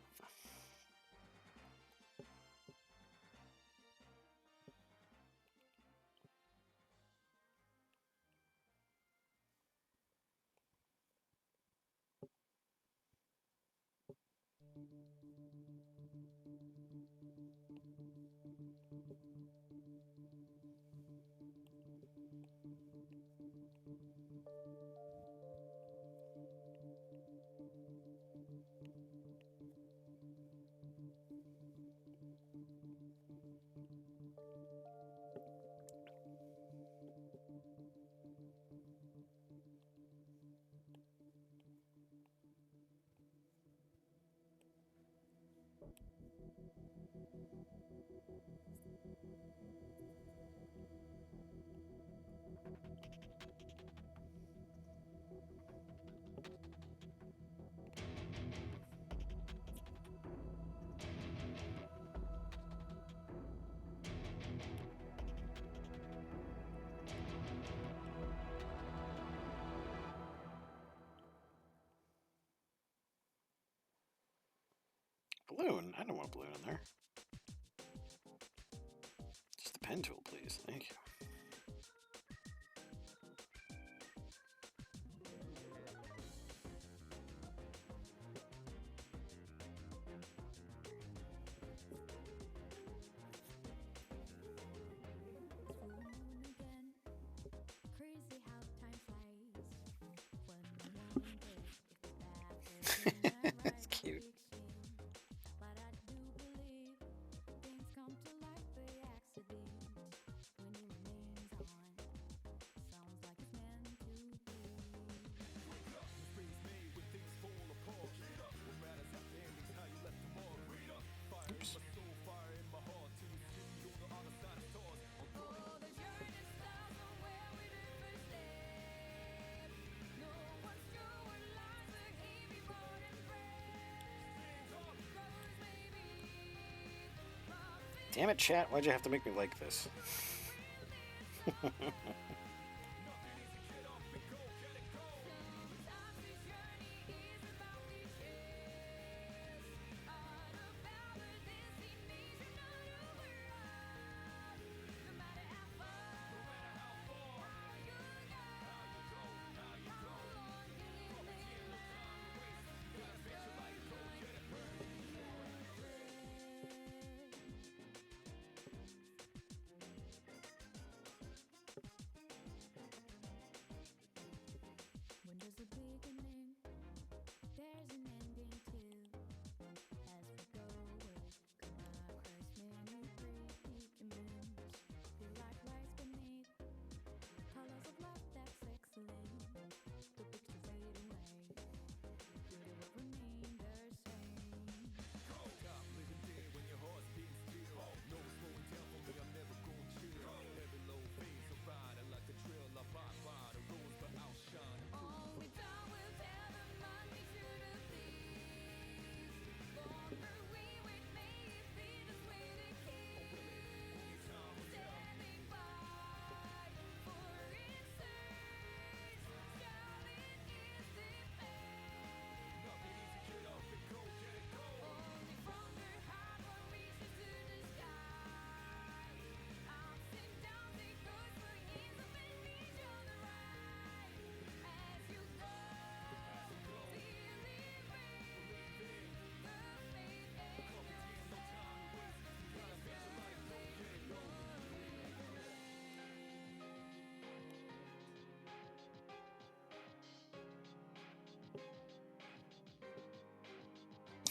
Balloon? I don't want balloon in there. Just the pen tool, please. Thank you. That's cute. Oops. Damn it, chat. Why'd you have to make me like this?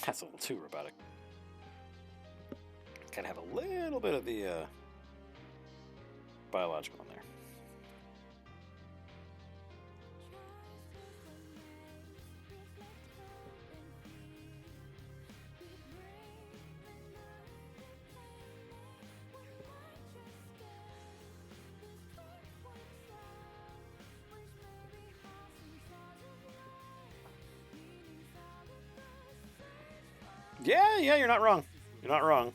That's a little too robotic. Gotta have a little bit of the biological in there. Yeah, you're not wrong. You're not wrong.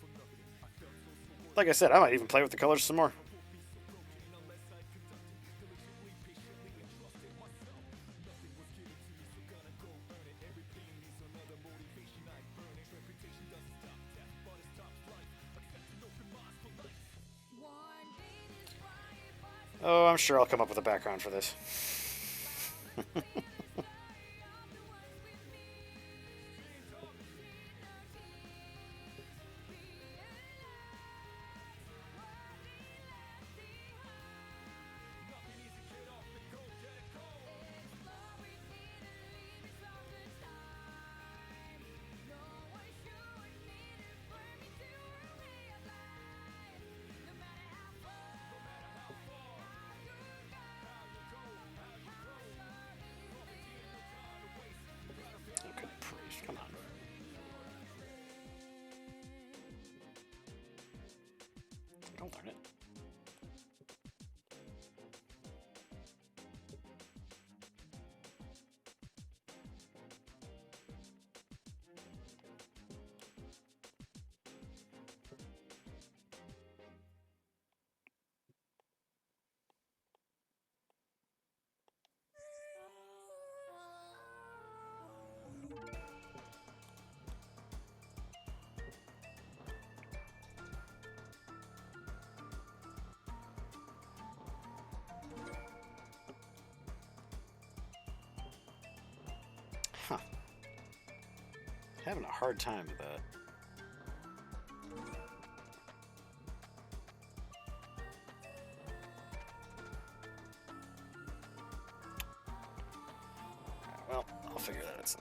Like I said, I might even play with the colors some more. Oh, I'm sure I'll come up with a background for this. Come on. Don't learn it. Huh. Having a hard time with that. Well, I'll figure that out.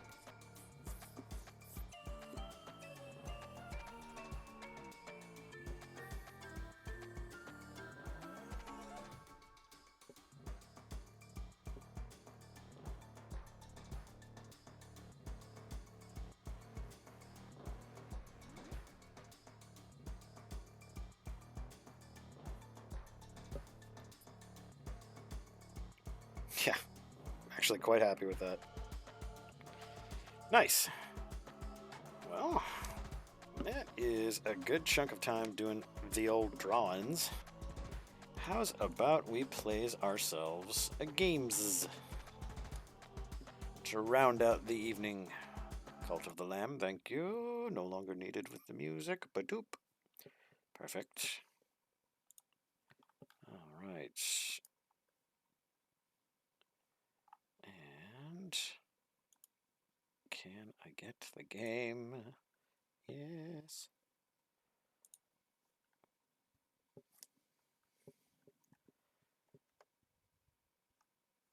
Yeah, I'm actually quite happy with that. Nice. Well, that is a good chunk of time doing the old drawings. How's about we plays ourselves a games to round out the evening? Cult of the Lamb, thank you. No longer needed with the music. Badoop. Perfect. All right. And can I get the game? Yes.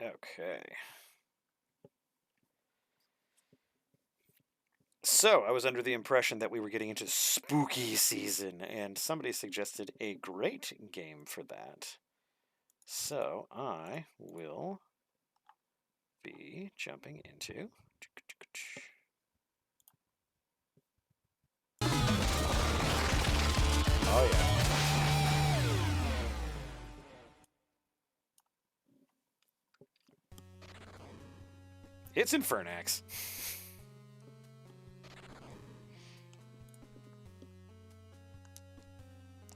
Okay. So, I was under the impression that we were getting into spooky season, and somebody suggested a great game for that. So, I will be jumping into... Oh, yeah. It's Infernax.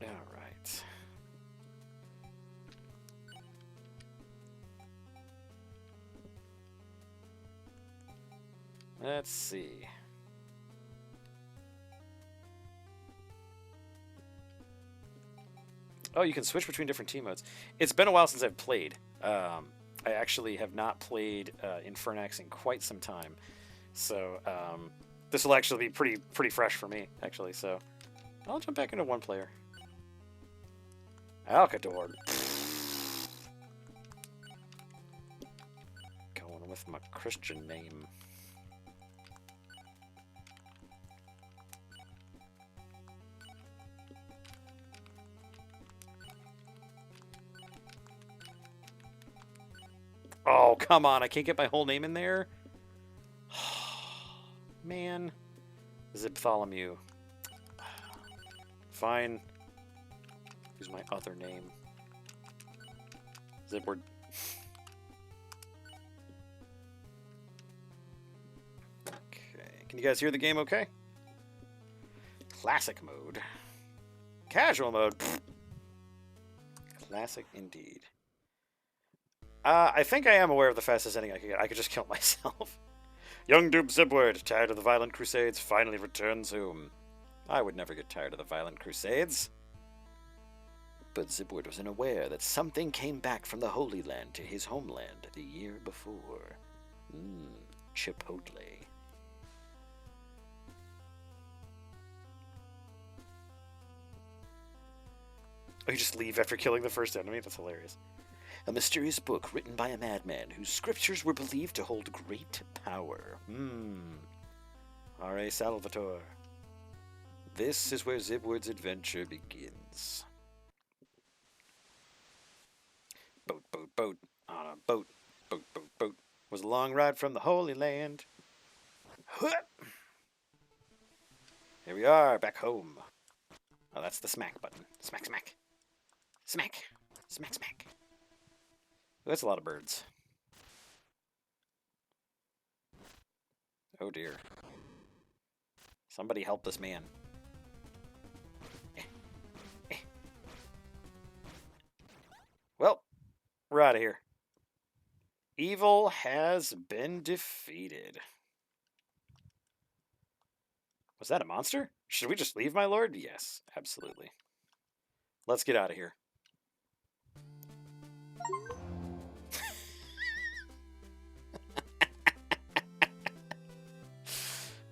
All right. Let's see. Oh, you can switch between different team modes. It's been a while since I've played. I actually have not played Infernax in quite some time, so this will actually be pretty fresh for me, actually. So I'll jump back into one player. Alcador. Going with my Christian name. Oh, come on. I can't get my whole name in there. Man. Zibtholomew. Fine. Who's my other name? Zipward. Okay. Can you guys hear the game okay? Classic mode. Casual mode. Classic indeed. I think I am aware of the fastest ending I could get. I could just kill myself. Young Duke Zipward, tired of the violent crusades, finally returns home. I would never get tired of the violent crusades. But Zipward was unaware that something came back from the Holy Land to his homeland the year before. Chipotle. Oh, you just leave after killing the first enemy? That's hilarious. A mysterious book written by a madman whose scriptures were believed to hold great power. R.A. Salvatore. This is where Zipward's adventure begins. Boat, boat, boat, on a boat, boat, boat, boat. Was a long ride from the Holy Land. Here we are, back home. Oh, that's the smack button. Smack, smack. Smack. Smack, smack. That's a lot of birds. Oh dear. Somebody help this man. Well, we're out of here. Evil has been defeated. Was that a monster? Should we just leave, my lord? Yes, absolutely. Let's get out of here.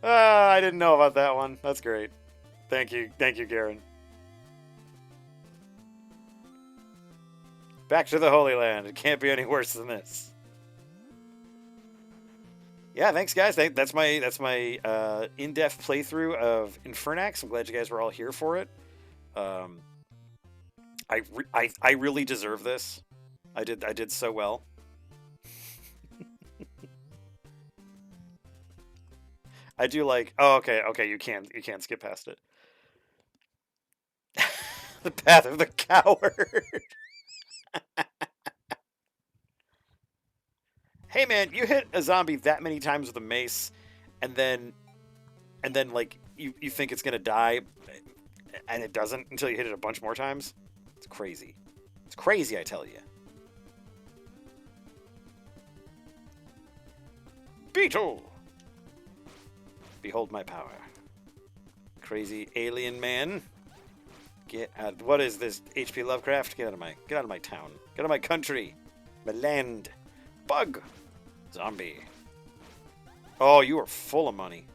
I didn't know about that one. That's great. Thank you, Garen. Back to the Holy Land. It can't be any worse than this. Yeah, thanks, guys. That's my in-depth playthrough of Infernax. I'm glad you guys were all here for it. I really deserve this. I did so well. I do like. Oh, okay. You can't skip past it. The Path of the Coward. Hey man, you hit a zombie that many times with a mace, and then like you think it's gonna die, and it doesn't until you hit it a bunch more times. It's crazy. It's crazy, I tell you. Beetle! Behold my power. Crazy alien man. Get out. What is this? H.P. Lovecraft? Get out of my town. Get out of my country. My land. Bug. Zombie. Oh, you are full of money.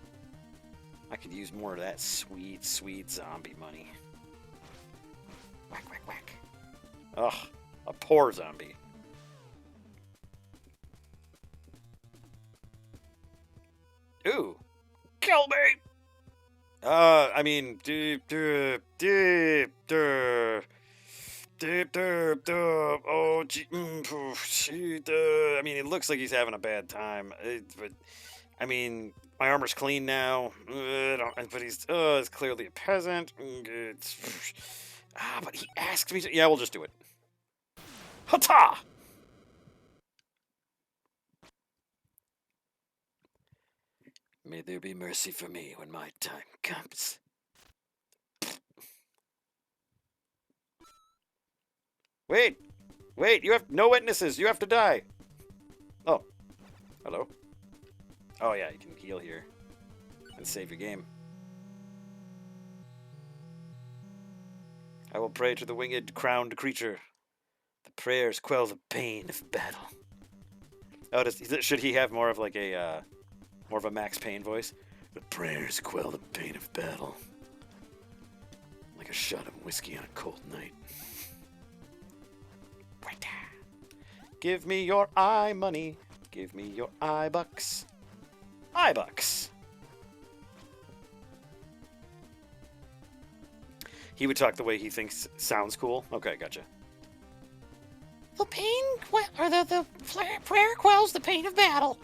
I could use more of that sweet, sweet zombie money. Whack, whack, whack. Ugh, a poor zombie. Ooh, kill me! I mean, oh, I mean, it looks like he's having a bad time. But I mean, my armor's clean now. But he's clearly a peasant. But he asked me to. Yeah, we'll just do it. Hata! May there be mercy for me when my time comes. Wait! You have no witnesses! You have to die! Oh. Hello? Oh yeah, you can heal here. And save your game. I will pray to the winged crowned creature. The prayers quell the pain of battle. Oh, should he have more of like a more of a Max Payne voice? The prayers quell the pain of battle. Like a shot of whiskey on a cold night. Give me your eye money. Give me your eye bucks. Eye bucks. He would talk the way he thinks sounds cool. Okay, gotcha. The pain, or the prayer quells the pain of battle.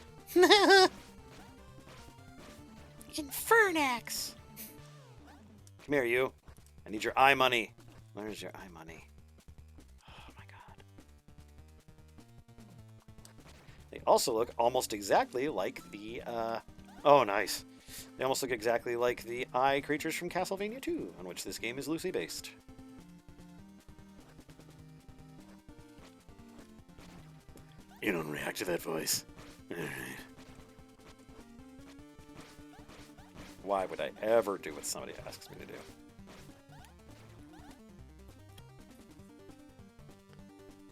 Infernax. Come here, you. I need your eye money. Where's your eye money? Oh my god. They also look almost exactly like the, oh, nice. They almost look exactly like the eye creatures from Castlevania 2, on which this game is loosely based. You don't react to that voice. Alright. Why would I ever do what somebody asks me to do?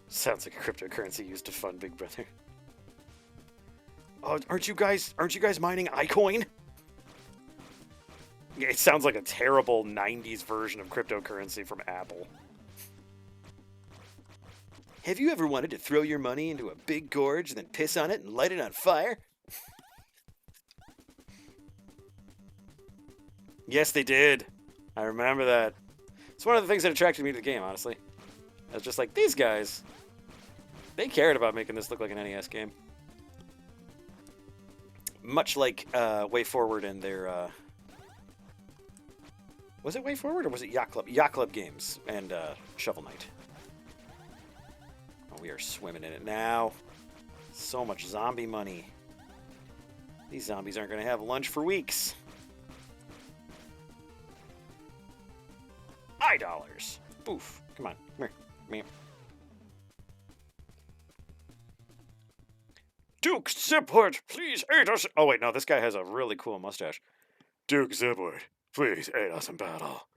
Sounds like a cryptocurrency used to fund Big Brother. Oh, aren't you guys mining iCoin? Yeah, it sounds like a terrible 90s version of cryptocurrency from Apple. Have you ever wanted to throw your money into a big gorge and then piss on it and light it on fire? Yes, they did. I remember that. It's one of the things that attracted me to the game, honestly. I was just like, these guys, they cared about making this look like an NES game. Much like Way Forward and their... Was it Way Forward or was it Yacht Club? Yacht Club games and Shovel Knight. Oh, we are swimming in it now. So much zombie money. These zombies aren't going to have lunch for weeks. $5. Oof. Come on. Come here. Come here. Duke Zipwood, please aid us. Oh, wait, no, this guy has a really cool mustache. Duke Zipwood, please aid us in battle.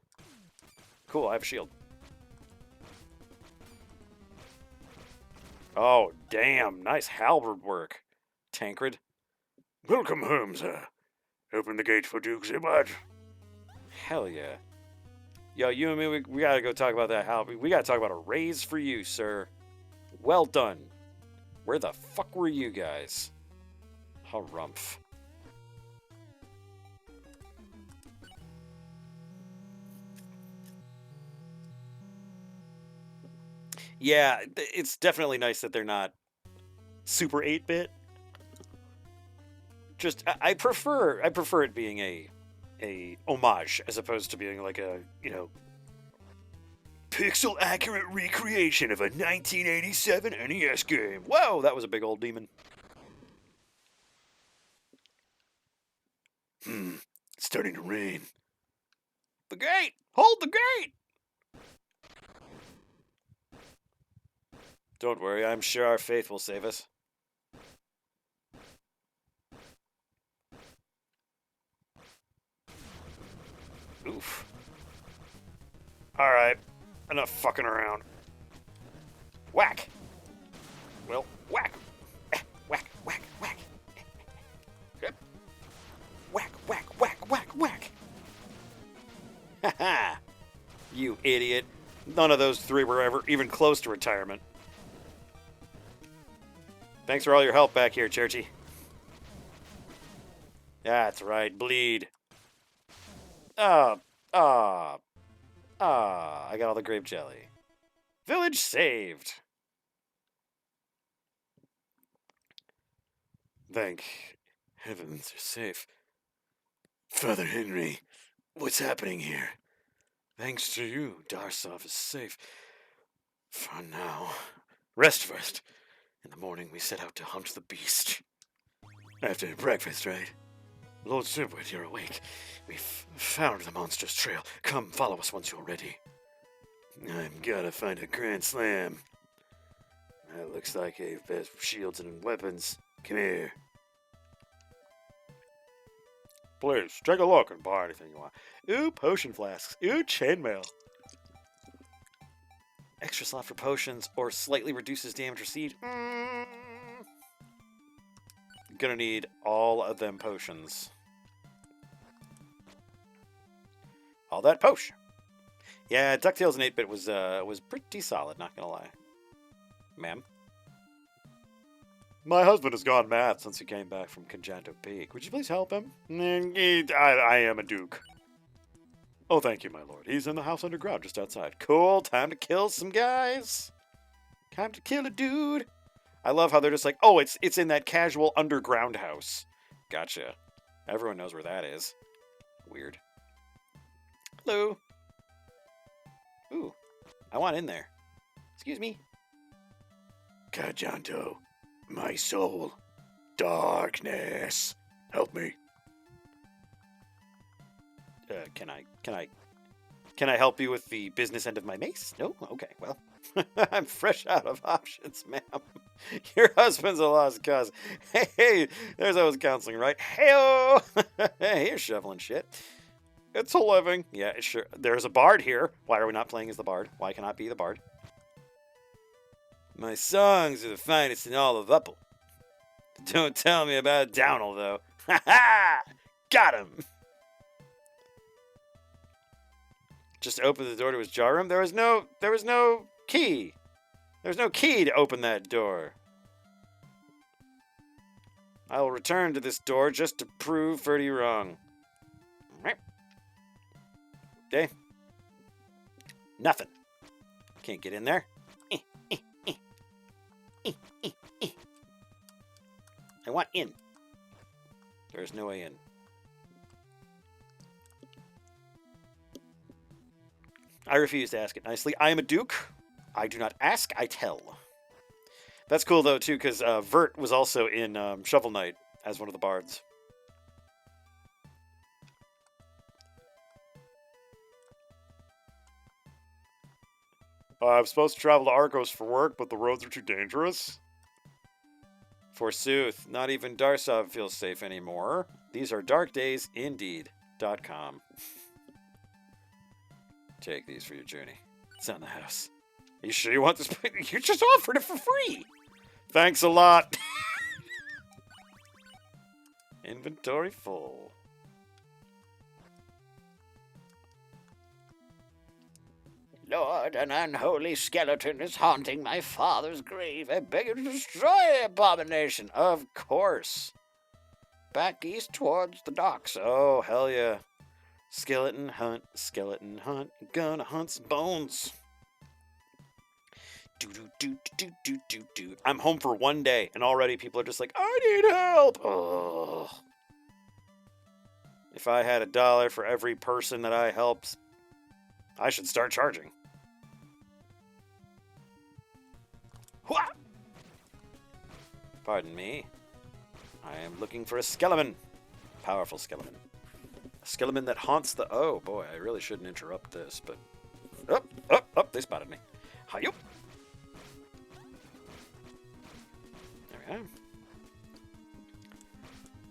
Cool, I have a shield. Oh, damn. Nice halberd work, Tancred. Welcome home, sir. Open the gate for Duke Zipwood. Hell yeah. Yo, you and me, we gotta go talk about that halberd. We gotta talk about a raise for you, sir. Well done. Where the fuck were you guys? Harumph. Yeah, it's definitely nice that they're not super 8-bit. Just I prefer it being a homage as opposed to being like a, you know, pixel accurate recreation of a 1987 NES game. Whoa, that was a big old demon. It's starting to rain. The gate! Hold the gate! Don't worry, I'm sure our faith will save us. Oof. Alright, enough fucking around. Whack! Well, whack! Whack, whack, whack! Whack, whack, whack, whack, whack! Haha! You idiot. None of those three were ever even close to retirement. Thanks for all your help back here, Churchy. That's right, bleed. I got all the grape jelly. Village saved. Thank heavens you're safe. Father Henry, what's happening here? Thanks to you, Darsov is safe. For now. Rest first. In the morning we set out to hunt the beast. After breakfast, right? Lord Zipwood, you're awake. We've found the monster's trail. Come, follow us once you're ready. I've gotta find a Grand Slam. That looks like a best shields and weapons. Come here. Please, take a look and buy anything you want. Ooh, potion flasks. Ooh, chainmail. Extra slot for potions or slightly reduces damage received. Gonna need all of them potions. All that potion. Yeah, DuckTales in 8-bit was pretty solid, not gonna lie. Ma'am? My husband has gone mad since he came back from Conjanto Peak. Would you please help him? I am a duke. Oh, thank you, my lord. He's in the house underground, just outside. Cool, time to kill some guys. Time to kill a dude. I love how they're just like, oh, it's in that casual underground house. Gotcha. Everyone knows where that is. Weird. Hello. Ooh, I want in there. Excuse me. Kajanto, my soul. Darkness. Help me. Can I help you with the business end of my mace? No? Okay, well. I'm fresh out of options, ma'am. Your husband's a lost cause. Hey, there's always counseling, right? Hey-o! Hey, you're shoveling shit. It's a living. Yeah, sure. There's a bard here. Why are we not playing as the bard? Why cannot be the bard? My songs are the finest in all of Upple. Don't tell me about Downell, though. Ha ha! Got him! Just open the door to his jar room? There was no key. There's no key to open that door. I will return to this door just to prove Ferdy wrong. Okay. Nothing. Can't get in there. I want in. There's no way in. I refuse to ask it nicely. I am a duke. I do not ask, I tell. That's cool, though, too, because Vert was also in Shovel Knight as one of the bards. I'm supposed to travel to Arcos for work, but the roads are too dangerous. Forsooth, not even Darsov feels safe anymore. These are dark days indeed.com. Take these for your journey. It's on the house. Are you sure you want this? You just offered it for free. Thanks a lot. Inventory full. Lord, an unholy skeleton is haunting my father's grave. I beg you to destroy abomination. Of course. Back east towards the docks. Oh, hell yeah. Skeleton hunt, gonna hunt some bones. Do. I'm home for one day, and already people are just like, I need help. Ugh. If I had $1 for every person that I helped, I should start charging. Hua! Pardon me. I am looking for a skeleton. Powerful skeleton. A skeleton that haunts the... Oh, boy, I really shouldn't interrupt this, but... Up, they spotted me. Hi-yup. There we go.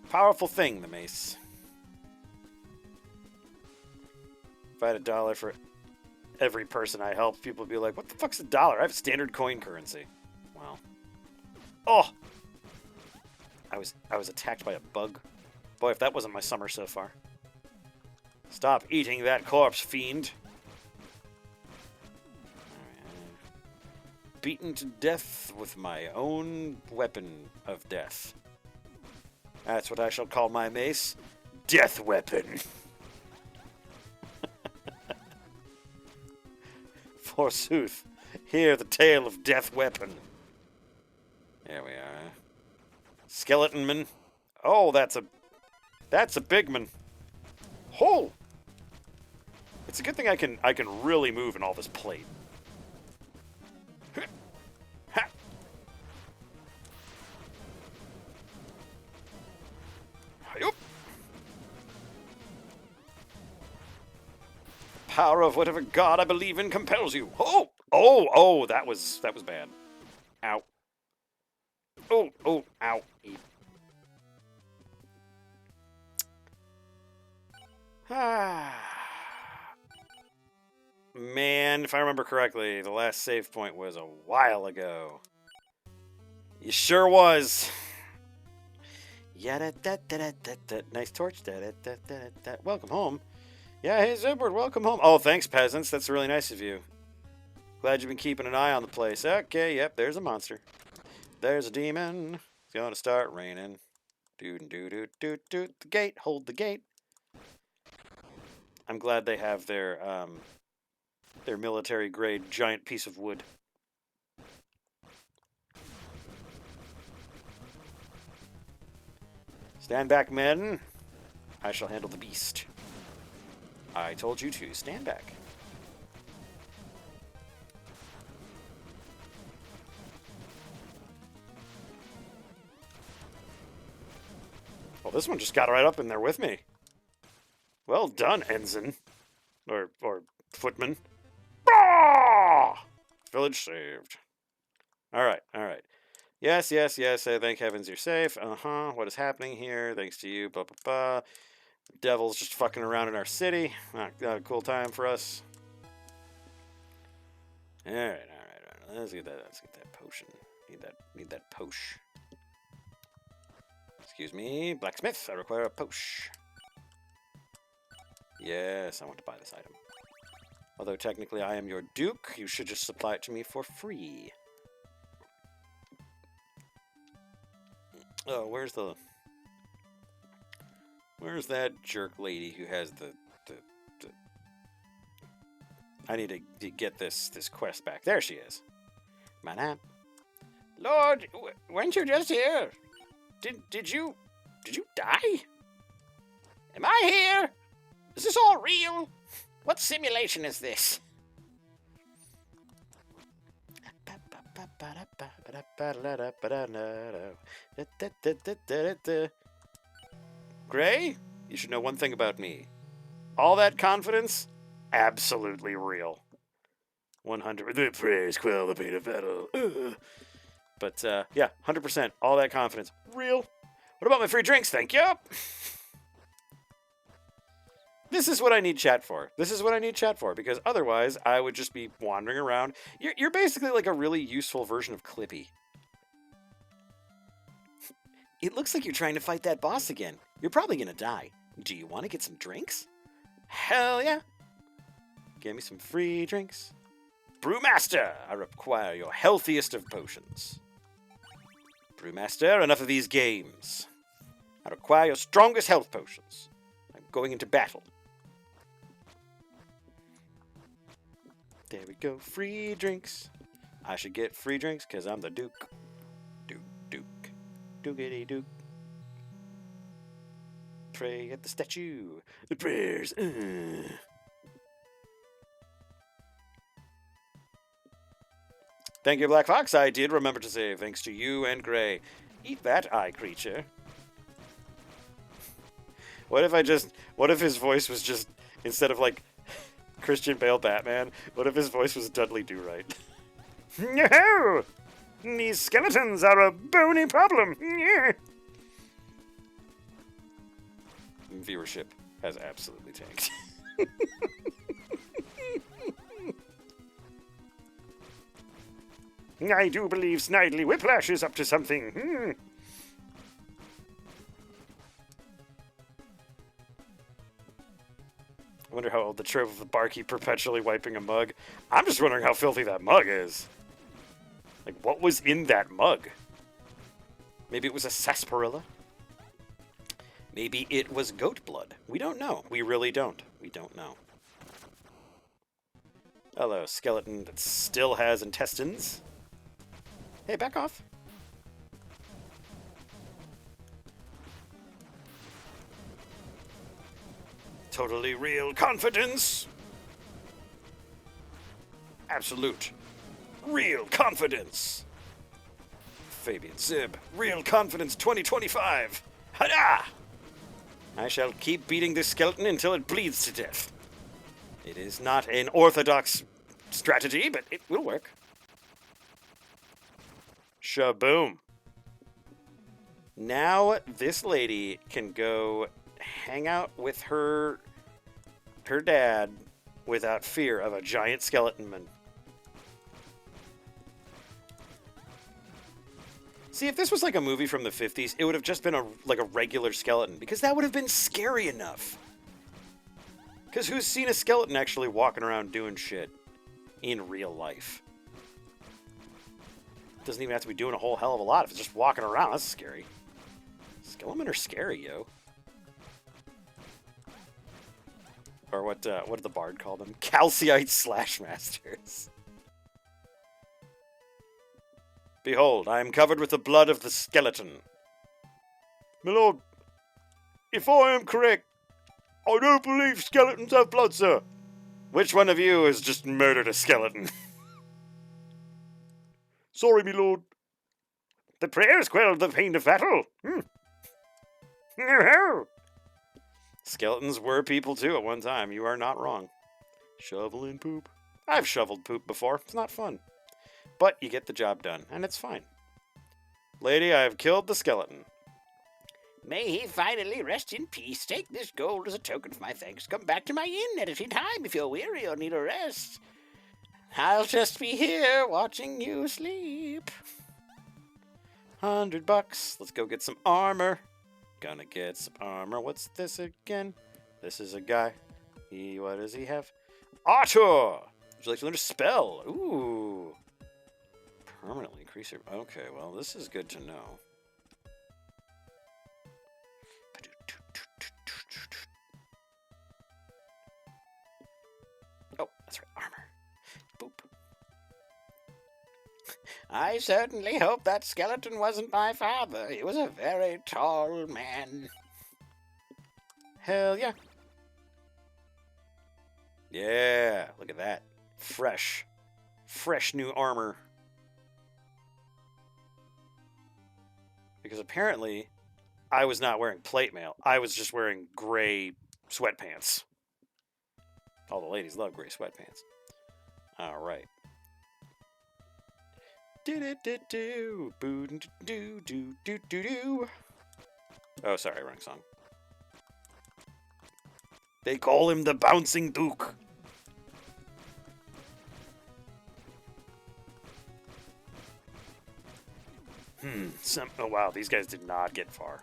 Powerful thing, the mace. If I had $1 for every person I helped, people would be like, what the fuck's $1? I have standard coin currency. Wow. Oh! I was attacked by a bug. Boy, if that wasn't my summer so far. Stop eating that corpse, fiend. Beaten to death with my own weapon of death. That's what I shall call my mace. Death weapon. Forsooth, hear the tale of death weapon. There we are. Skeleton man. Oh, that's a big man. Oh! It's a good thing I can really move in all this plate. Ha! Hi-yup. Power of whatever god I believe in compels you. Oh, that was bad. Ow. Oh, ow. Man, if I remember correctly, the last save point was a while ago. You sure was. Nice torch. Welcome home. Yeah, hey, Zibward, welcome home. Oh, thanks, peasants. That's really nice of you. Glad you've been keeping an eye on the place. Okay, yep, there's a monster. There's a demon. It's gonna start raining. The gate. Hold the gate. I'm glad they have their military grade giant piece of wood. Stand back, men. I shall handle the beast. I told you to. Stand back. Well, this one just got right up in there with me. Well done, ensign. Or footman. Ah! Village saved. Alright. Yes. Thank heavens you're safe. What is happening here? Thanks to you. Blah, blah, blah. The devil's just fucking around in our city. Not a cool time for us. Alright. Let's get that potion. Need that posh. Excuse me, blacksmith. I require a posh. Yes, I want to buy this item. Although technically I am your duke, you should just supply it to me for free. Oh, where's that jerk lady who has the I need to get this quest back. There she is. Manap. Lord, weren't you just here? Did you die? Am I here? Is this all real? What simulation is this? Gray, you should know one thing about me. All that confidence, absolutely real. 100. The praise quell the pain of battle. But, yeah, 100%. All that confidence. Real. What about my free drinks? Thank you. This is what I need chat for. Because otherwise, I would just be wandering around. You're basically like a really useful version of Clippy. It looks like you're trying to fight that boss again. You're probably gonna die. Do you want to get some drinks? Hell yeah. Give me some free drinks. Brewmaster, I require your healthiest of potions. Brewmaster, enough of these games. I require your strongest health potions. I'm going into battle. There we go, free drinks. I should get free drinks because I'm the Duke. Duke. Doogity Duke. Pray at the statue. The prayers. Thank you, Black Fox. I did remember to save, thanks to you and Gray. Eat that, eye creature. What if his voice was just, instead of like Christian Bale Batman, what if his voice was Dudley Do-Right? No! These skeletons are a bony problem. Viewership has absolutely tanked. I do believe Snidely Whiplash is up to something. I wonder how old the trope of the barkeep perpetually wiping a mug. I'm just wondering how filthy that mug is. Like, what was in that mug? Maybe it was a sarsaparilla? Maybe it was goat blood. We don't know. We really don't. We don't know. Hello, skeleton that still has intestines. Hey, back off. Totally real confidence. Absolute. Real confidence. Fabian Zib. Real confidence 2025. Hada! I shall keep beating this skeleton until it bleeds to death. It is not an orthodox strategy, but it will work. Shaboom. Now this lady can go hang out with her dad without fear of a giant skeleton man. See, if this was like a movie from the 50s, it would have just been a regular skeleton, because that would have been scary enough. Because who's seen a skeleton actually walking around doing shit in real life? Doesn't even have to be doing a whole hell of a lot. If it's just walking around, that's scary. Skelemen are scary, yo. Or what did the bard call them? Calcite Slashmasters. Behold, I am covered with the blood of the skeleton. My lord, If I am correct, I don't believe skeletons have blood, sir. Which one of you has just murdered a skeleton? Sorry, me lord. The prayers quelled the pain of battle. Skeletons were people too at one time. You are not wrong. Shoveling poop. I've shoveled poop before. It's not fun. But you get the job done, and it's fine. Lady, I have killed the skeleton. May he finally rest in peace. Take this gold as a token of my thanks. Come back to my inn at any time if you're weary or need a rest. I'll just be here watching you sleep. $100. Let's go get some armor. Gonna get some armor. What's this again? This is a guy. What does he have? Archer! Would you like to learn a spell? Ooh. Permanently increase your... Okay, well, this is good to know. Oh, that's right, armor. Boop. I certainly hope that skeleton wasn't my father. He was a very tall man. Hell yeah. Yeah, look at that. Fresh. Fresh new armor. Because apparently, I was not wearing plate mail. I was just wearing gray sweatpants. All the ladies love gray sweatpants. All right. Do-do-do-do. Boo-do-do-do-do-do-do. Oh, sorry, wrong song. They call him the Bouncing Duke. Oh wow, these guys did not get far.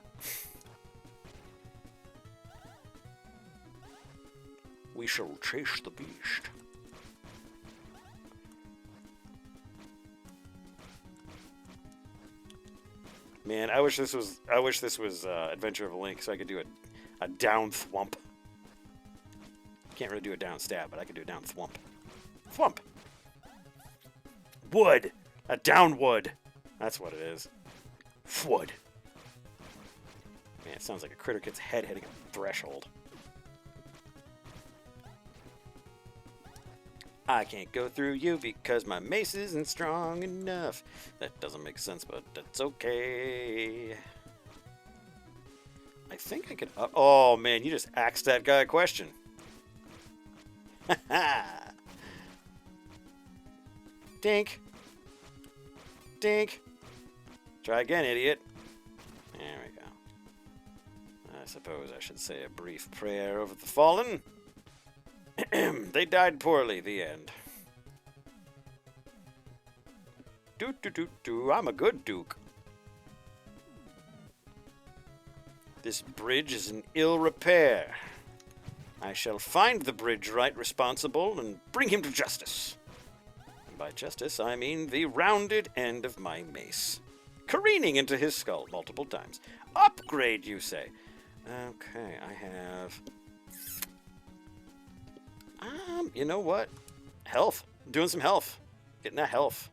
We shall chase the beast. Man, I wish this was Adventure of a Link, so I could do a down thwump. Can't really do a down stab, but I could do a down thwump. Thwump. Wood. A down wood. That's what it is. Wood. Man, it sounds like a critter kid's head hitting a threshold. I can't go through you because my mace isn't strong enough. That doesn't make sense, but that's okay. I think I could up... Oh, man, you just asked that guy a question. Dink. Dink. Try again, idiot. There we go. I suppose I should say a brief prayer over the fallen. They died poorly, the end. Do-do-do-do, I'm a good duke. This bridge is in ill repair. I shall find the bridge right responsible and bring him to justice. And by justice, I mean the rounded end of my mace, careening into his skull multiple times. Upgrade, you say? Okay, I have... you know what? Health. I'm doing some health. Getting that health.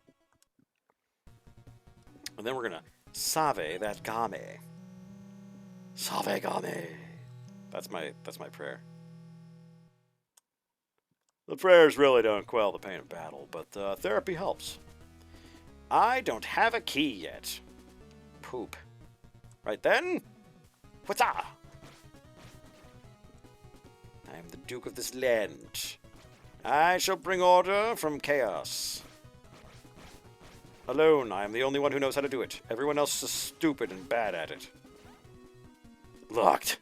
And then we're gonna save that game. Save game. That's my prayer. The prayers really don't quell the pain of battle, but therapy helps. I don't have a key yet. Poop. Right then? What's up? I am the Duke of this land. I shall bring order from chaos. Alone, I am the only one who knows how to do it. Everyone else is stupid and bad at it. Locked.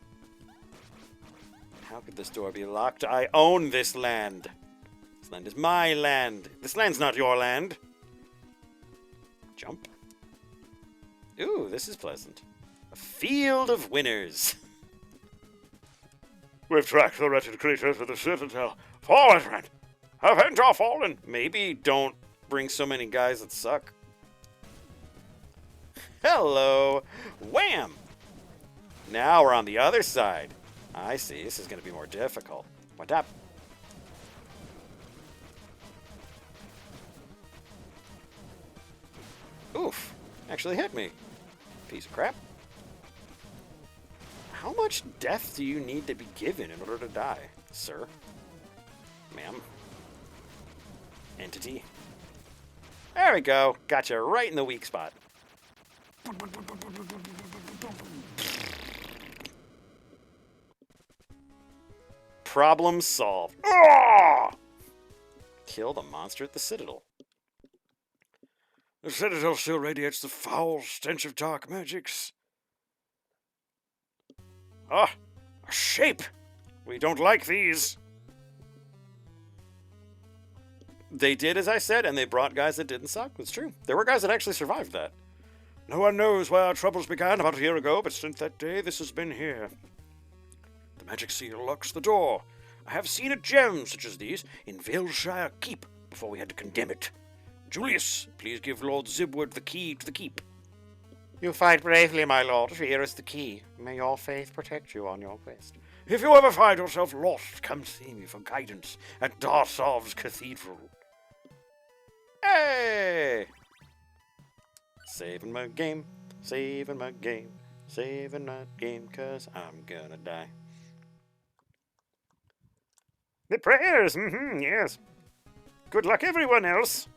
How could this door be locked? I own this land. This land is my land. This land's not your land. Jump. Ooh, this is pleasant. A field of winners. We've tracked the wretched creatures to the citadel. Fallen, friend! Avenge our fallen! Maybe don't bring so many guys that suck. Hello! Wham! Now we're on the other side. I see. This is going to be more difficult. What up? Oof. Actually hit me. Piece of crap. How much death do you need to be given in order to die, sir? Ma'am? Entity? There we go. Gotcha right in the weak spot. Problem solved. Ah! Kill the monster at the Citadel. The Citadel still radiates the foul stench of dark magics. Ah, a shape. We don't like these. They did as I said, and they brought guys that didn't suck. It's true. There were guys that actually survived that. No one knows where our troubles began about a year ago, but since that day, this has been here. The magic seal locks the door. I have seen a gem such as these in Valeshire Keep before we had to condemn it. Julius, please give Lord Zibwood the key to the keep. You fight bravely, my lord. Here is the key. May your faith protect you on your quest. If you ever find yourself lost, come see me for guidance at Darsov's Cathedral. Hey! Saving my game, saving my game, saving my game, 'cause I'm gonna die. The prayers, yes. Good luck, everyone else.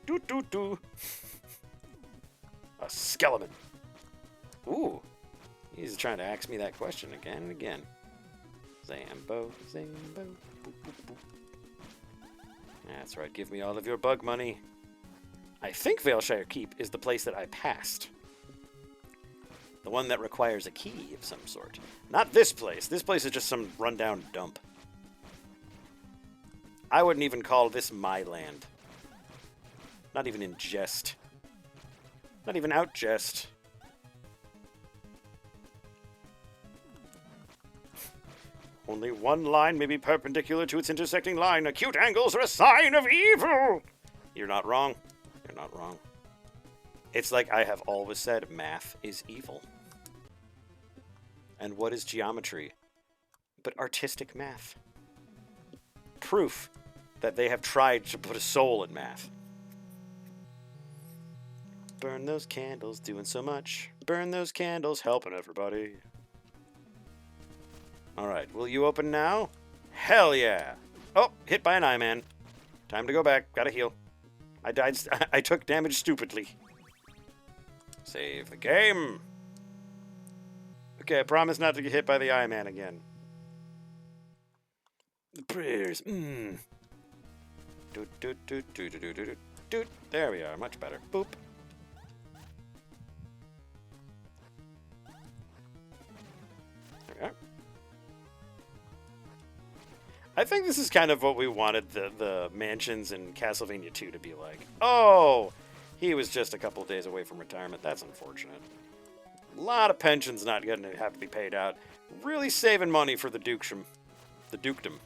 Doot, doot, doot. A skeleton. Ooh. He's trying to ask me that question again and again. Zambo, Zambo, boop, boop, boop. That's right, give me all of your bug money. I think Valeshire Keep is the place that I passed. The one that requires a key of some sort. Not this place. This place is just some rundown dump. I wouldn't even call this my land. Not even in jest. Not even out jest. Only one line may be perpendicular to its intersecting line. Acute angles are a sign of evil. You're not wrong. You're not wrong. It's like I have always said, math is evil. And what is geometry but artistic math? Proof that they have tried to put a soul in math. Burn those candles, doing so much. Burn those candles, helping everybody. Alright, will you open now? Hell yeah! Oh, hit by an eye man. Time to go back, gotta heal. I died, I took damage stupidly. Save the game. Okay, I promise not to get hit by the eye man again. The prayers, Doot, doot, doot, doot, doot, doot, doot, doot. There we are, much better. Boop. There we are. I think this is kind of what we wanted the mansions in Castlevania 2 to be like. Oh, he was just a couple of days away from retirement. That's unfortunate. A lot of pensions not going to have to be paid out. Really saving money for the dukedom. The dukedom.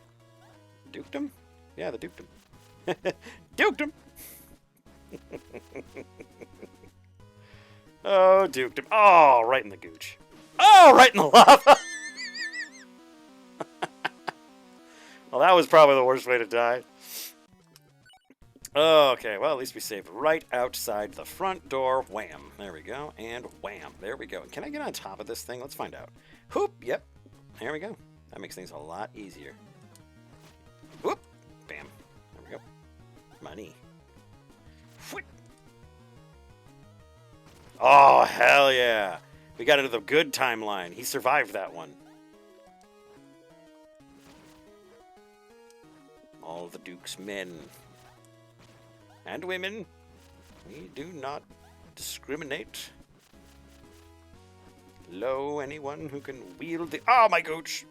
Dukedom? Yeah, the dukedom. Dukedom! Oh, dukedom. Oh, right in the gooch. Oh, right in the lava! Well, that was probably the worst way to die. Okay, well, at least we saved right outside the front door. Wham. There we go. And wham. There we go. Can I get on top of this thing? Let's find out. Whoop. Yep. There we go. That makes things a lot easier. Whoop. Bam. There we go. Money. Whoop. Oh, hell yeah. We got into the good timeline. He survived that one. All the Duke's men. And women. We do not discriminate. Lo, anyone who can wield the... Oh, my gooch!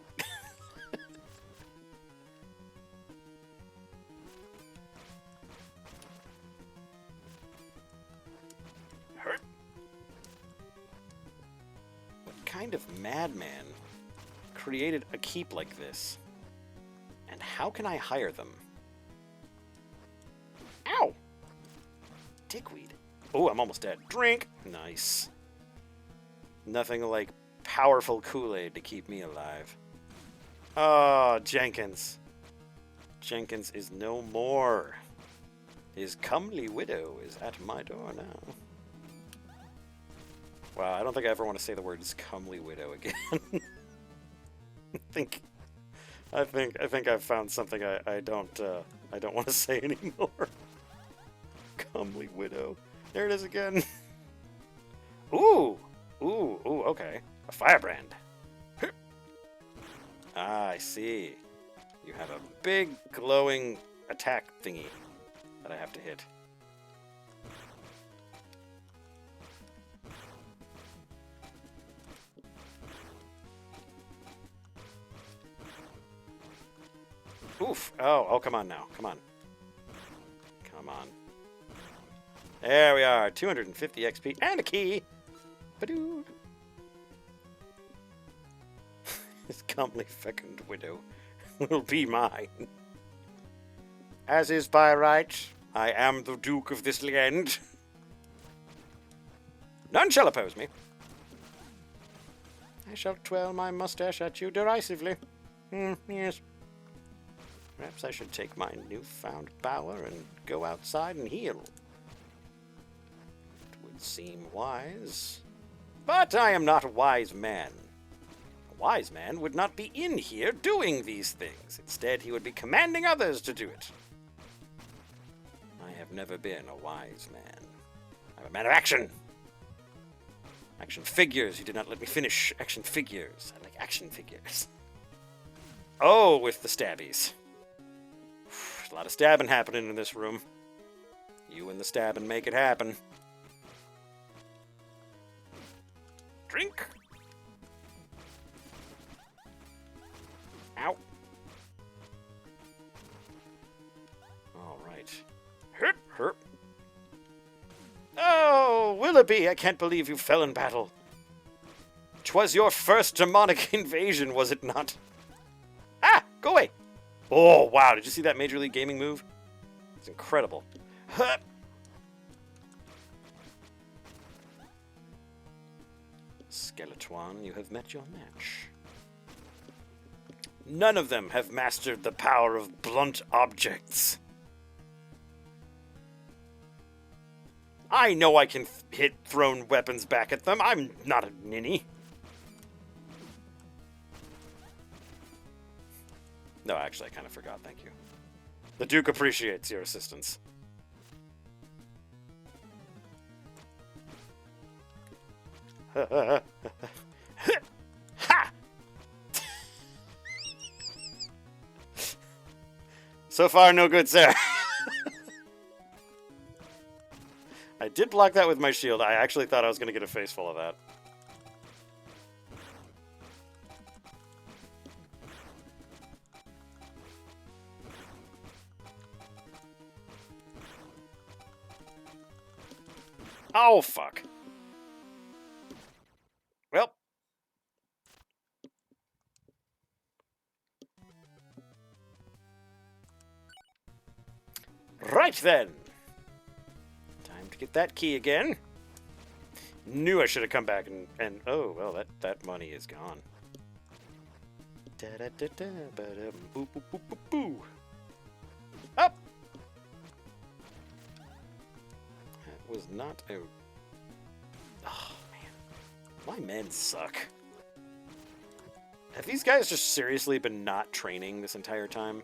Hurt. What kind of madman created a keep like this? And how can I hire them? Ow! Dickweed. Oh, I'm almost dead. Drink! Nice. Nothing like powerful Kool-Aid to keep me alive. Oh, Jenkins. Jenkins is no more. His comely widow is at my door now. Wow, I don't think I ever want to say the words "comely widow" again. I think I've found something I don't want to say anymore. Comely widow. There it is again. Ooh, okay. A firebrand. Ah, I see. You have a big glowing attack thingy that I have to hit. Oof. Oh, come on now. Come on. Come on. There we are. 250 XP and a key. Ba-doo. This comely fecund widow will be mine. As is by right, I am the Duke of this land. None shall oppose me. I shall twirl my mustache at you derisively. Yes. Perhaps I should take my newfound power and go outside and heal. It would seem wise. But I am not a wise man. A wise man would not be in here doing these things. Instead, he would be commanding others to do it. I have never been a wise man. I'm a man of action. Action figures. You did not let me finish. Action figures. I like action figures. Oh, with the stabbies. There's a lot of stabbing happening in this room. You and the stabbing make it happen. Drink. Ow. All right. Herp, herp. Oh, Willoughby, I can't believe you fell in battle. 'Twas your first demonic invasion, was it not? Ah, go away. Oh, wow, did you see that Major League Gaming move? It's incredible. Hup. Skeleton, you have met your match. None of them have mastered the power of blunt objects. I know I can hit thrown weapons back at them. I'm not a ninny. No, actually, I kind of forgot. Thank you. The Duke appreciates your assistance. Ha! So far, no good, sir. I did block that with my shield. I actually thought I was going to get a face full of that. Oh, fuck. Well. Right then. Time to get that key again. Knew I should have come back and oh, well, that money is gone. Da-da-da-da, ba-dum, boo, boo, boo, boo, boo. Up! That was not a... Oh, man. My men suck. Have these guys just seriously been not training this entire time?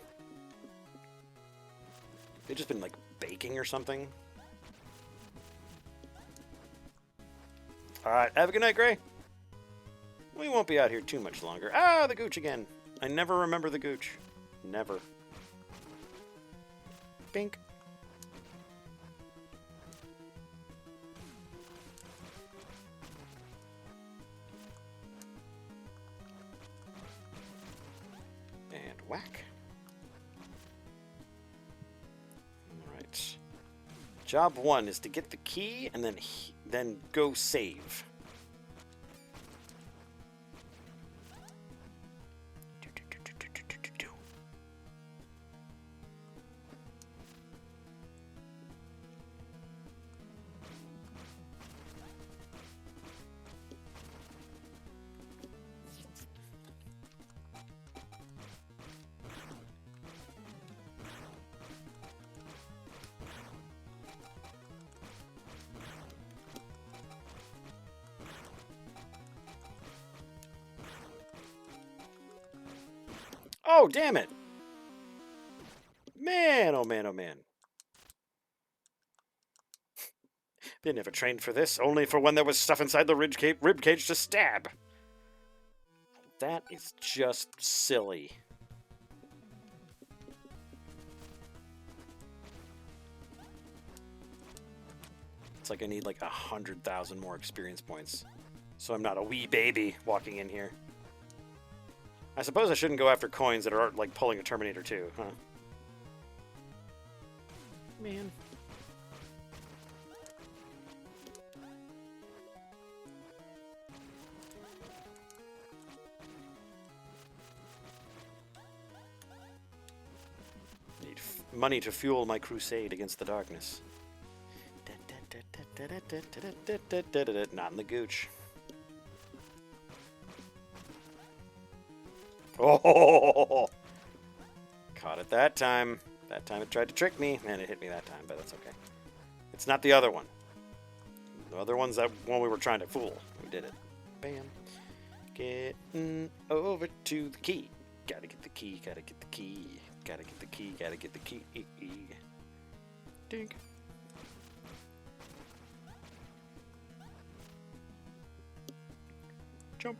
They've just been, like, baking or something? Alright, have a good night, Gray. We won't be out here too much longer. Ah, the Gooch again. I never remember the Gooch. Never. Bink. And whack. Alright. Job 1 is to get the key and then go save. Oh, damn it. Man, oh man, oh man. They never trained for this, only for when there was stuff inside the rib cage to stab. That is just silly. It's like I need like 100,000 more experience points. So I'm not a wee baby walking in here. I suppose I shouldn't go after coins that are like pulling a Terminator 2, huh? Man. Need money to fuel my crusade against the darkness. Not in the gooch. Oh! Caught it that time. That time it tried to trick me, and it hit me that time, but that's okay. It's not the other one. The other one's that one we were trying to fool. We did it. Bam. Getting over to the key. Gotta get the key, gotta get the key. Gotta get the key, gotta get the key. Dink. Jump.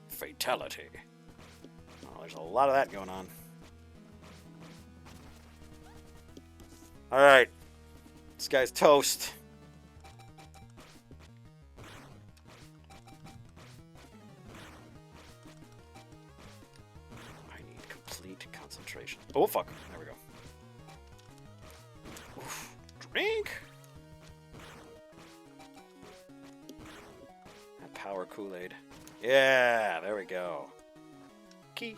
Fatality. Oh, there's a lot of that going on. Alright. This guy's toast. I need complete concentration. Oh, fuck. There we go. Oof. Drink! That power Kool-Aid. Yeah, there we go. Key.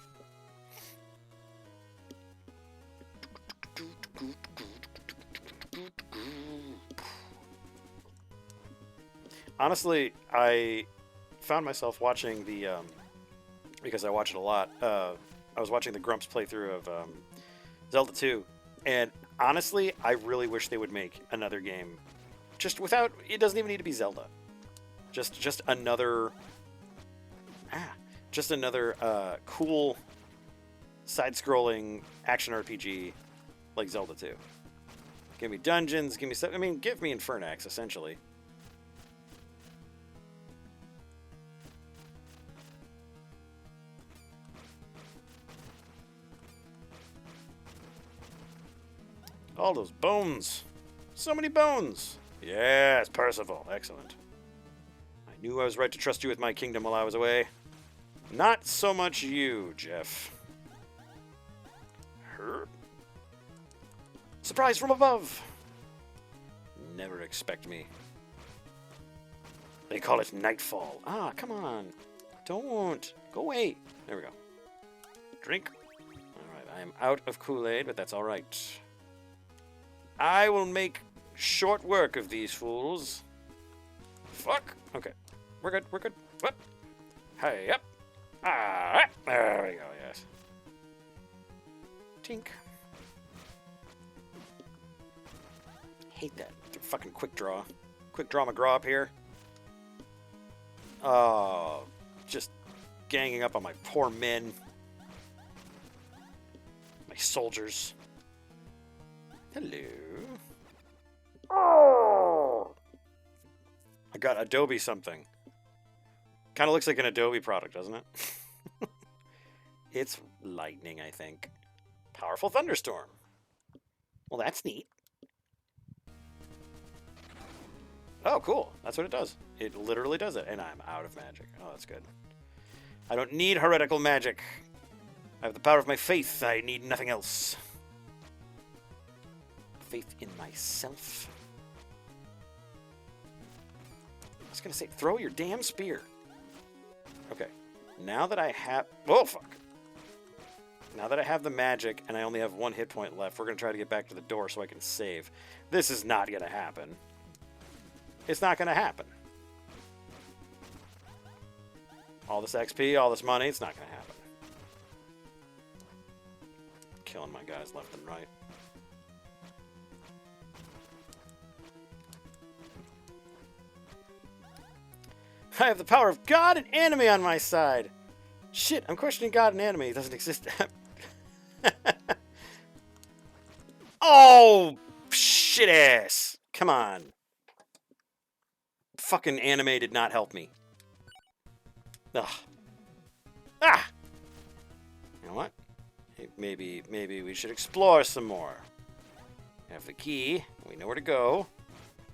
Honestly, I found myself watching the, because I watch it a lot, I was watching the Grumps playthrough of Zelda 2, and honestly, I really wish they would make another game, just without, it doesn't even need to be Zelda. Just another, cool side-scrolling action RPG like Zelda 2. Give me dungeons, give me stuff, I mean, give me Infernax, essentially. All those bones. So many bones. Yes, Percival. Excellent. I knew I was right to trust you with my kingdom while I was away. Not so much you, Jeff. Her? Surprise from above. Never expect me. They call it nightfall. Ah, come on. Don't. Go away. There we go. Drink. Alright, I am out of Kool-Aid, but that's alright. I will make short work of these fools. Fuck. Okay. We're good. We're good. What? Hey, up. Ah, there we go, yes. Tink. Hate that. Fucking quick draw. Quick draw McGraw up here. Oh, just ganging up on my poor men. My soldiers. Hello. Oh! I got Adobe something. Kind of looks like an Adobe product, doesn't it? It's lightning, I think. Powerful thunderstorm. Well, that's neat. Oh, cool. That's what it does. It literally does it. And I'm out of magic. Oh, that's good. I don't need heretical magic. I have the power of my faith. I need nothing else. Faith in myself. I was going to say, throw your damn spear. Okay. Now that I have... Oh, fuck. Now that I have the magic and I only have 1 hit point left, we're going to try to get back to the door so I can save. This is not going to happen. It's not going to happen. All this XP, all this money, it's not going to happen. Killing my guys left and right. I have the power of God and enemy on my side. Shit, I'm questioning God in anime. It doesn't exist. Oh, shit ass. Come on. Fucking anime did not help me. Ugh. Ah! You know what? Maybe we should explore some more. We have the key. We know where to go.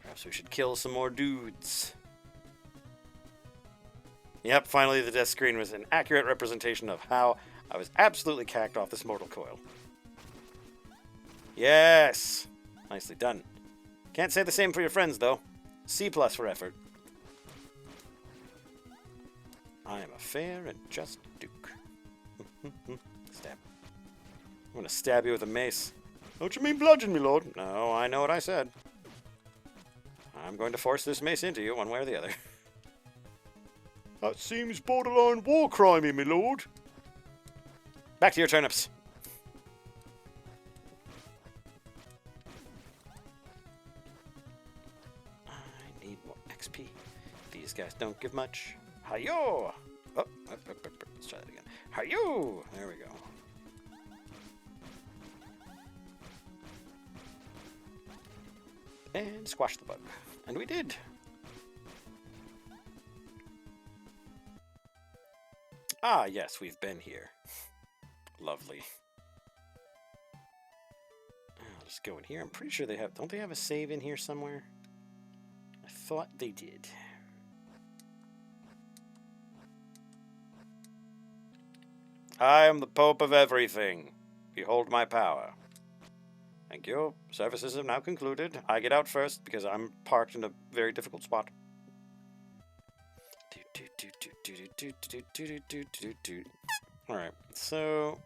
Perhaps we should kill some more dudes. Yep, finally the death screen was an accurate representation of how I was absolutely cacked off this mortal coil. Yes! Nicely done. Can't say the same for your friends, though. C+ for effort. I am a fair and just duke. Stab. I'm gonna stab you with a mace. Don't you mean bludgeon, me lord? No, I know what I said. I'm going to force this mace into you one way or the other. That seems borderline war crimey, me lord. Back to your turnips. I need more XP. These guys don't give much. Hi-yo! Oh, let's try that again. Hi-yo! There we go. And squash the bug. And we did. Ah, yes, we've been here. Lovely. I'll just go in here. I'm pretty sure they have... Don't they have a save in here somewhere? I thought they did. I am the Pope of everything. Behold my power. Thank you. Services have now concluded. I get out first because I'm parked in a very difficult spot. Alright, so...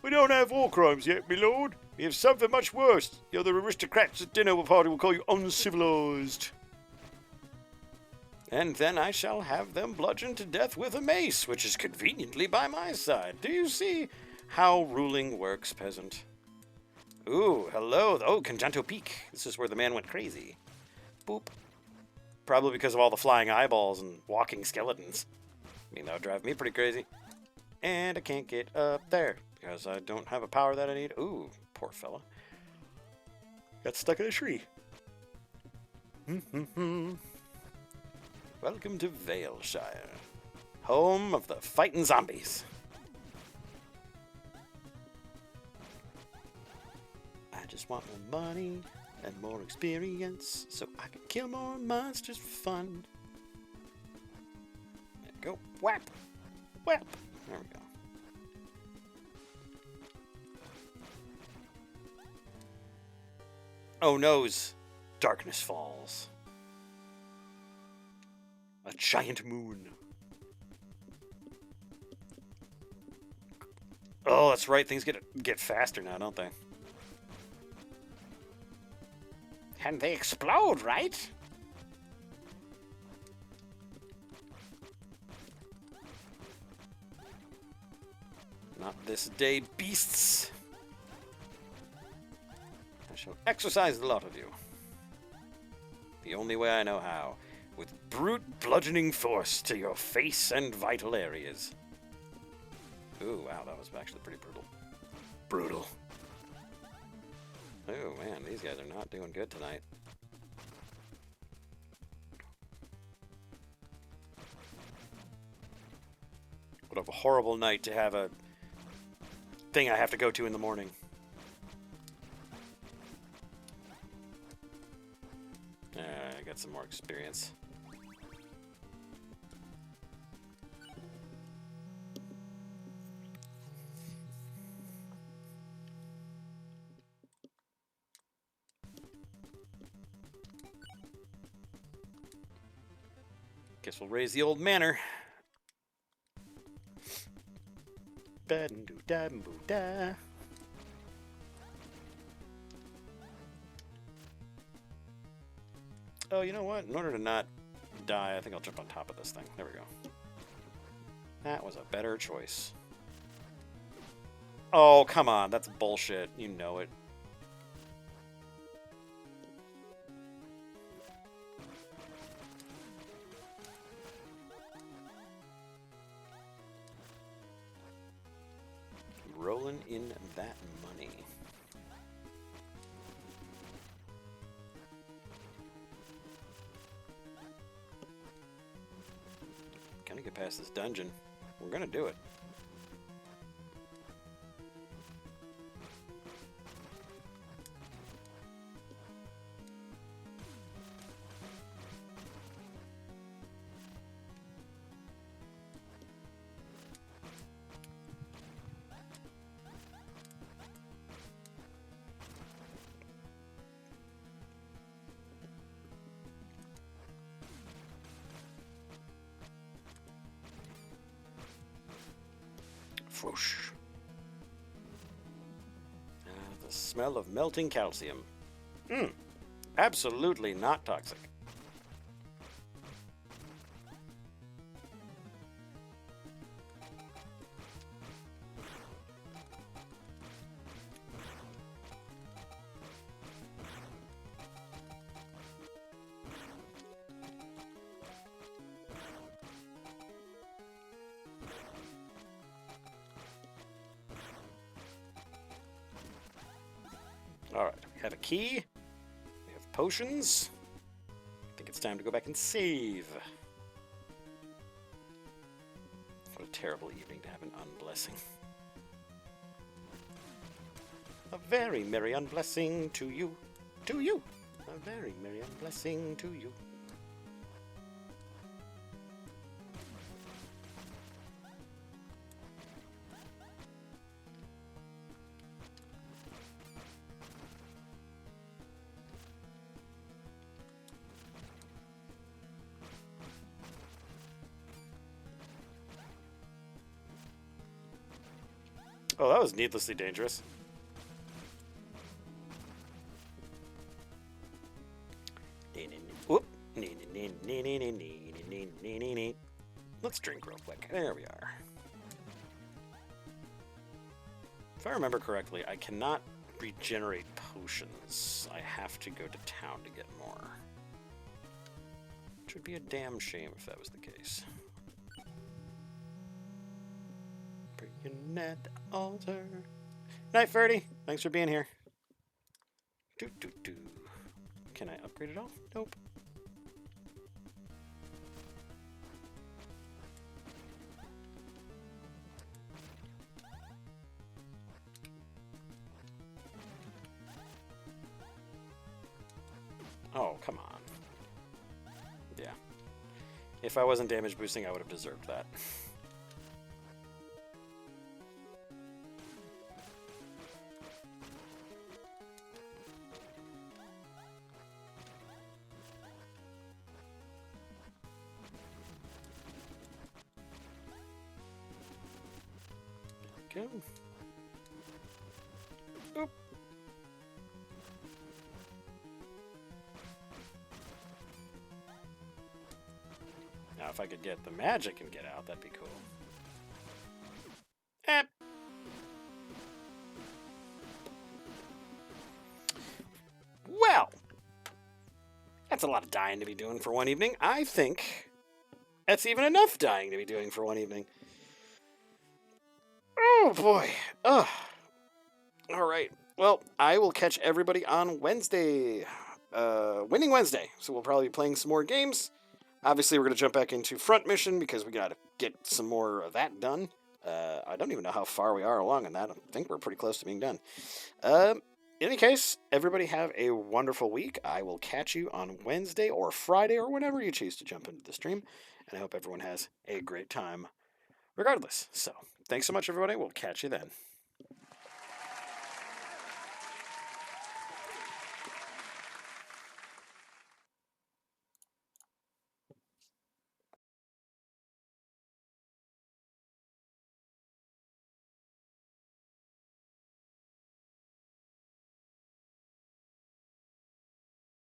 We don't have war crimes yet, my lord. We have something much worse. The other aristocrats at dinner party will call you uncivilized. And then I shall have them bludgeoned to death with a mace, which is conveniently by my side. Do you see how ruling works, peasant? Ooh, hello. Oh, Conjanto Peak. This is where the man went crazy. Boop. Probably because of all the flying eyeballs and walking skeletons. I mean, that would drive me pretty crazy. And I can't get up there because I don't have a power that I need. Ooh, poor fella. Got stuck in a tree. Welcome to Valeshire, home of the fighting zombies. I just want more money and more experience so I can kill more monsters for fun. There we go. Whap! Whap! There we go. Oh noes! Darkness falls. A giant moon. Oh, that's right. Things get faster now, don't they? And they explode, right? Not this day, beasts. I shall exercise the lot of you. The only way I know how. With brute bludgeoning force to your face and vital areas. Ooh, wow, that was actually pretty brutal. Brutal. Oh, man, these guys are not doing good tonight. What a horrible night to have a thing I have to go to in the morning. I got some more experience. Guess we'll raise the old manor. Ba-doo-da-boo-da. Oh, you know what? In order to not die, I think I'll jump on top of this thing. There we go. That was a better choice. Oh, come on. That's bullshit. You know it. in that money. Gonna get past this dungeon. We're gonna do it. Whoosh. The smell of melting calcium. Absolutely not toxic. Alright, we have a key. We have potions. I think it's time to go back and save. What a terrible evening to have an unblessing. A very merry unblessing to you. To you. A very merry unblessing to you. Oh, that was needlessly dangerous. Whoop. Let's drink real quick. There we are. If I remember correctly, I cannot regenerate potions. I have to go to town to get more. Which would be a damn shame if that was the case. Praying at the altar. Night, Ferdy. Thanks for being here. Can I upgrade it all? Nope. Oh, come on. Yeah. If I wasn't damage boosting, I would have deserved that. Go. Oop. Now, if I could get the magic and get out, that'd be cool. Well, that's a lot of dying to be doing for one evening. I think that's even enough dying to be doing for one evening. Oh, boy. Ugh. All right. Well, I will catch everybody on Wednesday. Winning Wednesday. So we'll probably be playing some more games. Obviously, we're going to jump back into Front Mission because we got to get some more of that done. I don't even know how far we are along in that. I think we're pretty close to being done. In any case, everybody have a wonderful week. I will catch you on Wednesday or Friday or whenever you choose to jump into the stream. And I hope everyone has a great time regardless. So, thanks so much, everybody. We'll catch you then.